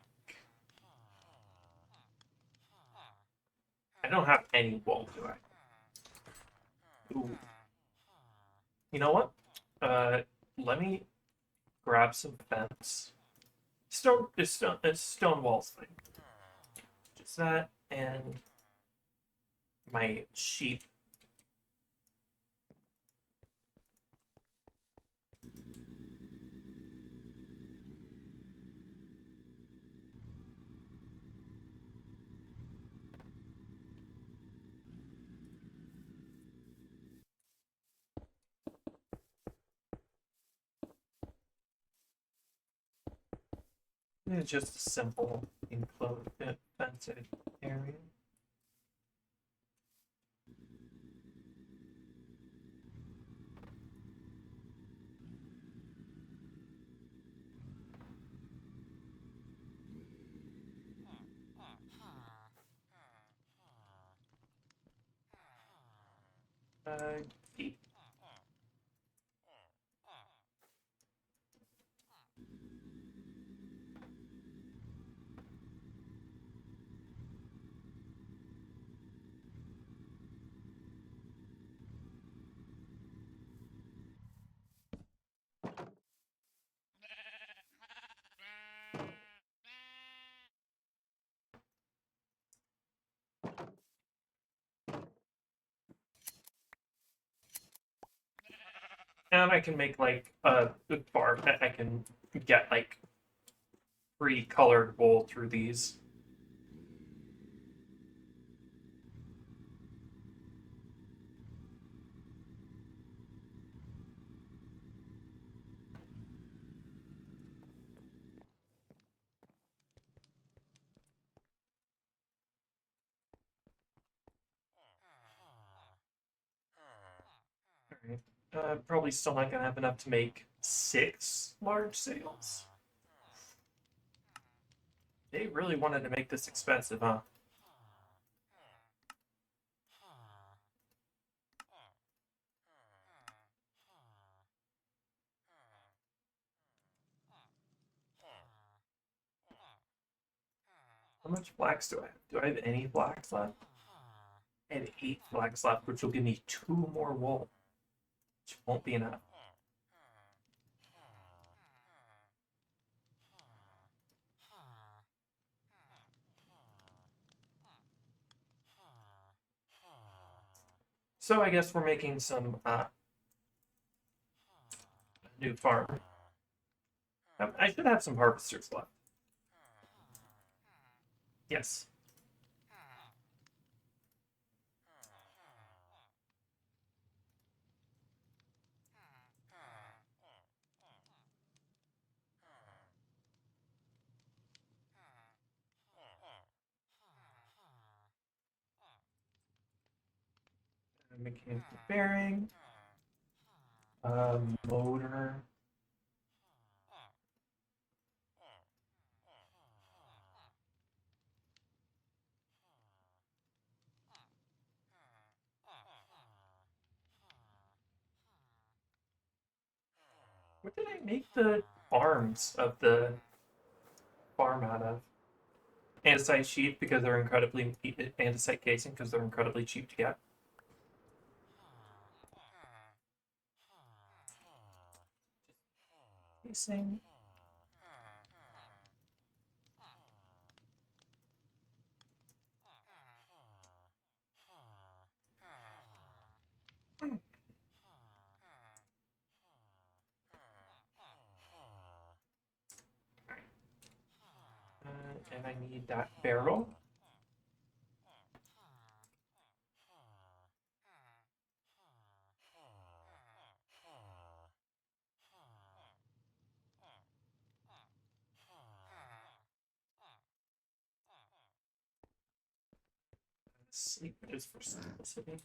I don't have any wool, do I? Ooh. You know what? Let me grab some fence. It's stone walls thing. Just that and my sheep. It's just a simple enclosed fenced area. Gate. And I can make like a bar. I can get like pre-colored wool through these. All right. Probably still not gonna have enough to make 6 large sails. They really wanted to make this expensive, huh? How much flax do I have? Do I have any flax left? I have 8 flax left, which will give me 2 more wool, which won't be enough. So I guess we're making some new farm. I should have some harvesters left. Yes. Mechanical bearing. Motor. What did I make the arms of the farm out of? Andesite sheet because they're incredibly andesite casing because they're incredibly cheap to get. Casing. And I need that barrel. Sleep is for simplicity.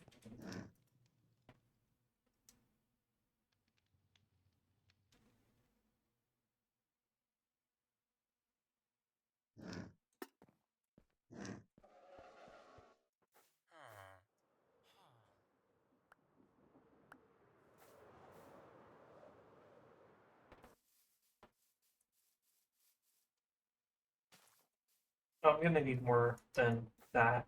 Oh, I'm gonna need more than that.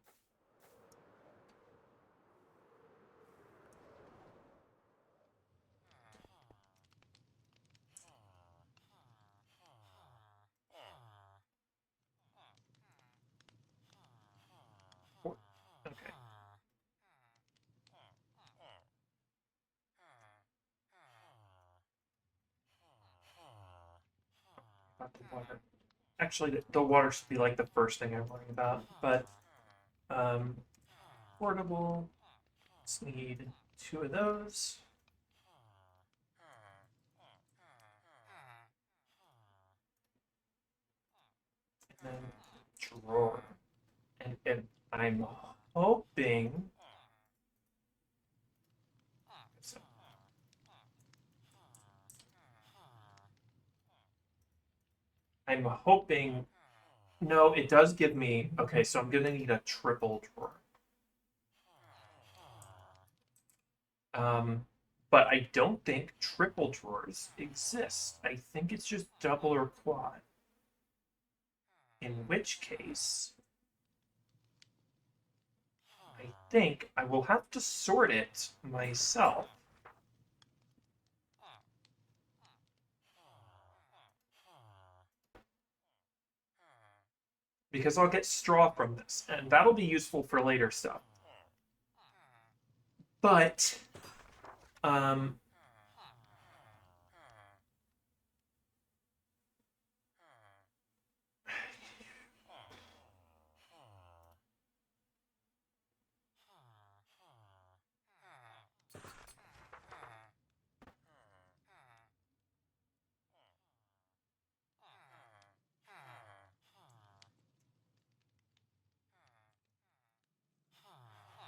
Okay. About the water. Actually, the water should be like the first thing I'm worrying about. But um, portable. Just need 2 of those. And then drawer. And I'm hoping. So, I'm hoping. No, it does give me. Okay, so I'm gonna need a triple drawer. Um, but I don't think triple drawers exist. I think it's just double or quad. In which case, I think I will have to sort it myself. Because I'll get straw from this, and that'll be useful for later stuff. But, um,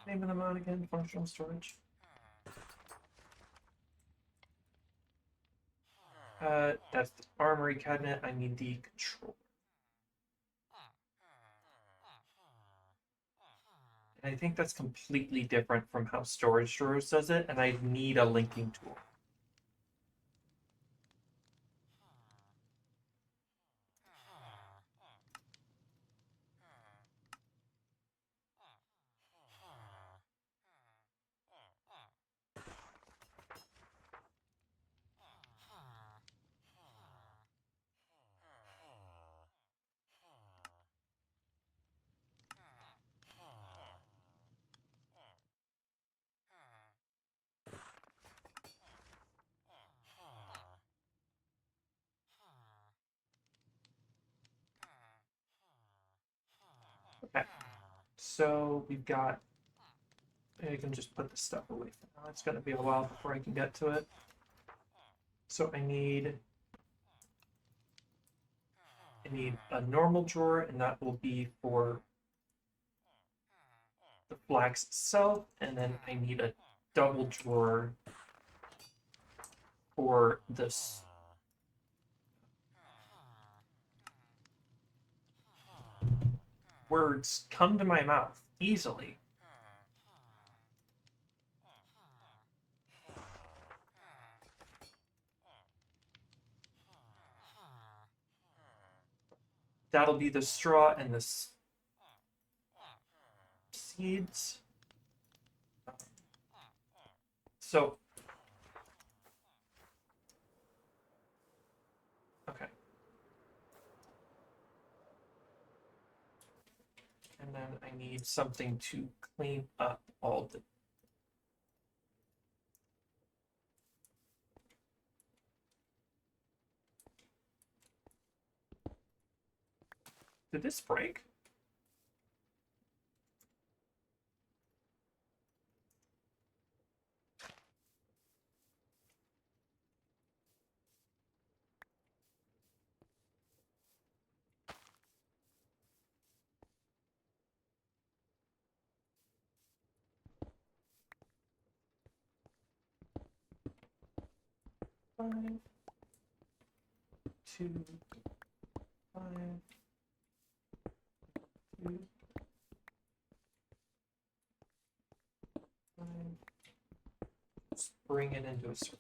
name of the mod again, functional storage. That's the armory cabinet. I need the control. And I think that's completely different from how storage drawers does it, and I need a linking tool. So we've got. I can just put this stuff away for now. It's going to be a while before I can get to it. So I need a normal drawer, and that will be for the flax itself, and then I need a double drawer for this. Words come to my mouth easily. That'll be the straw and the seeds. So, okay. And then I need something to clean up all the. Did this break? Five, 2, 5, 2, 5. Just bring it into a circle.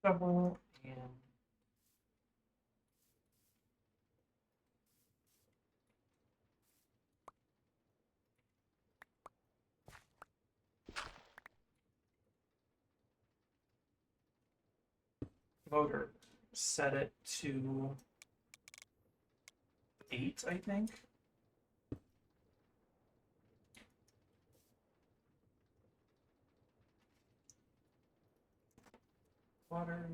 Double and motor. Set it to 8, I think. Water.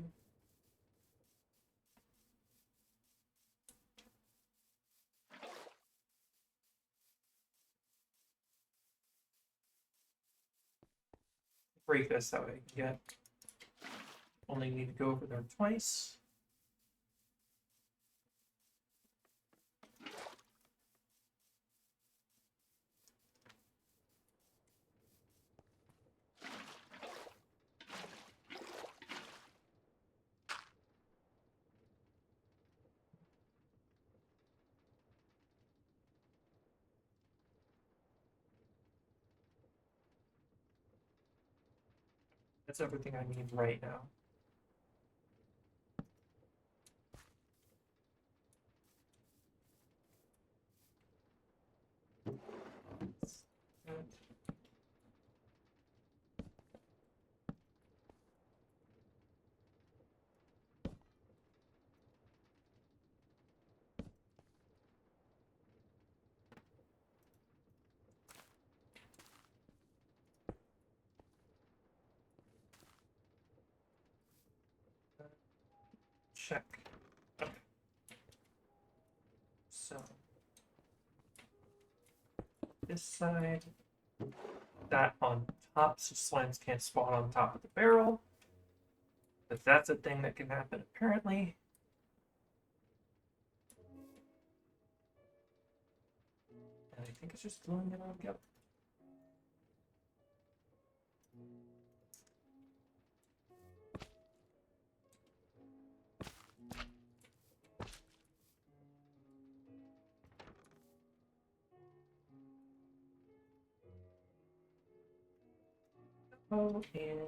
Break this that way I can get. Only need to go over there twice. That's everything I need right now. Check. Okay. So this side, that on top, so slimes can't spawn on top of the barrel. But that's a thing that can happen apparently. And I think it's just gluing it all together. Oh, and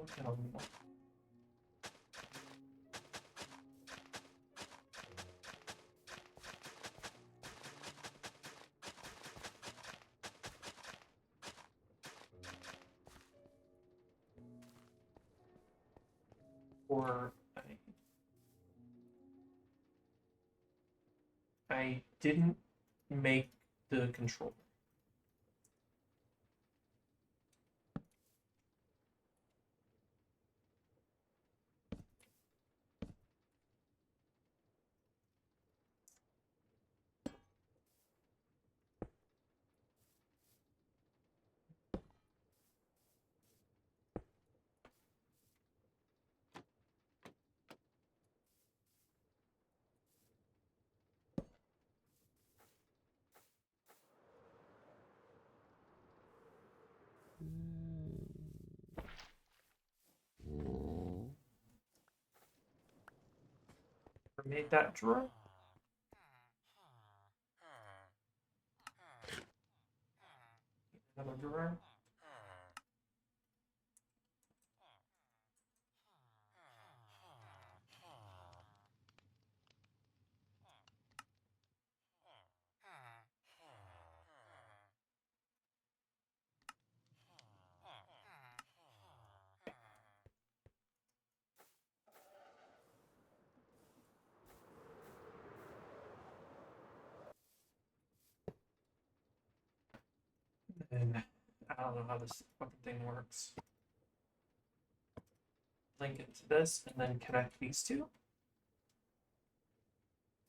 Or I didn't make the controller. Or made that drawer. Another drawer. And I don't know how this fucking thing works. Link it to this and then connect these two.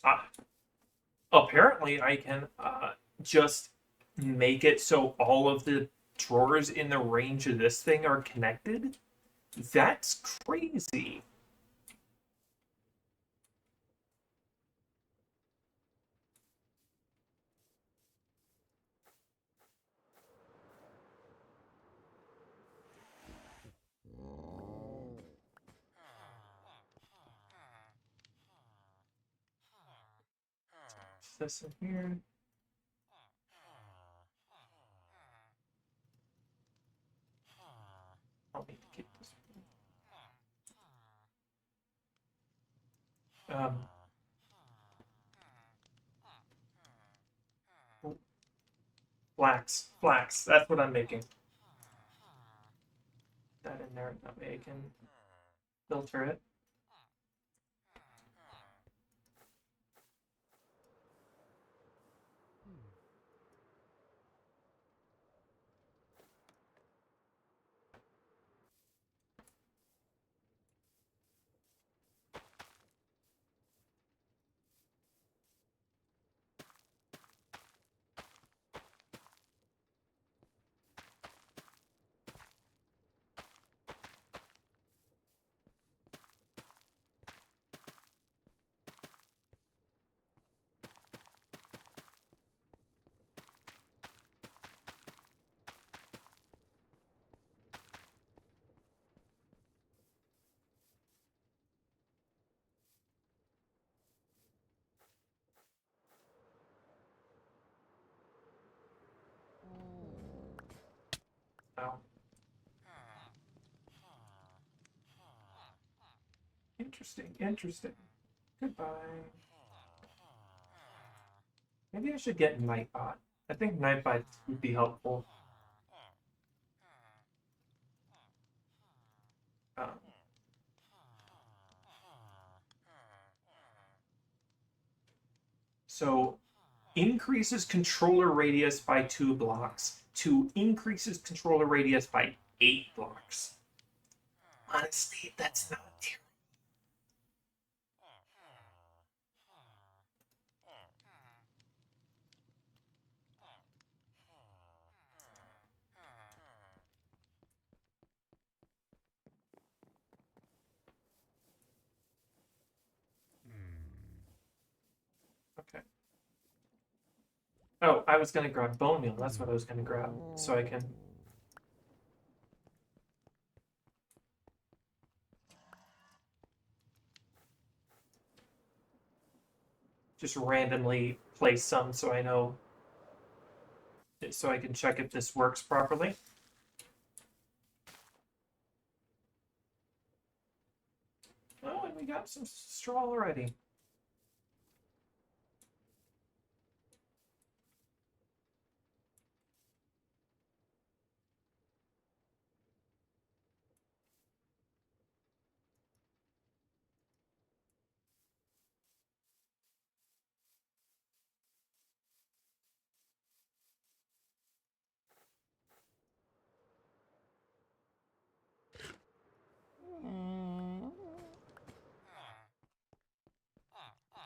Ah, apparently I can just make it so all of the drawers in the range of this thing are connected. That's crazy. This in here. I'll need to keep this. Flax. That's what I'm making. That in there. That way I can filter it. Oh. Interesting. Goodbye. Maybe I should get Nightbot. I think Nightbot would be helpful. Um, so increases controller radius by 2 blocks to increases controller radius by 8 blocks. Honestly, that's not terrible. Okay. Oh, I was gonna grab bone meal. That's what I was gonna grab, so I can. Just randomly place some so I know, so I can check if this works properly. Oh, and we got some straw already.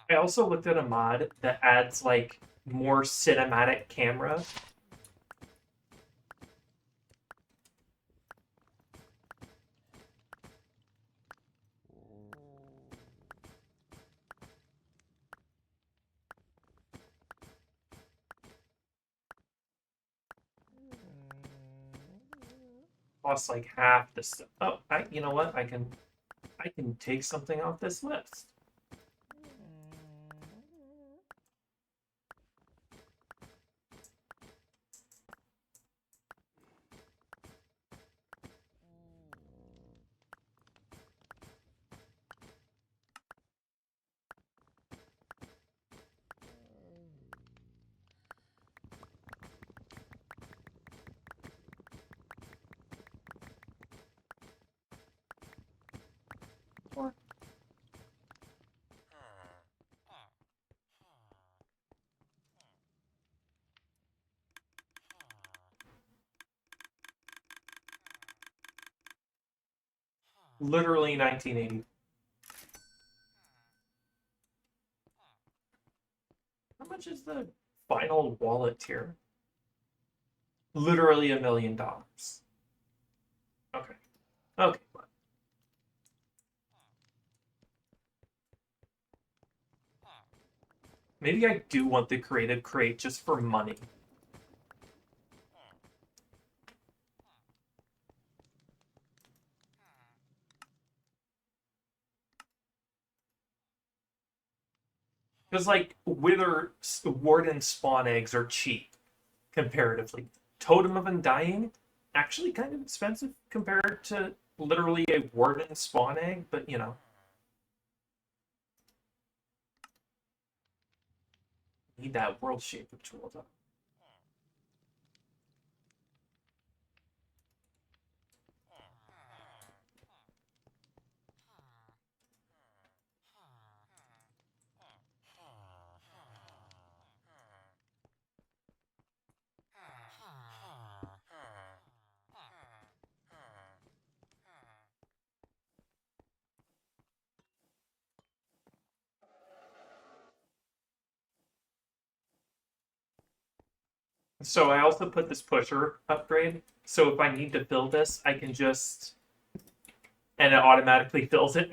I also looked at a mod that adds like more cinematic camera. Costs like half the stuff. Oh, you know what? I can take something off this list. Or literally 1980. How much is the final wallet tier? Literally $1 million. Okay. Okay. Maybe I do want the creative crate just for money. Because like Wither Warden spawn eggs are cheap comparatively. Totem of Undying, actually kind of expensive compared to literally a Warden spawn egg, but you know. Need that world shaper tool though. So I also put this pusher upgrade. So if I need to fill this, I can just and it automatically fills it.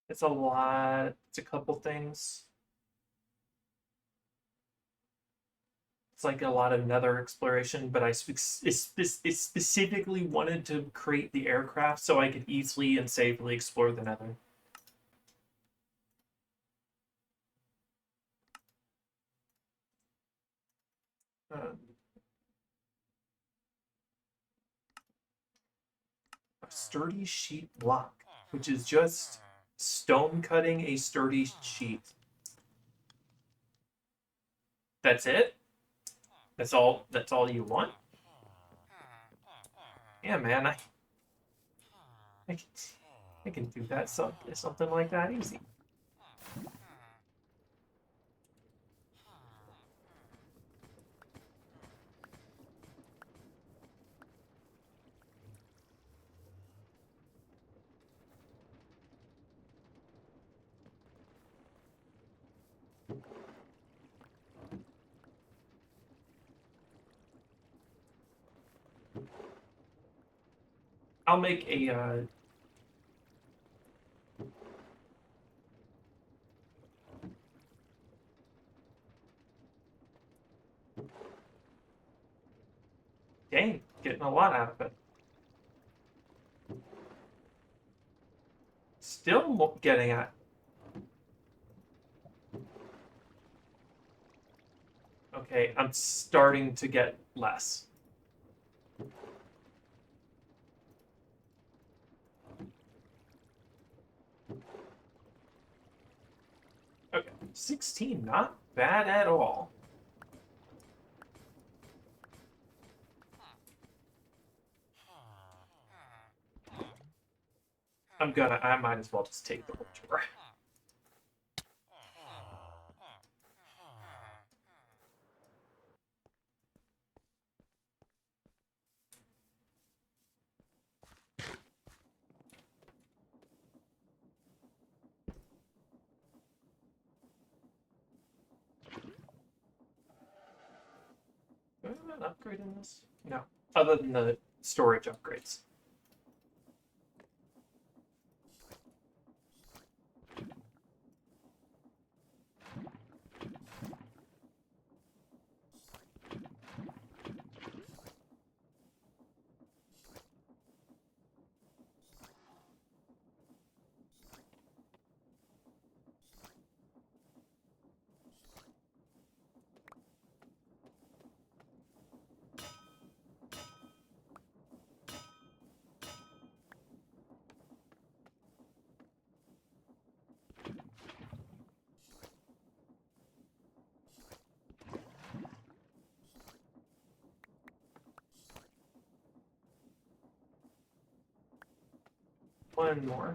It's a lot. It's a couple things. It's like a lot of nether exploration, but I specifically wanted to create the aircraft so I could easily and safely explore the nether. Uh, a sturdy sheet block, which is just stone cutting a sturdy sheet. That's it? That's all you want? Yeah, man, I can, I can do that something like that easy. I'll make a dang, getting a lot out of it. Still getting at. Okay, I'm starting to get less. Okay, 16, not bad at all. I might as well just take the whole tour. Do I have an upgrade in this? No, other than the storage upgrades. One more.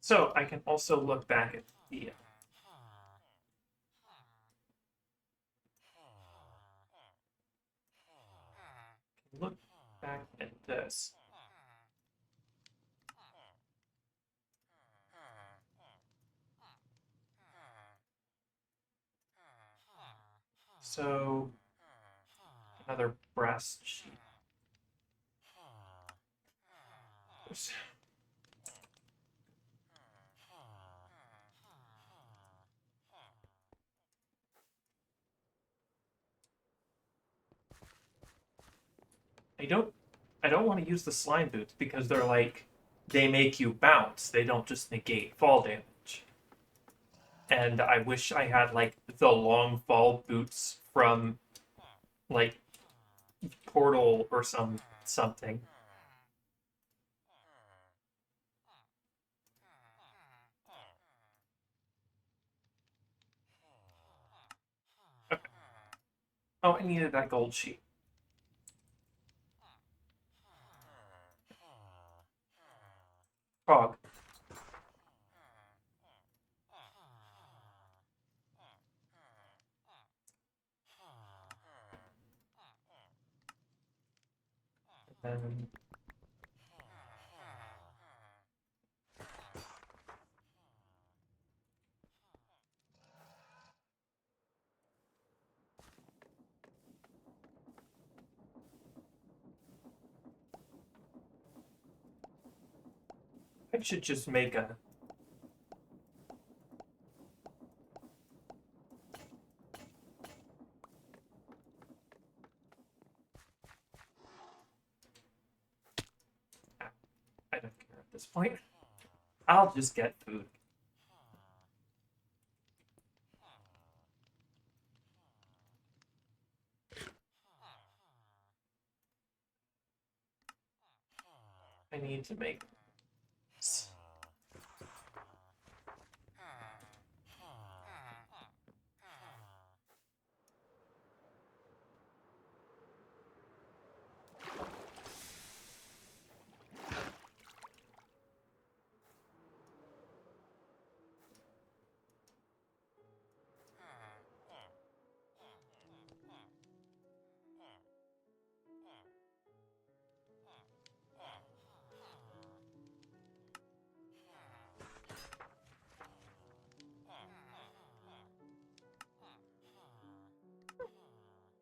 So I can also look back at the look back at this. So another breast sheet. There's I don't want to use the slime boots because they're like they make you bounce. They don't just negate fall damage. And I wish I had like the long fall boots from like Portal or something. Okay. Oh, I needed that gold sheet. Frog. And then I should just make a I don't care at this point. I'll just get food. I need to make.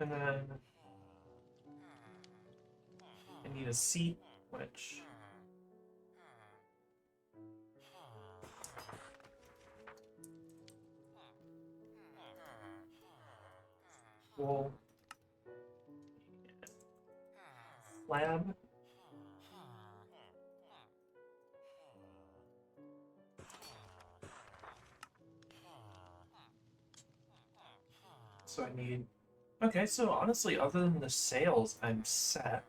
And then I need a seat, which will lab. So I need. Okay, so honestly, other than the sails, I'm set.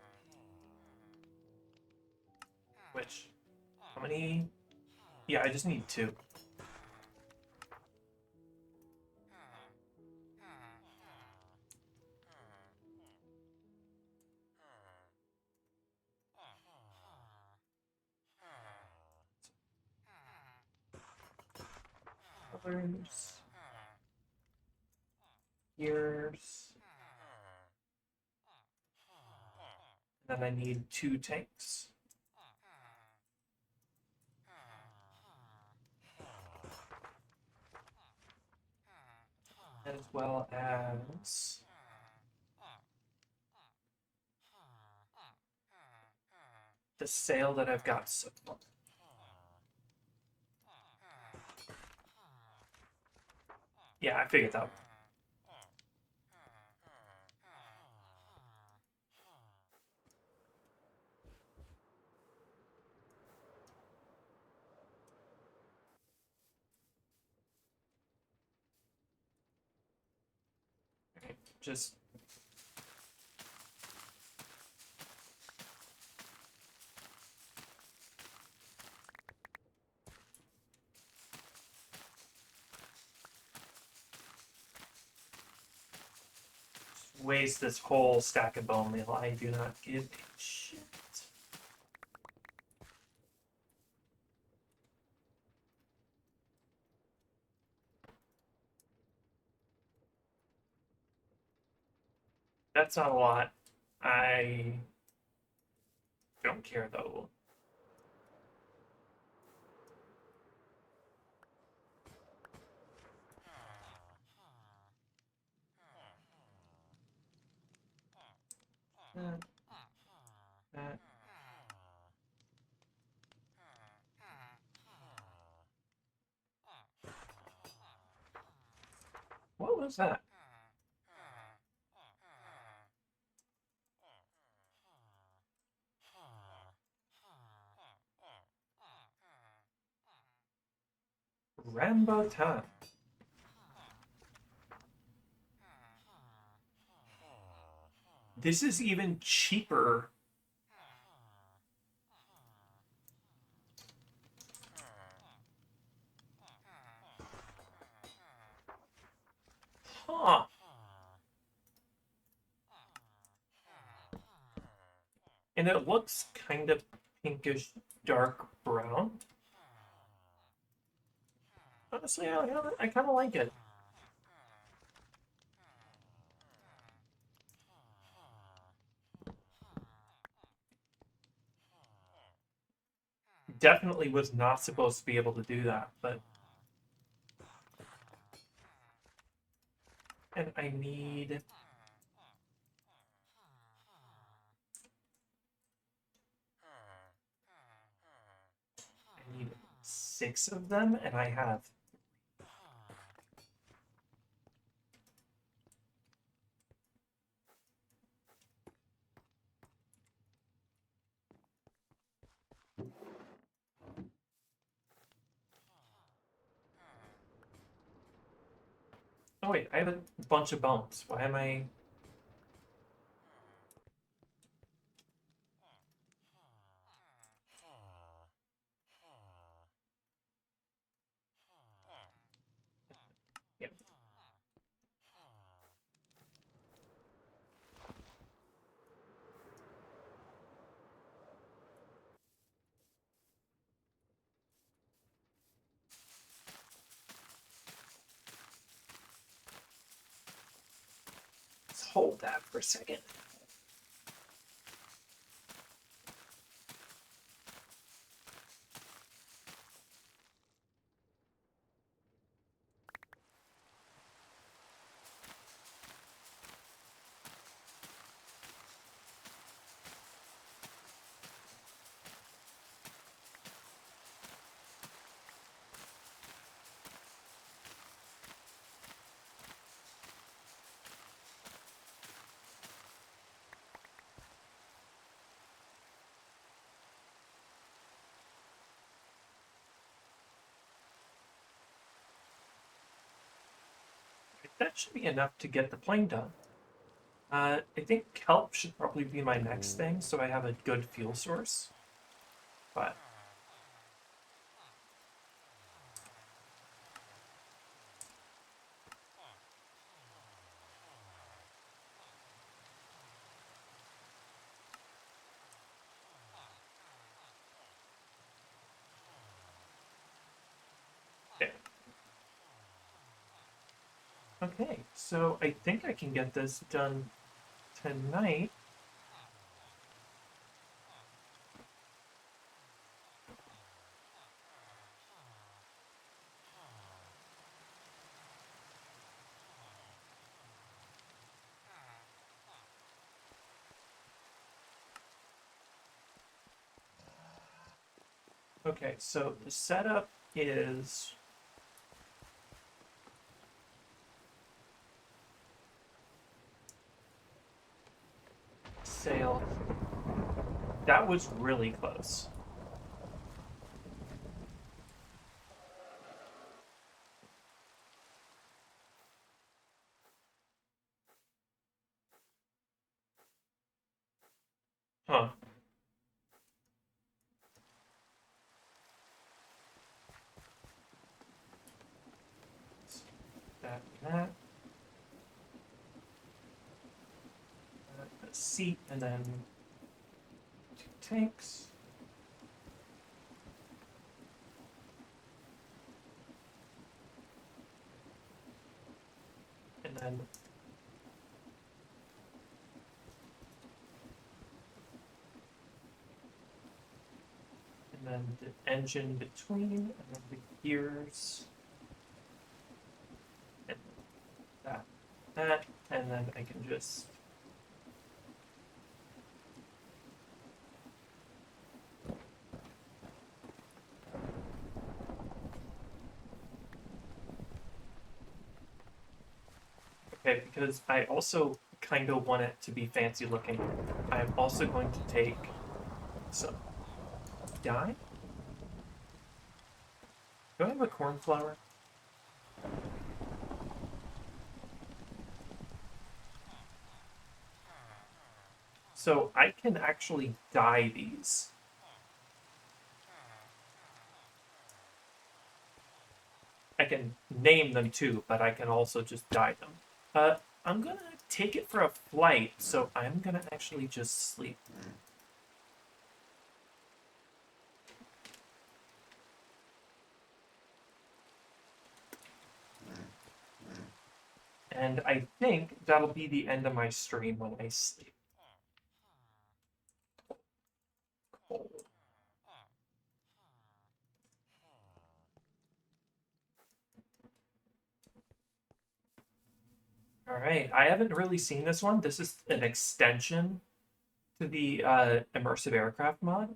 Which, how many? Yeah, I just need 2. Colors, gears. Then I need 2 tanks. As well as the sail that I've got so far. Yeah, I figured that. Okay, just waste this whole stack of bone meal. I do not give a shit. That's not a lot. I don't care though. That. What was that? Rambo time. This is even cheaper. Huh. And it looks kind of pinkish dark brown. Honestly, I kind of like it. Definitely was not supposed to be able to do that, but. And I need. I need 6 of them, and I have. Oh wait, I have a bunch of bones. Why am I? Yep. Let's hold that for a second. that should be enough to get the plane done. I think kelp should probably be my next thing, so I have a good fuel source. But there. Okay, so I think I can get this done tonight. Okay, so the setup is sail. That was really close. Huh. That, that. A seat, and then 2 tanks. And then the engine between, and then the gears, and that, and then I can just okay, because I also kind of want it to be fancy looking. I'm also going to take some dye. Do I have a cornflower? So I can actually dye these. I can name them too, but I can also just dye them. I'm gonna take it for a flight, so I'm gonna actually just sleep. And I think that'll be the end of my stream when I sleep. Cool. All right, I haven't really seen this one. This is an extension to the immersive aircraft mod.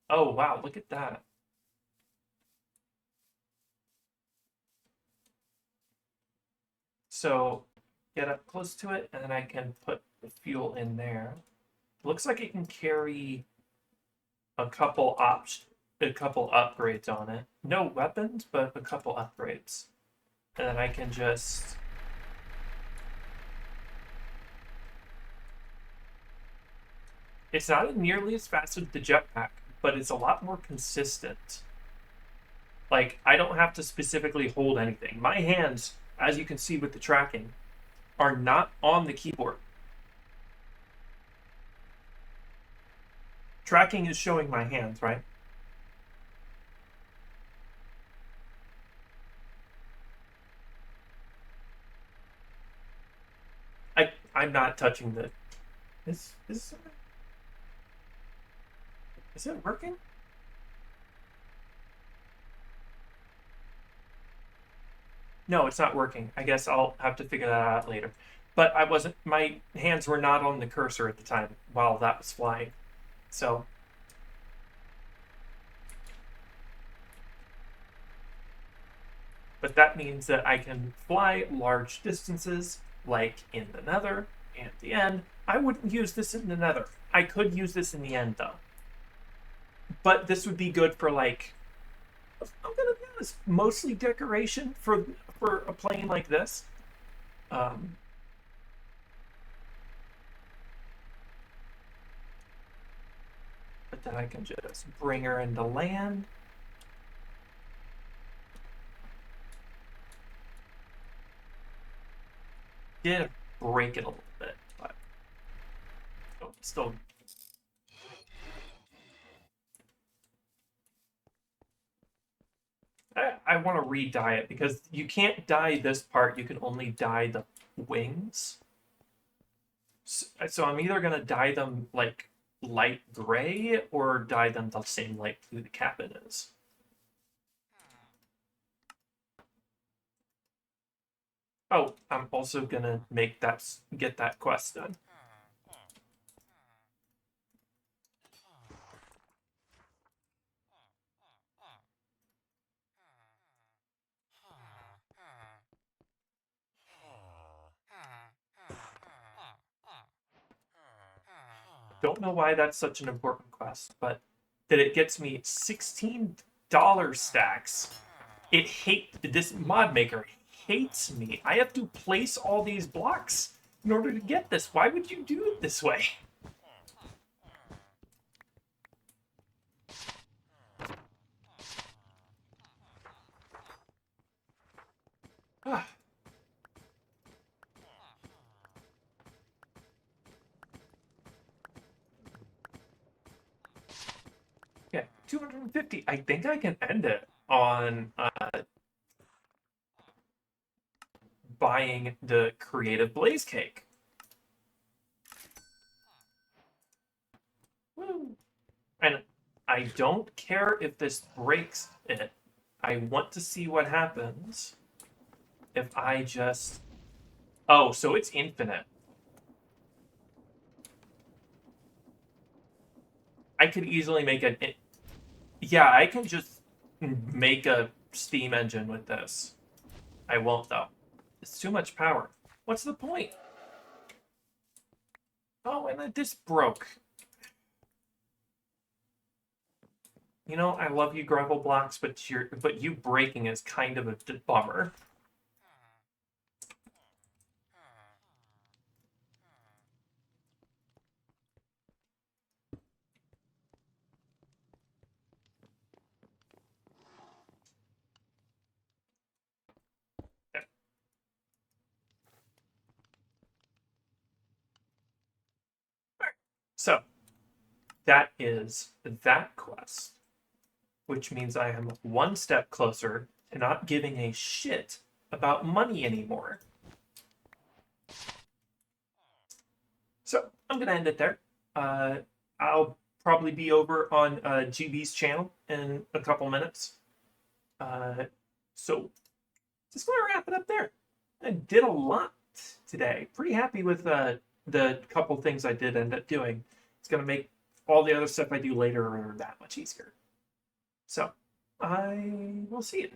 Oh wow, look at that. So get up close to it, and then I can put the fuel in there. Looks like it can carry a couple upgrades on it. No weapons, but a couple upgrades. And then I can just it's not nearly as fast as the jetpack, but it's a lot more consistent. Like, I don't have to specifically hold anything. My hands, as you can see with the tracking, are not on the keyboard. Tracking is showing my hands, right? I'm not touching the. Is it working? No, it's not working. I guess I'll have to figure that out later. But I wasn't. My hands were not on the cursor at the time while that was flying. So. But that means that I can fly large distances, like in the Nether and the End. I wouldn't use this in the Nether. I could use this in the End, though. But this would be good for, like, I'm gonna be was mostly decoration for a plane like this. Um, but then I can just bring her into land. Did break it a little bit, but still. I want to re-dye it because you can't dye this part. You can only dye the wings. So I'm either gonna dye them like light gray or dye them the same light blue the cabin is. Oh, I'm also gonna get that quest done. Don't know why that's such an important quest, but that it gets me $16 stacks. This mod maker hates me. I have to place all these blocks in order to get this. Why would you do it this way? Ah. Yeah, 250. I think I can end it on buying the creative blaze cake. Woo. And I don't care if this breaks it. I want to see what happens if I just... Oh, so it's infinite. I could easily make an... Yeah, I can just make a steam engine with this. I won't, though. It's too much power. What's the point? Oh, and this broke. You know, I love you, gravel blocks, but you breaking is kind of a bummer. Yeah. Right. So that is that quest, which means I am one step closer to not giving a shit about money anymore. So I'm going to end it there. I'll probably be over on GB's channel in a couple minutes. So just going to wrap it up there. I did a lot today. Pretty happy with the couple things I did end up doing. It's going to make all the other stuff I do later that much easier. So I will see you.